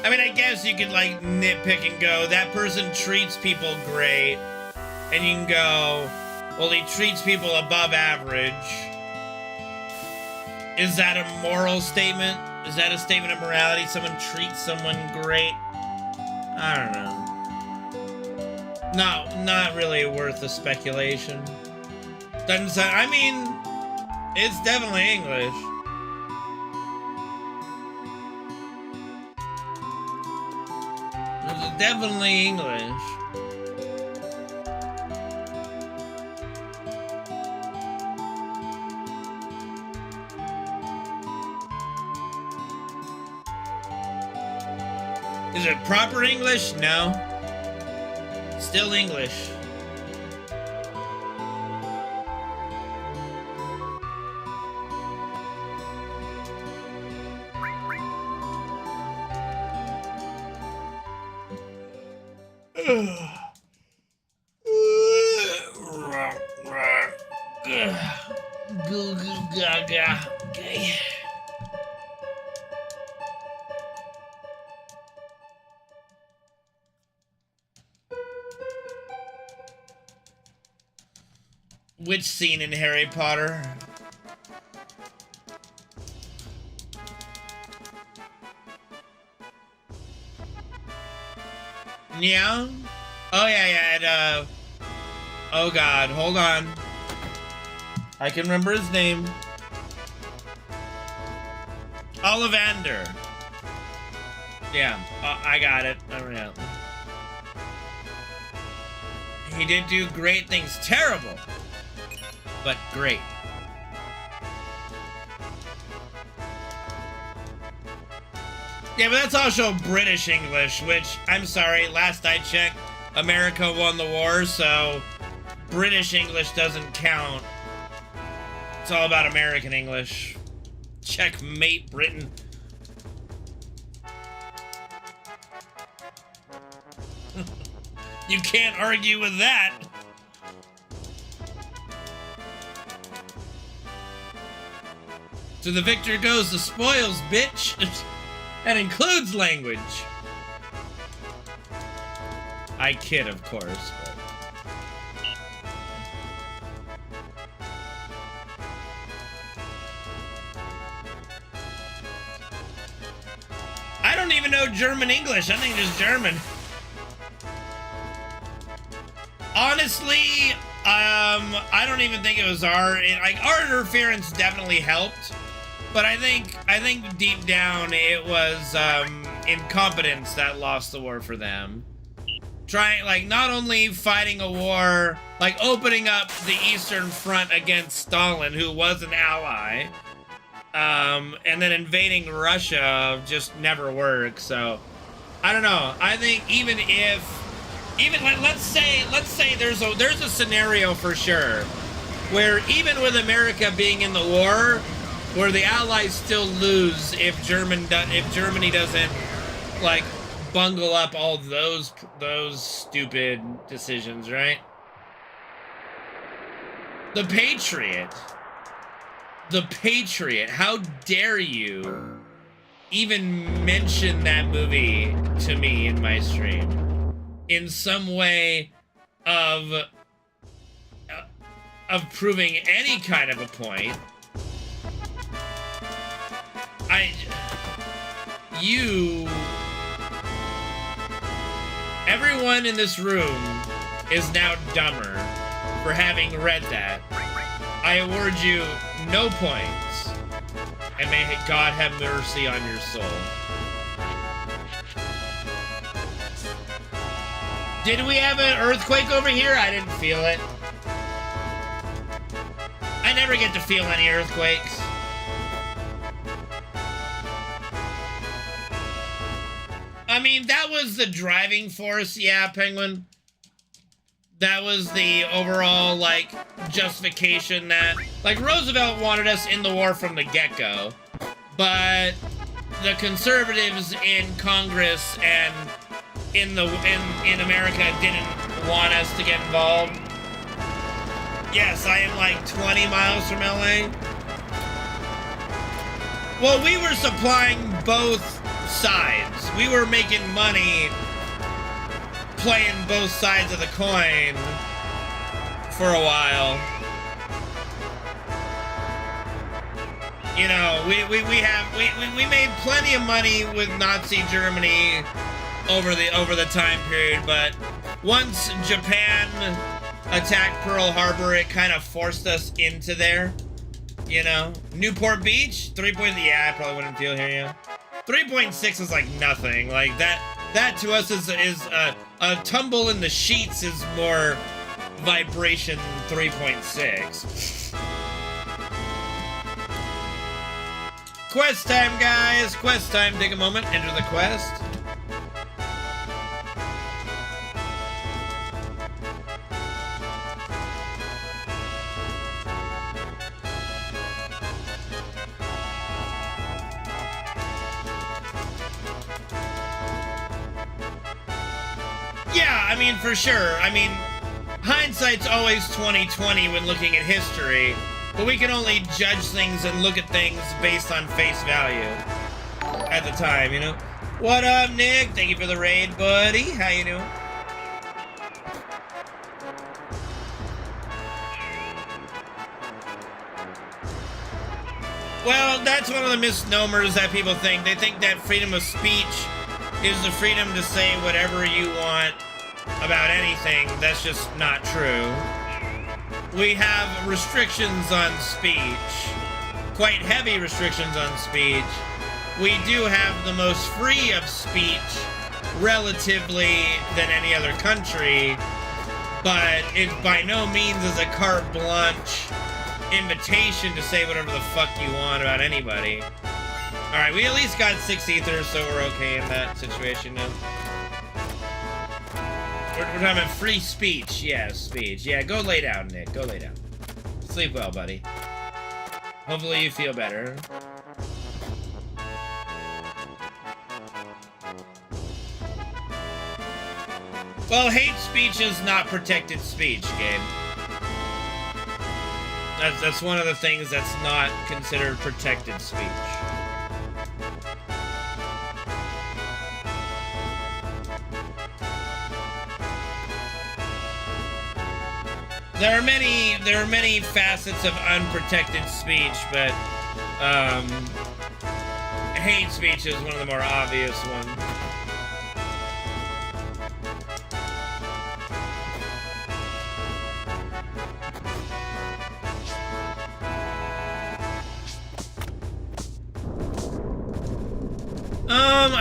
I mean, I guess you could, like, nitpick and go, that person treats people great. And you can go, well, he treats people above average. Is that a moral statement? Is that a statement of morality? Someone treats someone great? I don't know. Not really worth the speculation. Doesn't sound, I mean, it's definitely English. It's definitely English. Is it proper English? No. Still English. Goo goo gaga. Okay. Which scene in Harry Potter? Yeah? Oh, yeah, oh, God, hold on. I can remember his name. Ollivander. Yeah, I got it. Oh, yeah. He did do great things. Terrible, but great. Yeah, but that's also British English, which, I'm sorry, last I checked, America won the war, so British English doesn't count. It's all about American English. Checkmate, Britain. You can't argue with that. To the victor goes the spoils, bitch. That includes language. I kid, of course, but... I don't even know German English. I think it's German. honestly, I don't even think it was our interference definitely helped, but I think deep down it was incompetence that lost the war for them. Trying, like, not only fighting a war, like opening up the Eastern Front against Stalin, who was an ally, and then invading Russia just never worked. So I don't know. I think even let's say there's a scenario for sure where even with America being in the war, where the Allies still lose if Germany doesn't like bungle up all those stupid decisions, right? The Patriot. How dare you even mention that movie to me in my stream in some way of proving any kind of a point. Everyone in this room is now dumber for having read that. I award you no points, and may God have mercy on your soul. Did we have an earthquake over here? I didn't feel it. I never get to feel any earthquakes. I mean, that was the driving force, yeah, Penguin. That was the overall, like, justification that... Like, Roosevelt wanted us in the war from the get-go, but the conservatives in Congress and in America didn't want us to get involved. Yes, I am, like, 20 miles from LA. Well, we were supplying both sides. We were making money playing both sides of the coin for a while. You know, we made plenty of money with Nazi Germany over the time period, but once Japan attacked Pearl Harbor, it kind of forced us into there. You know, Newport Beach, 3 points. Yeah, I probably wouldn't feel here. Yeah, 3.6 is like nothing. Like that to us is a tumble in the sheets is more vibration. 3.6. Quest time, guys. Quest time. Take a moment. Enter the quest. Yeah, I mean, for sure. I mean, hindsight's always 20/20 when looking at history, but we can only judge things and look at things based on face value at the time, you know? What up, Nick? Thank you for the raid, buddy. How you doing? Well, that's one of the misnomers that people think. They think that freedom of speech is the freedom to say whatever you want about anything. That's just not true. We have restrictions on speech, quite heavy restrictions on speech. We do have the most free of speech relatively than any other country, but it by no means is a carte blanche invitation to say whatever the fuck you want about anybody. Alright, we at least got 6 ethers, so we're okay in that situation now. We're talking about free speech. Yeah, speech. Yeah, go lay down, Nick. Go lay down. Sleep well, buddy. Hopefully you feel better. Well, hate speech is not protected speech, Gabe. That's one of the things that's not considered protected speech. There are many facets of unprotected speech, but hate speech is one of the more obvious ones.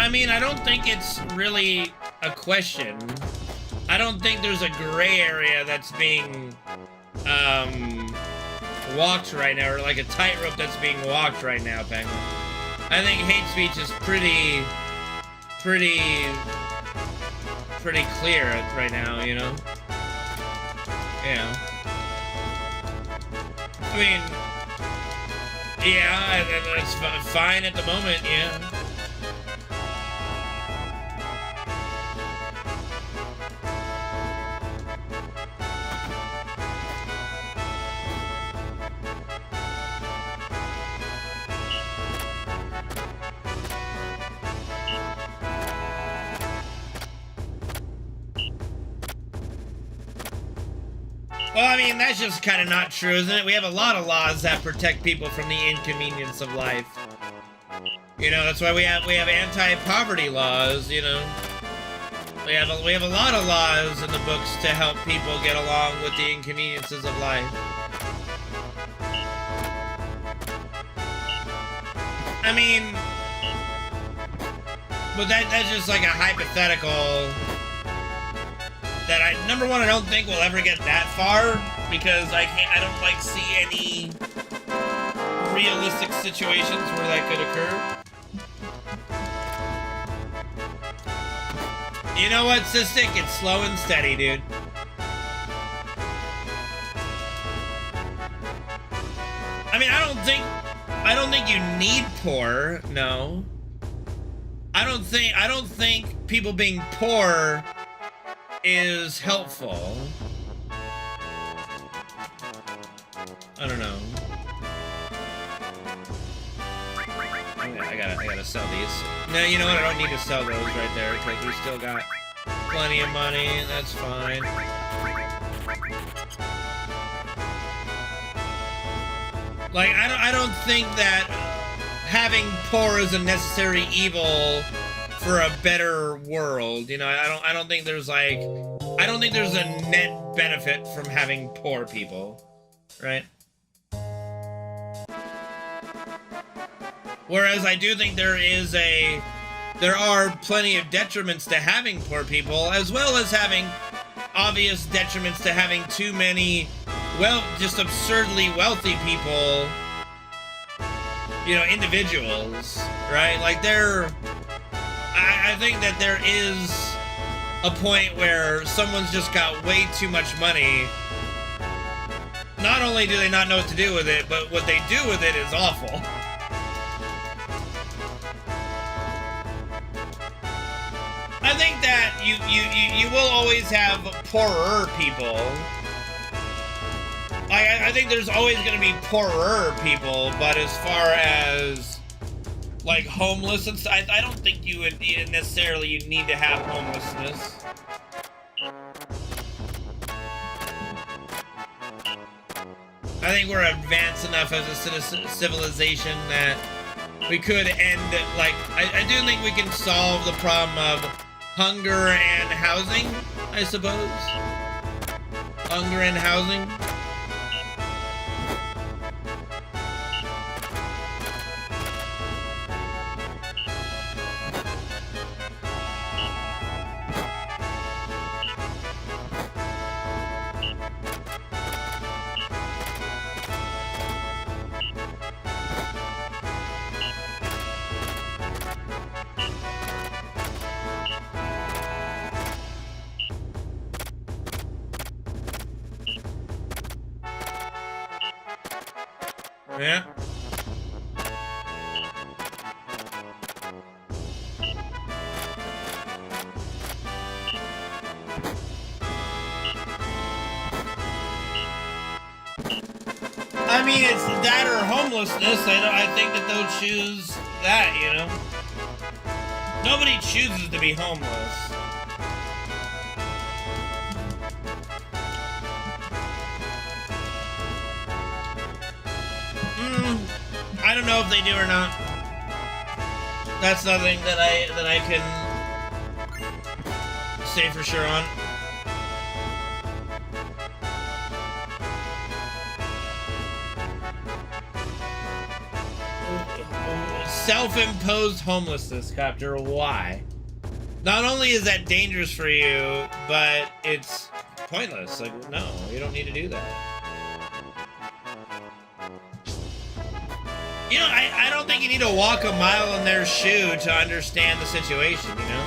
I mean, I don't think it's really a question. I don't think there's a gray area that's being walked right now, or like a tightrope that's being walked right now, Penguin. I think hate speech is pretty clear right now, you know? Yeah. I mean, yeah, it's fine at the moment, yeah. Well, I mean, that's just kind of not true, isn't it? We have a lot of laws that protect people from the inconvenience of life. You know, that's why we have anti-poverty laws, you know. We have a lot of laws in the books to help people get along with the inconveniences of life. I mean, but that's just like a hypothetical that number one, I don't think we'll ever get that far, because I don't like see any realistic situations where that could occur. You know what, Cystic? It's slow and steady, dude. I mean, I don't think you need poor, no. I don't think people being poor is helpful. I don't know. I gotta sell these. No, you know what? I don't need to sell those right there because we still got plenty of money. That's fine. Like, I don't think that having poor is a necessary evil for a better world. You know, I don't think there's like, I don't think there's a net benefit from having poor people, right? Whereas I do think there are plenty of detriments to having poor people, as well as having obvious detriments to having too many, well, just absurdly wealthy people, you know, individuals, right? Like I think that there is a point where someone's just got way too much money. Not only do they not know what to do with it, but what they do with it is awful. I think that you will always have poorer people. I think there's always going to be poorer people, but as far as like homeless and stuff, I don't think you would necessarily need to have homelessness. I think we're advanced enough as a civilization that we could end, like, I do think we can solve the problem of hunger and housing, I suppose. Hunger and housing. Yeah. I mean, it's that or homelessness. I think that they'll choose that, you know? Nobody chooses to be homeless. I don't know if they do or not. That's nothing that I can say for sure on. Self-imposed homelessness, Copter. Why? Not only is that dangerous for you, but it's pointless. Like, no, you don't need to do that. You know, I don't think you need to walk a mile in their shoe to understand the situation, you know?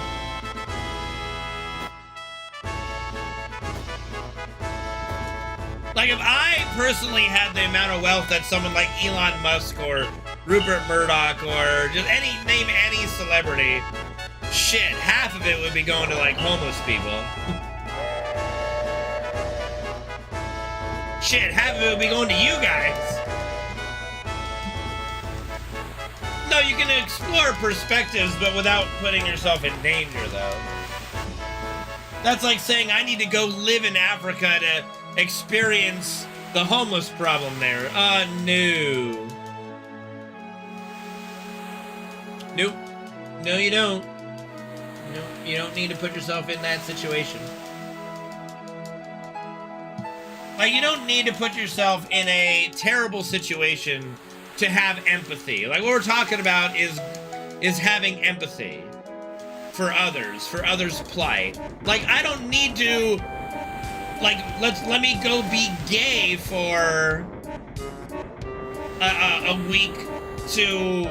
Like, if I personally had the amount of wealth that someone like Elon Musk or Rupert Murdoch or just name any celebrity, shit, half of it would be going to, like, homeless people. Shit, half of it would be going to you guys. No, you can explore perspectives, but without putting yourself in danger, though. That's like saying I need to go live in Africa to experience the homeless problem there. No. Nope. No, you don't. No, you don't need to put yourself in that situation. Like, you don't need to put yourself in a terrible situation to have empathy. Like, what we're talking about is having empathy for others' plight. Like, I don't need to, like, let me go be gay for a week to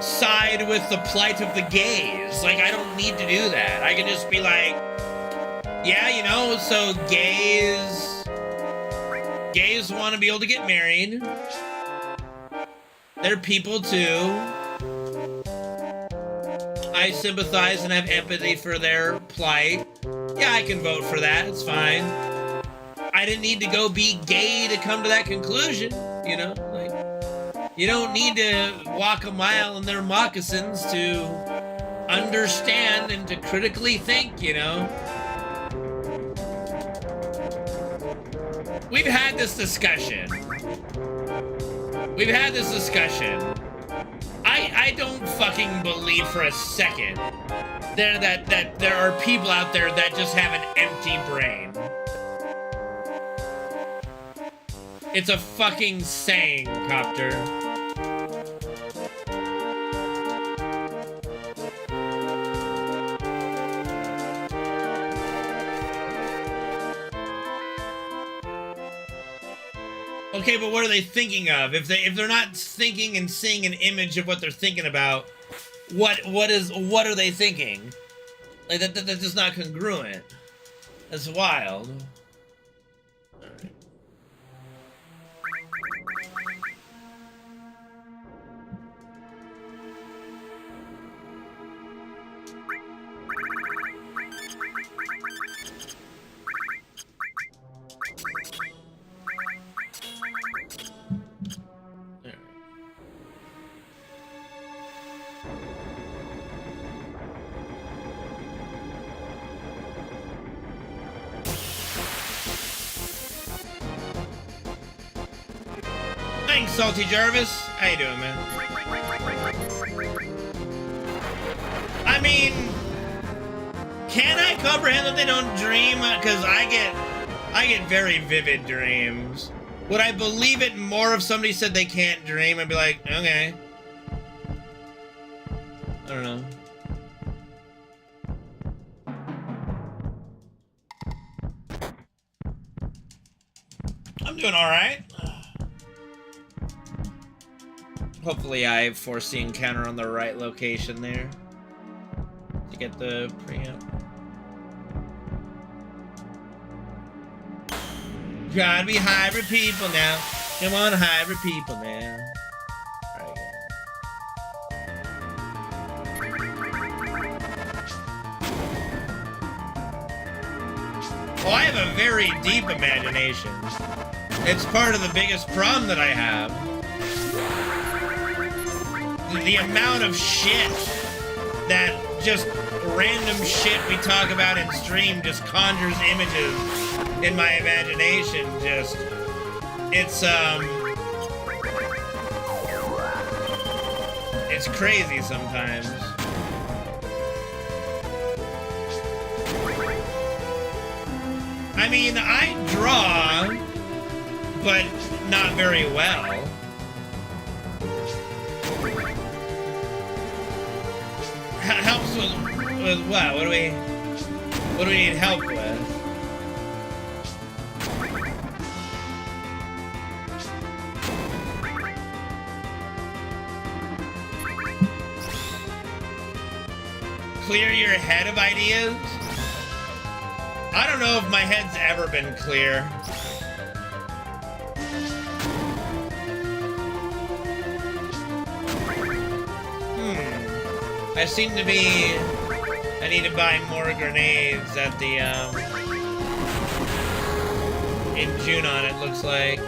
side with the plight of the gays. Like, I don't need to do that. I can just be like, yeah, you know, so gays want to be able to get married. They're people too. I sympathize and have empathy for their plight. Yeah, I can vote for that. It's fine. I didn't need to go be gay to come to that conclusion, you know? Like, you don't need to walk a mile in their moccasins to understand and to critically think, you know? We've had this discussion. I don't fucking believe for a second that there are people out there that just have an empty brain. It's a fucking saying, Copter. Okay, but what are they thinking of? If they're not thinking and seeing an image of what they're thinking about, what are they thinking? Like that's just not congruent. That's wild. Alright. Thanks, Salty Jarvis. How you doing, man? I mean, can I comprehend that they don't dream? Because I get very vivid dreams. Would I believe it more if somebody said they can't dream? I'd be like, okay. I don't know. I'm doing all right. Hopefully I foresee encounter on the right location there to get the preamp. Gotta be hybrid people now. Come on, hybrid people now. Alright, well, I have a very deep imagination. It's part of the biggest problem that I have. The amount of shit that just random shit we talk about in stream just conjures images in my imagination. Just, it's crazy sometimes. I mean, I draw, but not very well. Helps with what? What do we need help with? Clear your head of ideas? I don't know if my head's ever been clear. I seem to be... I need to buy more grenades at the, in Junon, it looks like.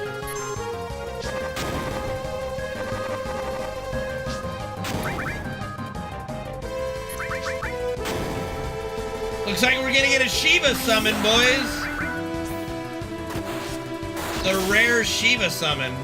Looks like we're gonna get a Shiva summon, boys. The rare Shiva summon.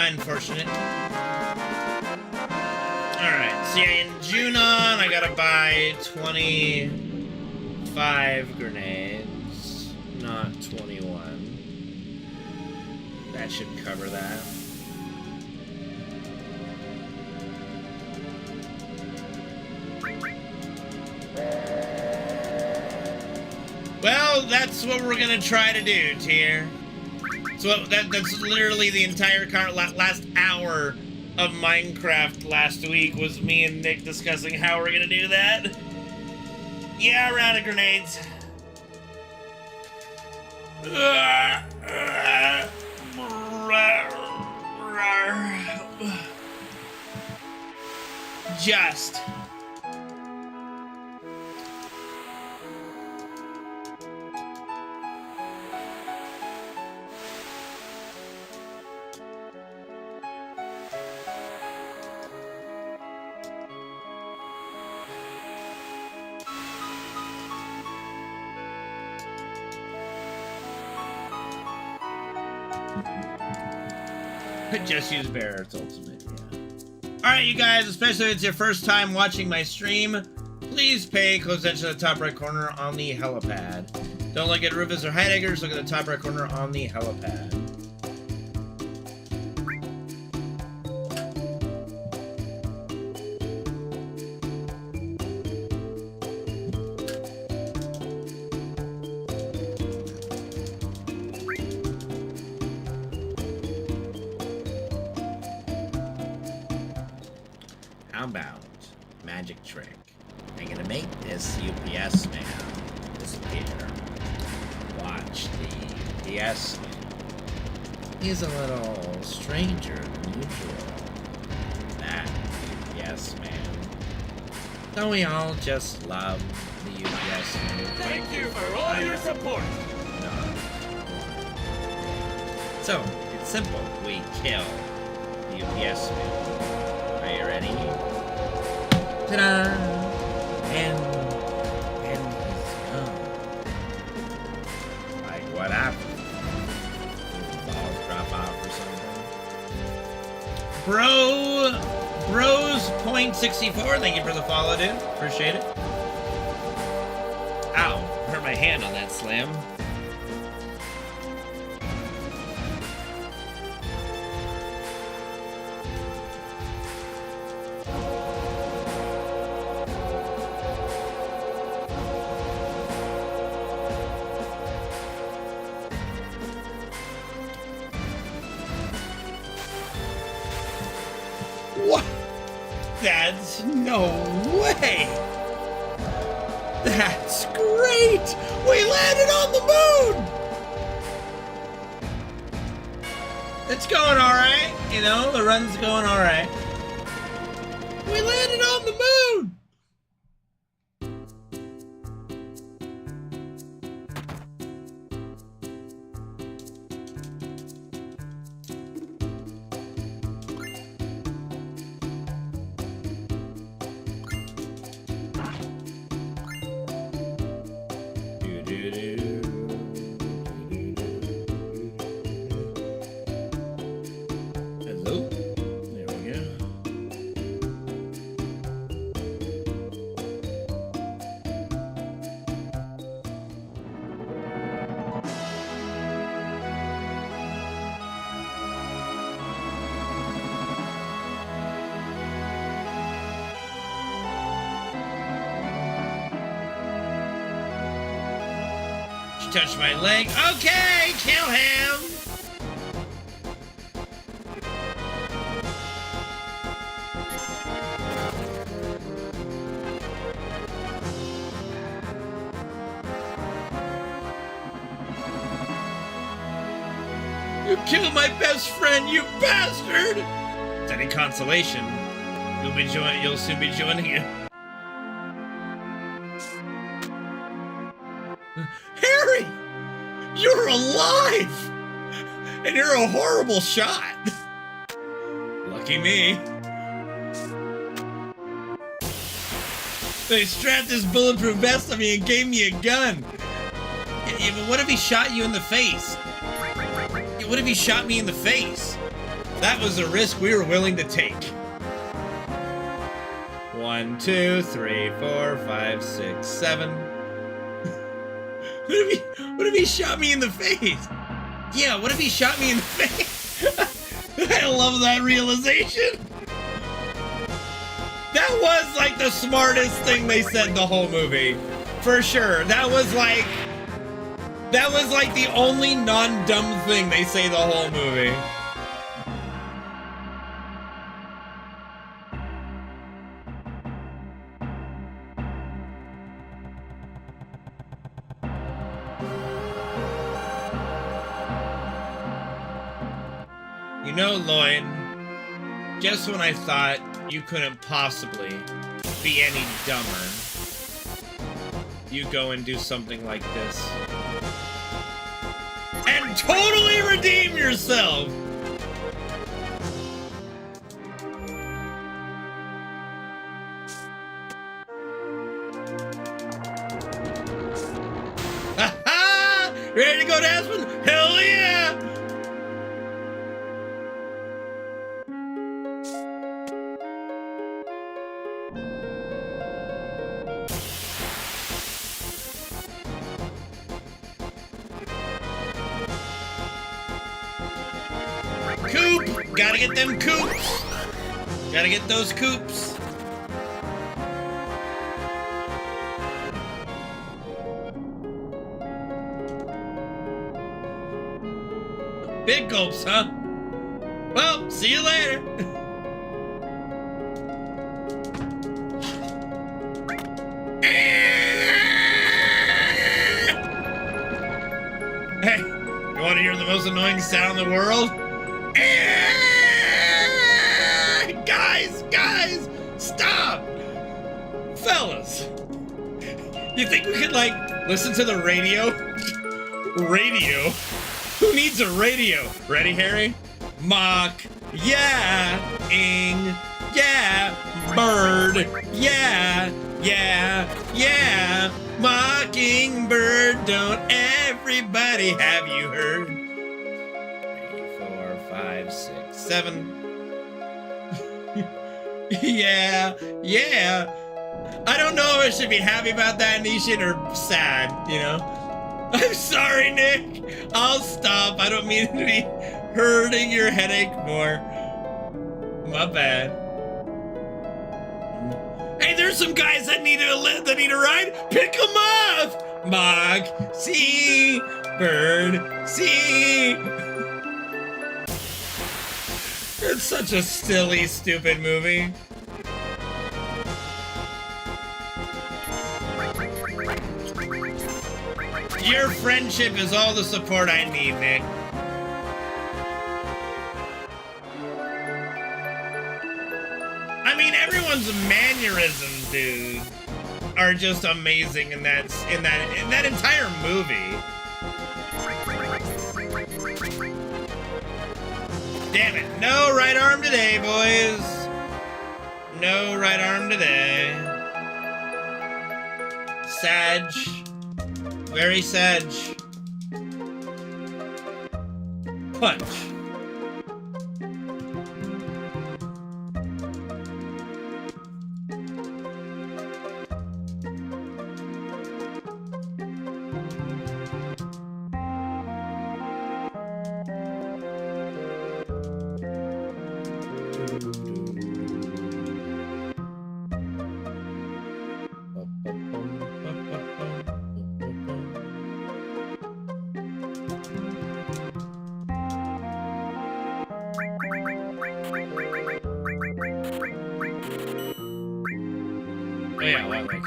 Unfortunate. Alright, so yeah, in Junon, I gotta buy 25 grenades, not 21. That should cover that. Well, that's what we're gonna try to do, Tier. So that's literally the entire last hour of Minecraft last week was me and Nick discussing how we're gonna do that. Yeah, round of grenades. Just. Just use Barrett's ultimate, yeah. Alright, you guys, especially if it's your first time watching my stream, please pay close attention to the top right corner on the helipad. Don't look at Rufus or Heideggers, look at the top right corner on the helipad. Magic trick. I'm gonna make this UPS man disappear. Watch the UPS man. He's a little stranger than usual. That UPS man. Don't we all just love the UPS man? Thank you for all your support. No. So, it's simple. We kill the UPS man. Are you ready? Ta-da! And he's gone. Like, what happened? Balls drop off or something? Bros.64, thank you for the follow, dude. Appreciate it. Ow, hurt my hand on that slam. That's no way! That's great! We landed on the moon! It's going alright, you know, the run's going alright. we landed on the moon! Hello? There we go. She touched my leg. Okay, kill him! You killed my best friend, you bastard! It's any consolation. You'll soon be joining it. Harry! You're alive! And you're a horrible shot! Lucky me. They strapped this bulletproof vest on me and gave me a gun. Yeah, but what if he shot you in the face? Yeah, what if he shot me in the face? That was a risk we were willing to take. 1, 2, 3, 4, 5, 6, 7. What if he shot me in the face? Yeah, what if he shot me in the face? I love that realization. That was like the smartest thing they said the whole movie. For sure. That was like the only non-dumb thing they say the whole movie. You know, Lloyd, just when I thought you couldn't possibly be any dumber, you go and do something like this. And totally redeem yourself! Ha-ha! Ready to go to Aspen? Hell yeah! Coop! Gotta get them coops! Gotta get those coops! Big gulps, huh? Well, see you later! Hey, you wanna hear the most annoying sound in the world? Guys, stop! Fellas, you think we could, like, listen to the radio? Radio? Who needs a radio? Ready, Harry? Mock, yeah, ing, yeah, bird, yeah, mockingbird, don't everybody have you heard? 3, 4, 5, 6, 7. Yeah. I don't know if I should be happy about that, Nishan, or sad, you know? I'm sorry, Nick. I'll stop. I don't mean to be hurting your headache more. My bad. Hey, there's some guys that need a ride. Pick them up. Mog, see, bird, see. It's such a silly, stupid movie. Your friendship is all the support I need, Nick. I mean, everyone's mannerisms, dude, are just amazing in that entire movie. Damn it! No right arm today, boys. No right arm today. Sag. Very Sag. Punch. Oh yeah, well, okay.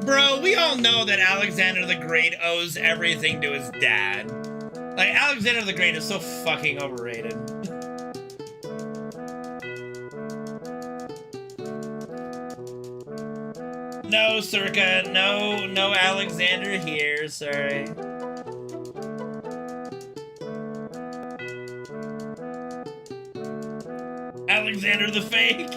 Bro, we all know that Alexander the Great owes everything to his dad. Like, Alexander the Great is so fucking overrated. No, Circa, no Alexander here, sorry. Alexander the Fake.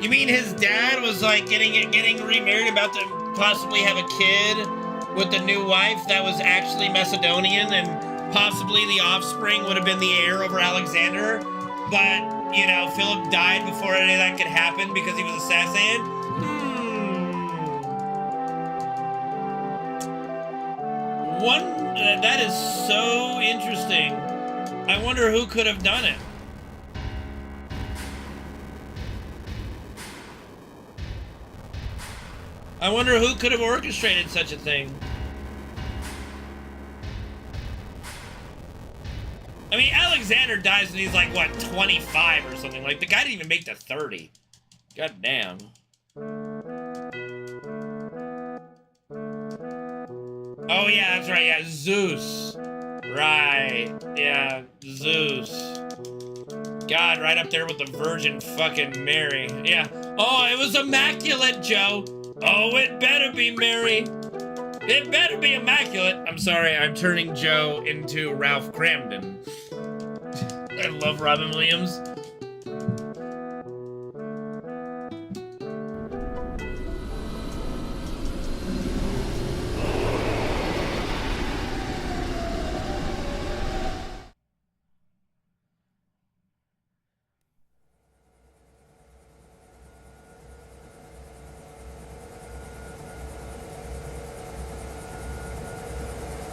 You mean his dad was like getting remarried, about to possibly have a kid with the new wife that was actually Macedonian, and possibly the offspring would have been the heir over Alexander, but, you know, Philip died before any of that could happen because he was assassinated? That is so interesting. I wonder who could have done it. I wonder who could have orchestrated such a thing. I mean, Alexander dies when he's like, what, 25 or something? Like, the guy didn't even make the 30. God damn. Oh, yeah, that's right, yeah, Zeus. Right, yeah, Zeus. God, right up there with the Virgin fucking Mary. Yeah. Oh, it was immaculate, Joe. Oh, it better be Mary. It better be immaculate. I'm sorry, I'm turning Joe into Ralph Cramden. I love Robin Williams.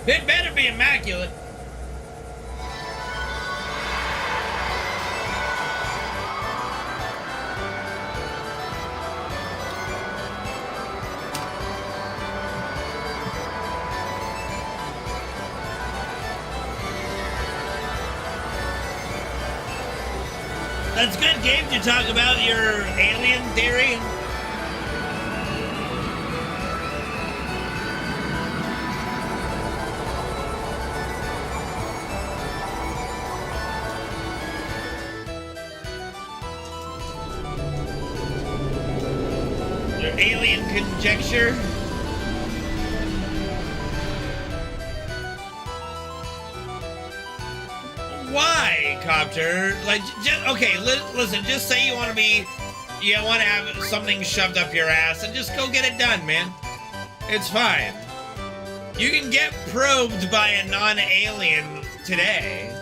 It better be immaculate. That's good, Gabe, to talk about your alien theory. Alien conjecture. Why, Copter? Like, okay, listen, just say you want to have something shoved up your ass and just go get it done, man. It's fine. You can get probed by a non-alien today.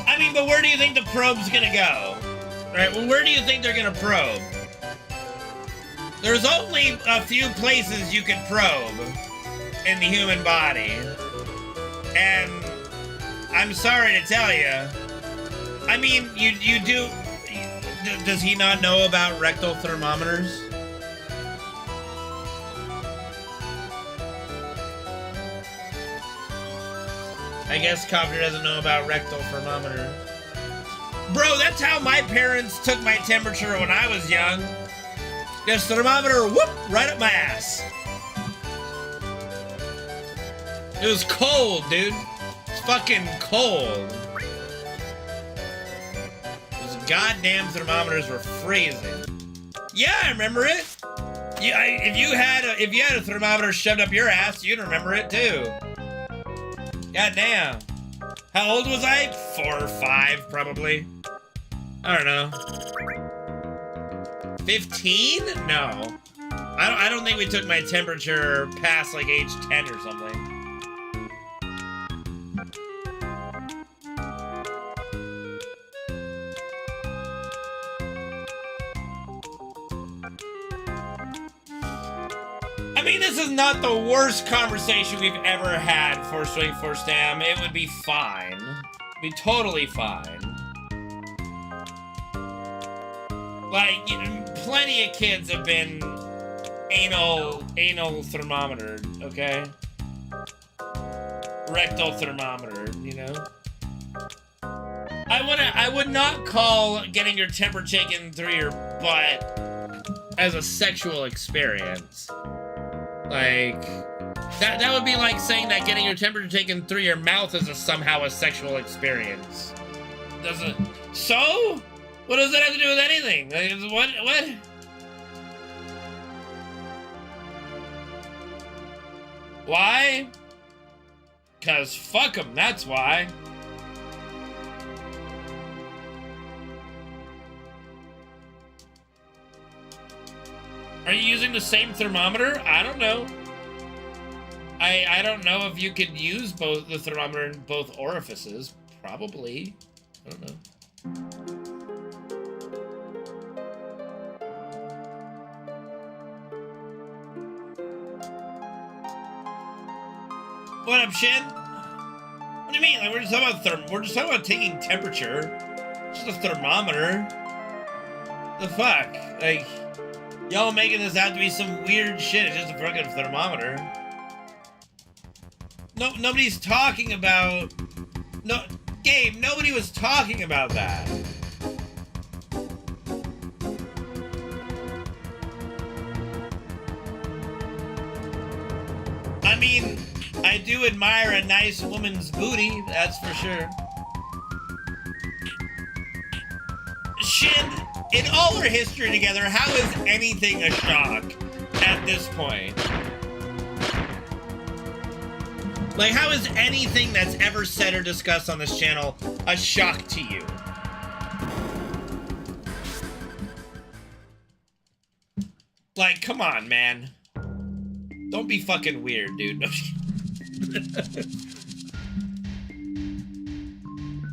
I mean, but where do you think the probe's gonna go? Right, well, where do you think they're gonna probe? There's only a few places you can probe in the human body. And I'm sorry to tell you, I mean, you do, does he not know about rectal thermometers? I guess Copter doesn't know about rectal thermometer. Bro, that's how my parents took my temperature when I was young. This thermometer, whoop, right up my ass. It was cold, dude. It's fucking cold. Those goddamn thermometers were freezing. Yeah, I remember it. Yeah, if you had a thermometer shoved up your ass, you'd remember it too. Goddamn. How old was I? 4 or 5, probably. I don't know. 15? No. I don't think we took my temperature past like age 10 or something. I mean, this is not the worst conversation we've ever had for Swing for Stam. It would be fine. It'd be totally fine. Like, plenty of kids have been anal thermometered, okay? Rectal thermometer, you know? I would not call getting your temperature taken through your butt as a sexual experience. Like, that would be like saying that getting your temperature taken through your mouth is somehow a sexual experience. Doesn't, so? What does that have to do with anything? Like, what? Why? 'Cause fuck 'em, that's why. Are you using the same thermometer? I don't know. I don't know if you could use both the thermometer in both orifices. Probably. I don't know. What up, Shin? What do you mean? Like, we're just talking about taking temperature. Just a thermometer. The fuck? Like, y'all making this out to be some weird shit. It's just a fucking thermometer. No, nobody's talking about. No, Gabe. Nobody was talking about that. I mean, I do admire a nice woman's booty, that's for sure. Shin, in all our history together, how is anything a shock at this point? Like, how is anything that's ever said or discussed on this channel a shock to you? Like, come on, man. Don't be fucking weird, dude.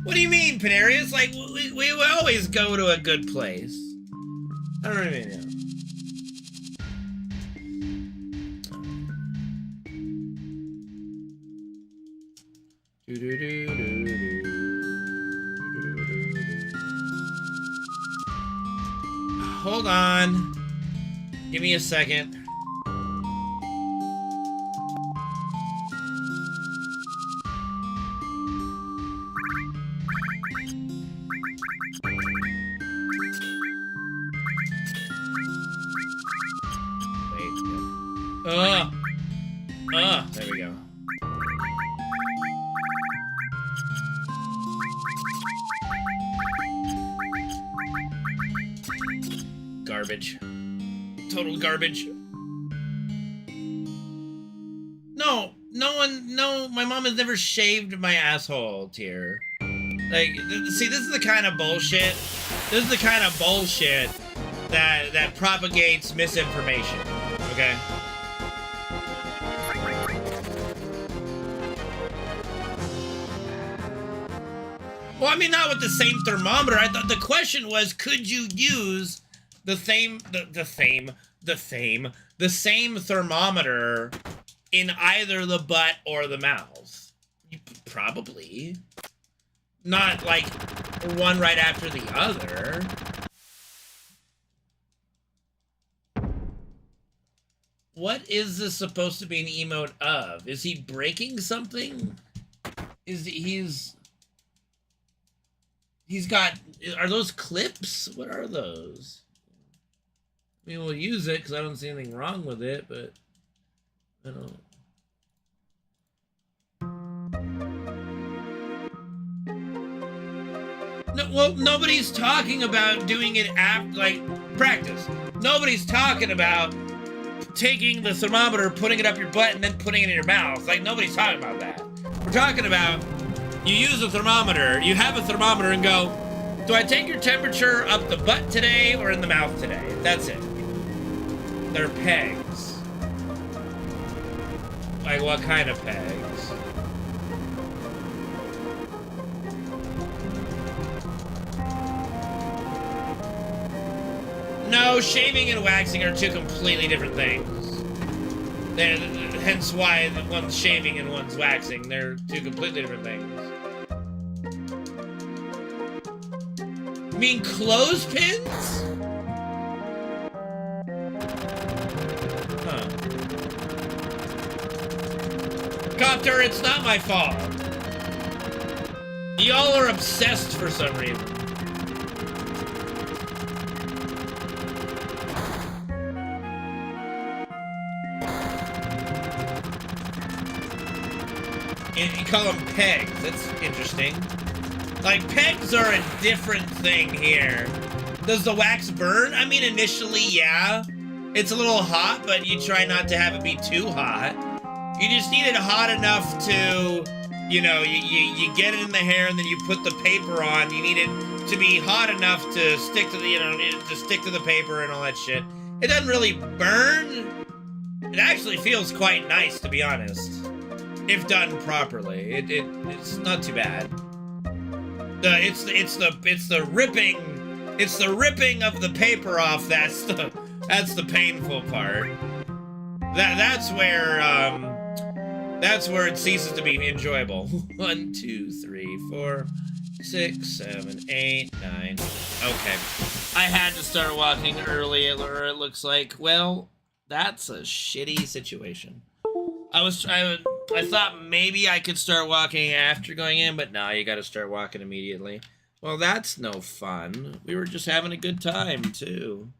What do you mean, Panarius? Like, we always go to a good place. I don't even know. Hold on. Give me a second. There we go. Garbage. Total garbage. No, my mom has never shaved my asshole, Tier. Like, see, this is the kind of bullshit. This is the kind of bullshit that propagates misinformation, okay? Well, I mean, not with the same thermometer. I thought the question was, could you use the the same thermometer in either the butt or the mouth? Probably. Not like one right after the other. What is this supposed to be an emote of? Is he breaking something? He's got, are those clips? What are those? I mean, we'll use it because I don't see anything wrong with it, but I don't. No, well, nobody's talking about doing it after, like, practice. Nobody's talking about taking the thermometer, putting it up your butt, and then putting it in your mouth. Like, nobody's talking about that. We're talking about, you use a thermometer, you have a thermometer and go, do I take your temperature up the butt today or in the mouth today? That's it. They're pegs. Like, what kind of pegs? No, shaving and waxing are two completely different things. Hence why one's shaving and one's waxing. They're two completely different things. You mean clothespins? Huh. Copter, it's not my fault. Y'all are obsessed for some reason. And you call them pegs. That's interesting. Like, pegs are a different thing here. Does the wax burn? I mean, initially, yeah. It's a little hot, but you try not to have it be too hot. You just need it hot enough to, you know, you get it in the hair and then you put the paper on. You need it to be hot enough to stick to the, you know, to stick to the paper and all that shit. It doesn't really burn. It actually feels quite nice, to be honest. If done properly, it's not too bad. It's the ripping of the paper off. That's the painful part. That's where it ceases to be enjoyable. 1, 2, 3, 4, 6, 7, 8, 9. Okay, I had to start walking early, or it looks like. Well, that's a shitty situation. I thought maybe I could start walking after going in, but no, you gotta start walking immediately. Well, that's no fun. We were just having a good time, too.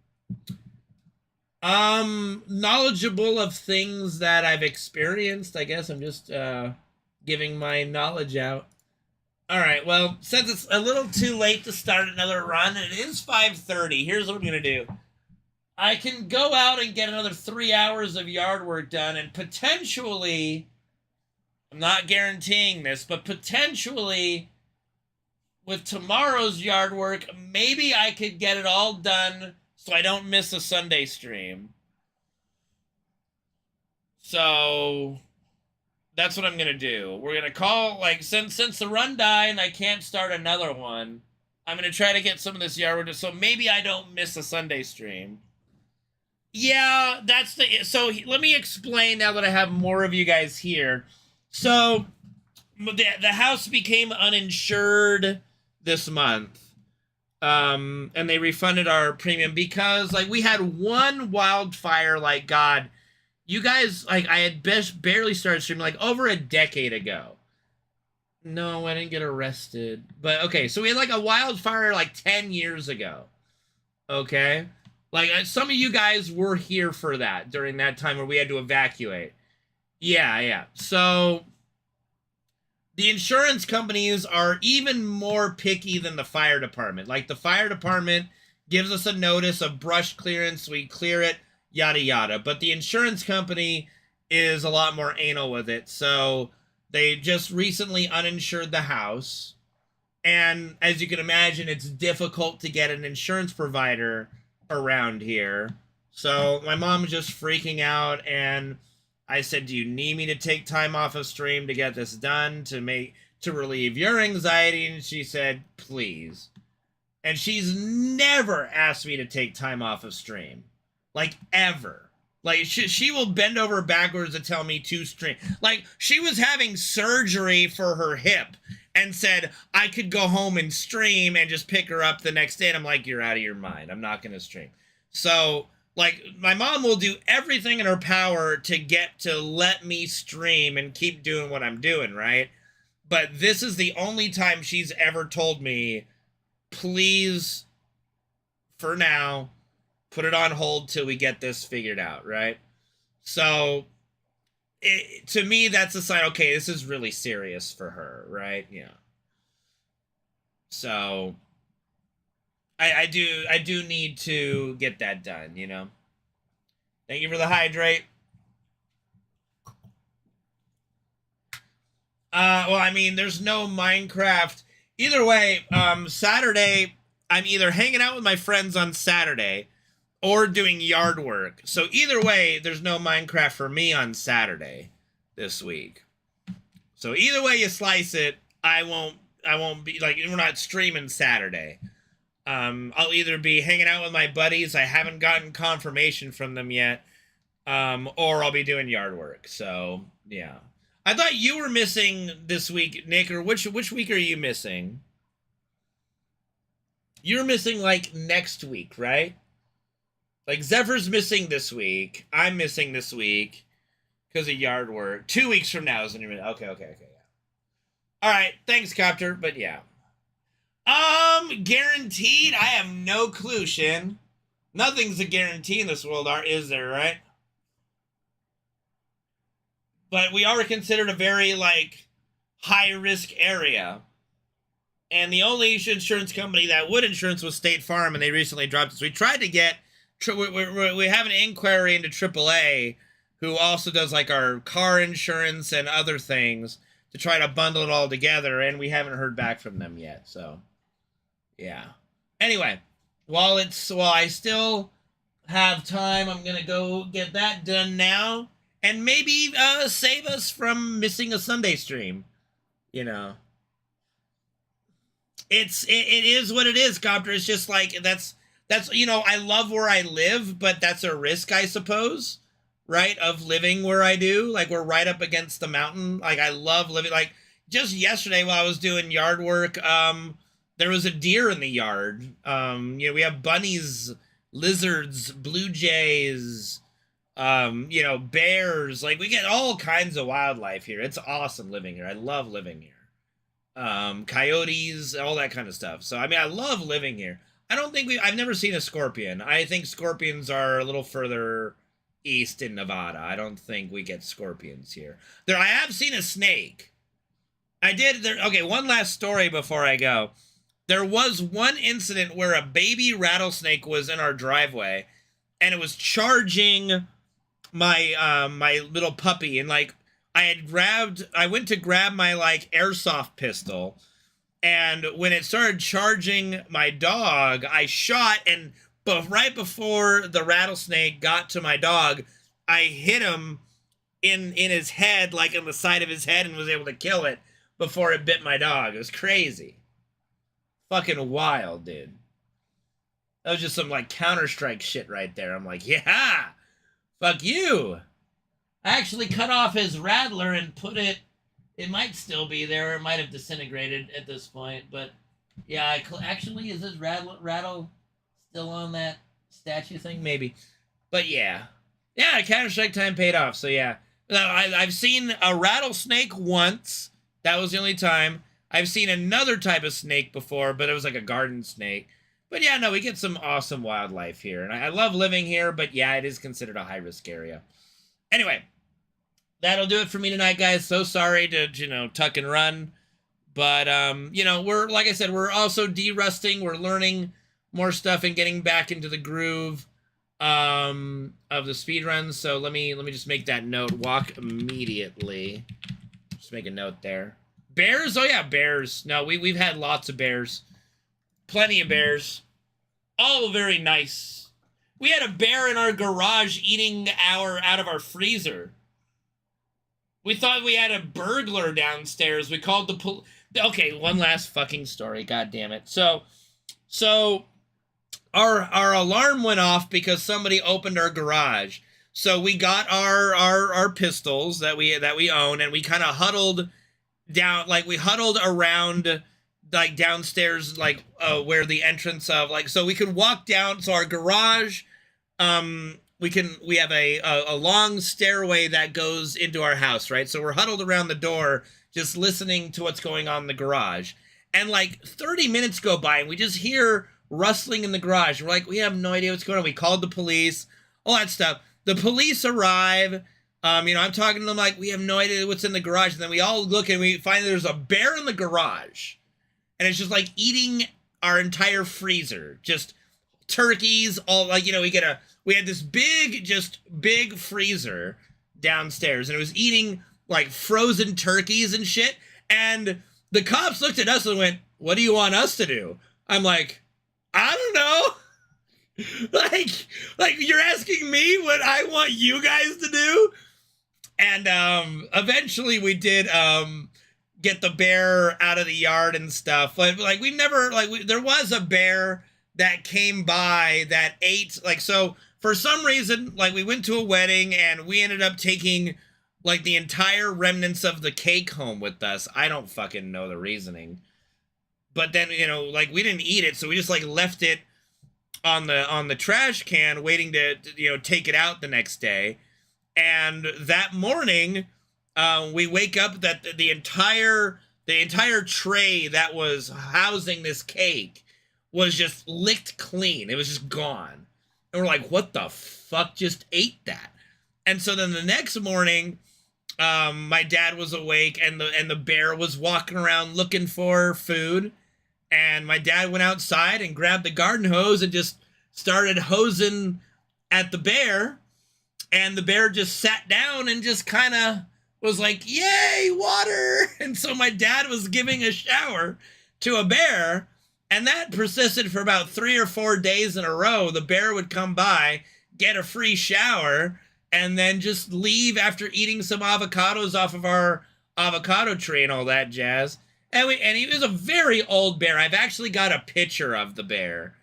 Knowledgeable of things that I've experienced. I guess I'm just, giving my knowledge out. Alright, well, since it's a little too late to start another run, and it is 5:30, here's what I'm gonna do. I can go out and get another 3 hours of yard work done, and potentially, I'm not guaranteeing this, but potentially, with tomorrow's yard work, maybe I could get it all done so I don't miss a Sunday stream. So, that's what I'm going to do. We're going to call, like, since the run died and I can't start another one, I'm going to try to get some of this yard work, so maybe I don't miss a Sunday stream. Yeah, that's the... So, let me explain now that I have more of you guys here. So, the house became uninsured this month. And they refunded our premium because, like, we had one wildfire, like, God... You guys, like, I had barely started streaming, like, over a decade ago. No, I didn't get arrested. But, okay, so we had, like, a wildfire, like, 10 years ago. Okay? Like, some of you guys were here for that during that time where we had to evacuate. Yeah. So, the insurance companies are even more picky than the fire department. Like, the fire department gives us a notice of brush clearance, we clear it, yada yada. But the insurance company is a lot more anal with it. So, they just recently uninsured the house. And, as you can imagine, it's difficult to get an insurance provider around here. So my mom's just freaking out, and I said, do you need me to take time off of stream to get this done to relieve your anxiety? And she said, please. And she's never asked me to take time off of stream. Like, ever. Like, she will bend over backwards to tell me to stream. Like, she was having surgery for her hip and said I could go home and stream and just pick her up the next day. And I'm like, you're out of your mind. I'm not going to stream. So, like, my mom will do everything in her power to get to let me stream and keep doing what I'm doing, right? But this is the only time she's ever told me, please, for now, put it on hold till we get this figured out, right? So, to me, that's a sign, okay, this is really serious for her, right? Yeah. So, I do need to get that done, you know? Thank you for the hydrate. Well, I mean, there's no Minecraft. Either way, Saturday, I'm either hanging out with my friends on Saturday or doing yard work. So either way, there's no Minecraft for me on Saturday this week. So either way you slice it, I won't be, like, we're not streaming Saturday. I'll either be hanging out with my buddies, I haven't gotten confirmation from them yet, or I'll be doing yard work. So, yeah. I thought you were missing this week, Nick, or which week are you missing? You're missing, like, next week, right? Like, Zephyr's missing this week. I'm missing this week because of yard work. 2 weeks from now is when you're missing. Okay, yeah. All right, thanks, Copter, but yeah. Guaranteed? I have no clue, Shin. Nothing's a guarantee in this world, is there, right? But we are considered a very, like, high-risk area. And the only insurance company that would insurance was State Farm, and they recently dropped it. So we tried to get... We have an inquiry into AAA, who also does, like, our car insurance and other things, to try to bundle it all together, and we haven't heard back from them yet, so... Yeah. Anyway, while I still have time, I'm gonna go get that done now, and maybe save us from missing a Sunday stream. You know, it is what it is, Copter. It's just like that's you know, I love where I live, but that's a risk, I suppose, right? Of living where I do. Like, we're right up against the mountain. Like, I love living. Like, just yesterday while I was doing yard work, there was a deer in the yard. You know, we have bunnies, lizards, blue jays, you know, bears. Like, we get all kinds of wildlife here. It's awesome living here. I love living here. Coyotes, all that kind of stuff. So, I mean, I love living here. I've never seen a scorpion. I think scorpions are a little further east in Nevada. I don't think we get scorpions here. I have seen a snake. Okay, one last story before I go. There was one incident where a baby rattlesnake was in our driveway, and it was charging my my little puppy. And, like, I went to grab my, like, airsoft pistol, and when it started charging my dog, I shot, and right before the rattlesnake got to my dog, I hit him in his head, like in the side of his head, and was able to kill it before it bit my dog. It was crazy. Fucking wild, dude. That was just some, like, Counter-Strike shit right there. I'm like, yeah, fuck you. I actually cut off his rattler and put it might still be there. It might have disintegrated at this point, but yeah, actually, is his rattle still on that statue thing? Maybe. But yeah. Yeah, Counter-Strike time paid off, so yeah. I've seen a rattlesnake once. That was the only time. I've seen another type of snake before, but it was like a garden snake. But yeah, no, we get some awesome wildlife here. And I love living here, but yeah, it is considered a high-risk area. Anyway, that'll do it for me tonight, guys. So sorry to, you know, tuck and run. But, you know, like I said, we're also de-rusting. We're learning more stuff and getting back into the groove of the speedruns. So let me just make that note. Walk immediately. Just make a note there. Bears? Oh, yeah, bears. No, we've had lots of bears. Plenty of bears. All very nice. We had a bear in our garage eating out of our freezer. We thought we had a burglar downstairs. We called the police. Okay, one last fucking story. God damn it. So our alarm went off because somebody opened our garage. So we got our pistols that we own, and we kind of huddled down, like we huddled around like downstairs, like where the entrance of, like, so we could walk down. So our garage, we have a long stairway that goes into our house, right? So we're huddled around the door, just listening to what's going on in the garage. And like 30 minutes go by, and we just hear rustling in the garage. We're like, we have no idea what's going on. We called the police, all that stuff. The police arrive. I'm talking to them like, we have no idea what's in the garage. And then we all look, and we find there's a bear in the garage. And it's just like eating our entire freezer. Just turkeys, all like, we had this big freezer downstairs, and it was eating like frozen turkeys and shit. And the cops looked at us and went, what do you want us to do? I'm like, I don't know. like you're asking me what I want you guys to do? And eventually we did get the bear out of the yard and stuff. But like we never, like there was a bear that came by that ate, like, so for some reason, like we went to a wedding and we ended up taking like the entire remnants of the cake home with us. I don't fucking know the reasoning. But then, like we didn't eat it, so we just like left it on the trash can waiting to take it out the next day. And that morning, we wake up that the entire tray that was housing this cake was just licked clean. It was just gone. And we're like, what the fuck just ate that? And so then the next morning, my dad was awake, and the bear was walking around looking for food. And my dad went outside and grabbed the garden hose and just started hosing at the bear. And the bear just sat down and just kind of was like, yay, water. And so my dad was giving a shower to a bear. And that persisted for about 3 or 4 days in a row. The bear would come by, get a free shower, and then just leave after eating some avocados off of our avocado tree and all that jazz. And he was a very old bear. I've actually got a picture of the bear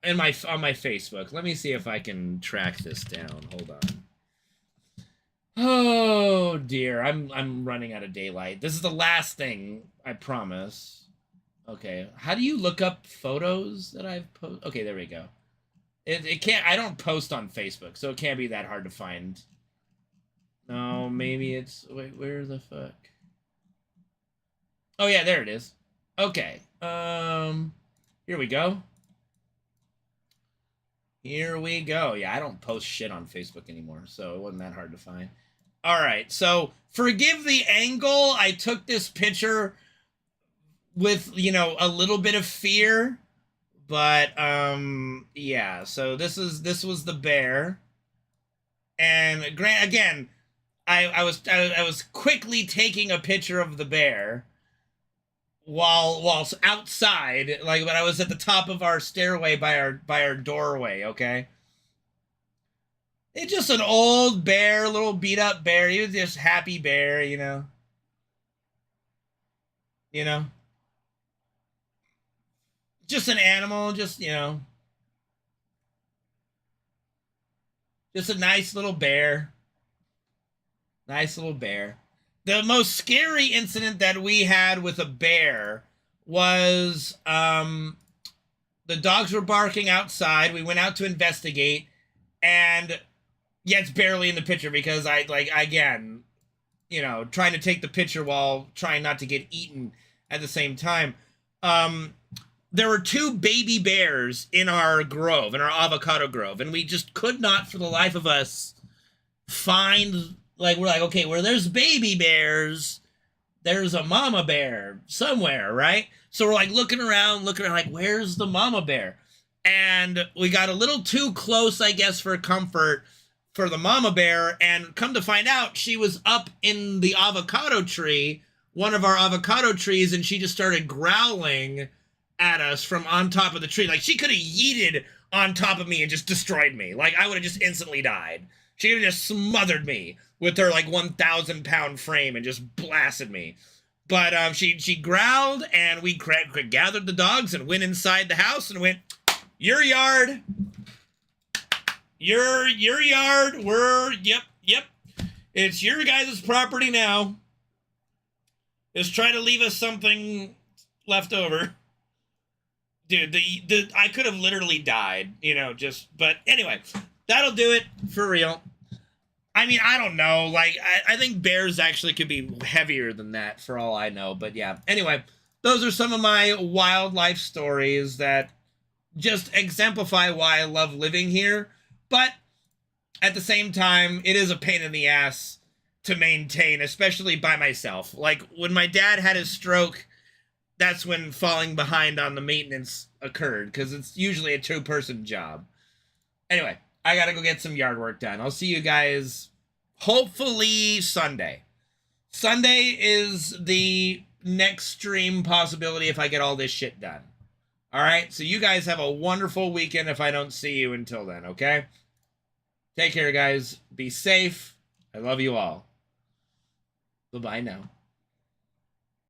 on my Facebook. Let me see if I can track this down. Hold on. Oh dear, I'm running out of daylight. This is the last thing, I promise. Okay, how do you look up photos that I've posted? Okay, there we go. It can't, I don't post on Facebook, so it can't be that hard to find. No, maybe it's, wait, where the fuck? Oh yeah, there it is. Okay, here we go. Here we go. Yeah, I don't post shit on Facebook anymore, so it wasn't that hard to find. All right, so forgive the angle. I took this picture with, a little bit of fear, but yeah. So this was the bear, and again, I was quickly taking a picture of the bear while outside, like when I was at the top of our stairway by our doorway. Okay. It's just an old bear, a little beat up bear. He was just happy bear, Just an animal, just a nice little bear. Nice little bear. The most scary incident that we had with a bear was the dogs were barking outside. We went out to investigate, and yeah, it's barely in the picture because trying to take the picture while trying not to get eaten at the same time. There were 2 baby bears in our grove, in our avocado grove, and we just could not for the life of us find, like, we're like, okay, where there's baby bears, there's a mama bear somewhere, right? So we're like looking around, like, where's the mama bear? And we got a little too close, I guess, for comfort for the mama bear, and come to find out, she was up in the avocado tree, one of our avocado trees, and she just started growling at us from on top of the tree. Like, she could have yeeted on top of me and just destroyed me. Like, I would have just instantly died. She could have just smothered me with her, like, 1,000-pound frame and just blasted me. But she growled, and we gathered the dogs and went inside the house and went, Your yard. Your yard. Yep. It's your guys' property now. Just try to leave us something left over. Dude, I could have literally died, you know, but anyway, that'll do it for real. I mean, I don't know. Like, I think bears actually could be heavier than that for all I know. But yeah, anyway, those are some of my wildlife stories that just exemplify why I love living here. But at the same time, it is a pain in the ass to maintain, especially by myself. Like, when my dad had his stroke, that's when falling behind on the maintenance occurred, because it's usually a two-person job. Anyway, I gotta go get some yard work done. I'll see you guys hopefully Sunday. Sunday is the next stream possibility if I get all this shit done. Alright, so you guys have a wonderful weekend if I don't see you until then, okay? Take care, guys. Be safe. I love you all. Bye-bye now.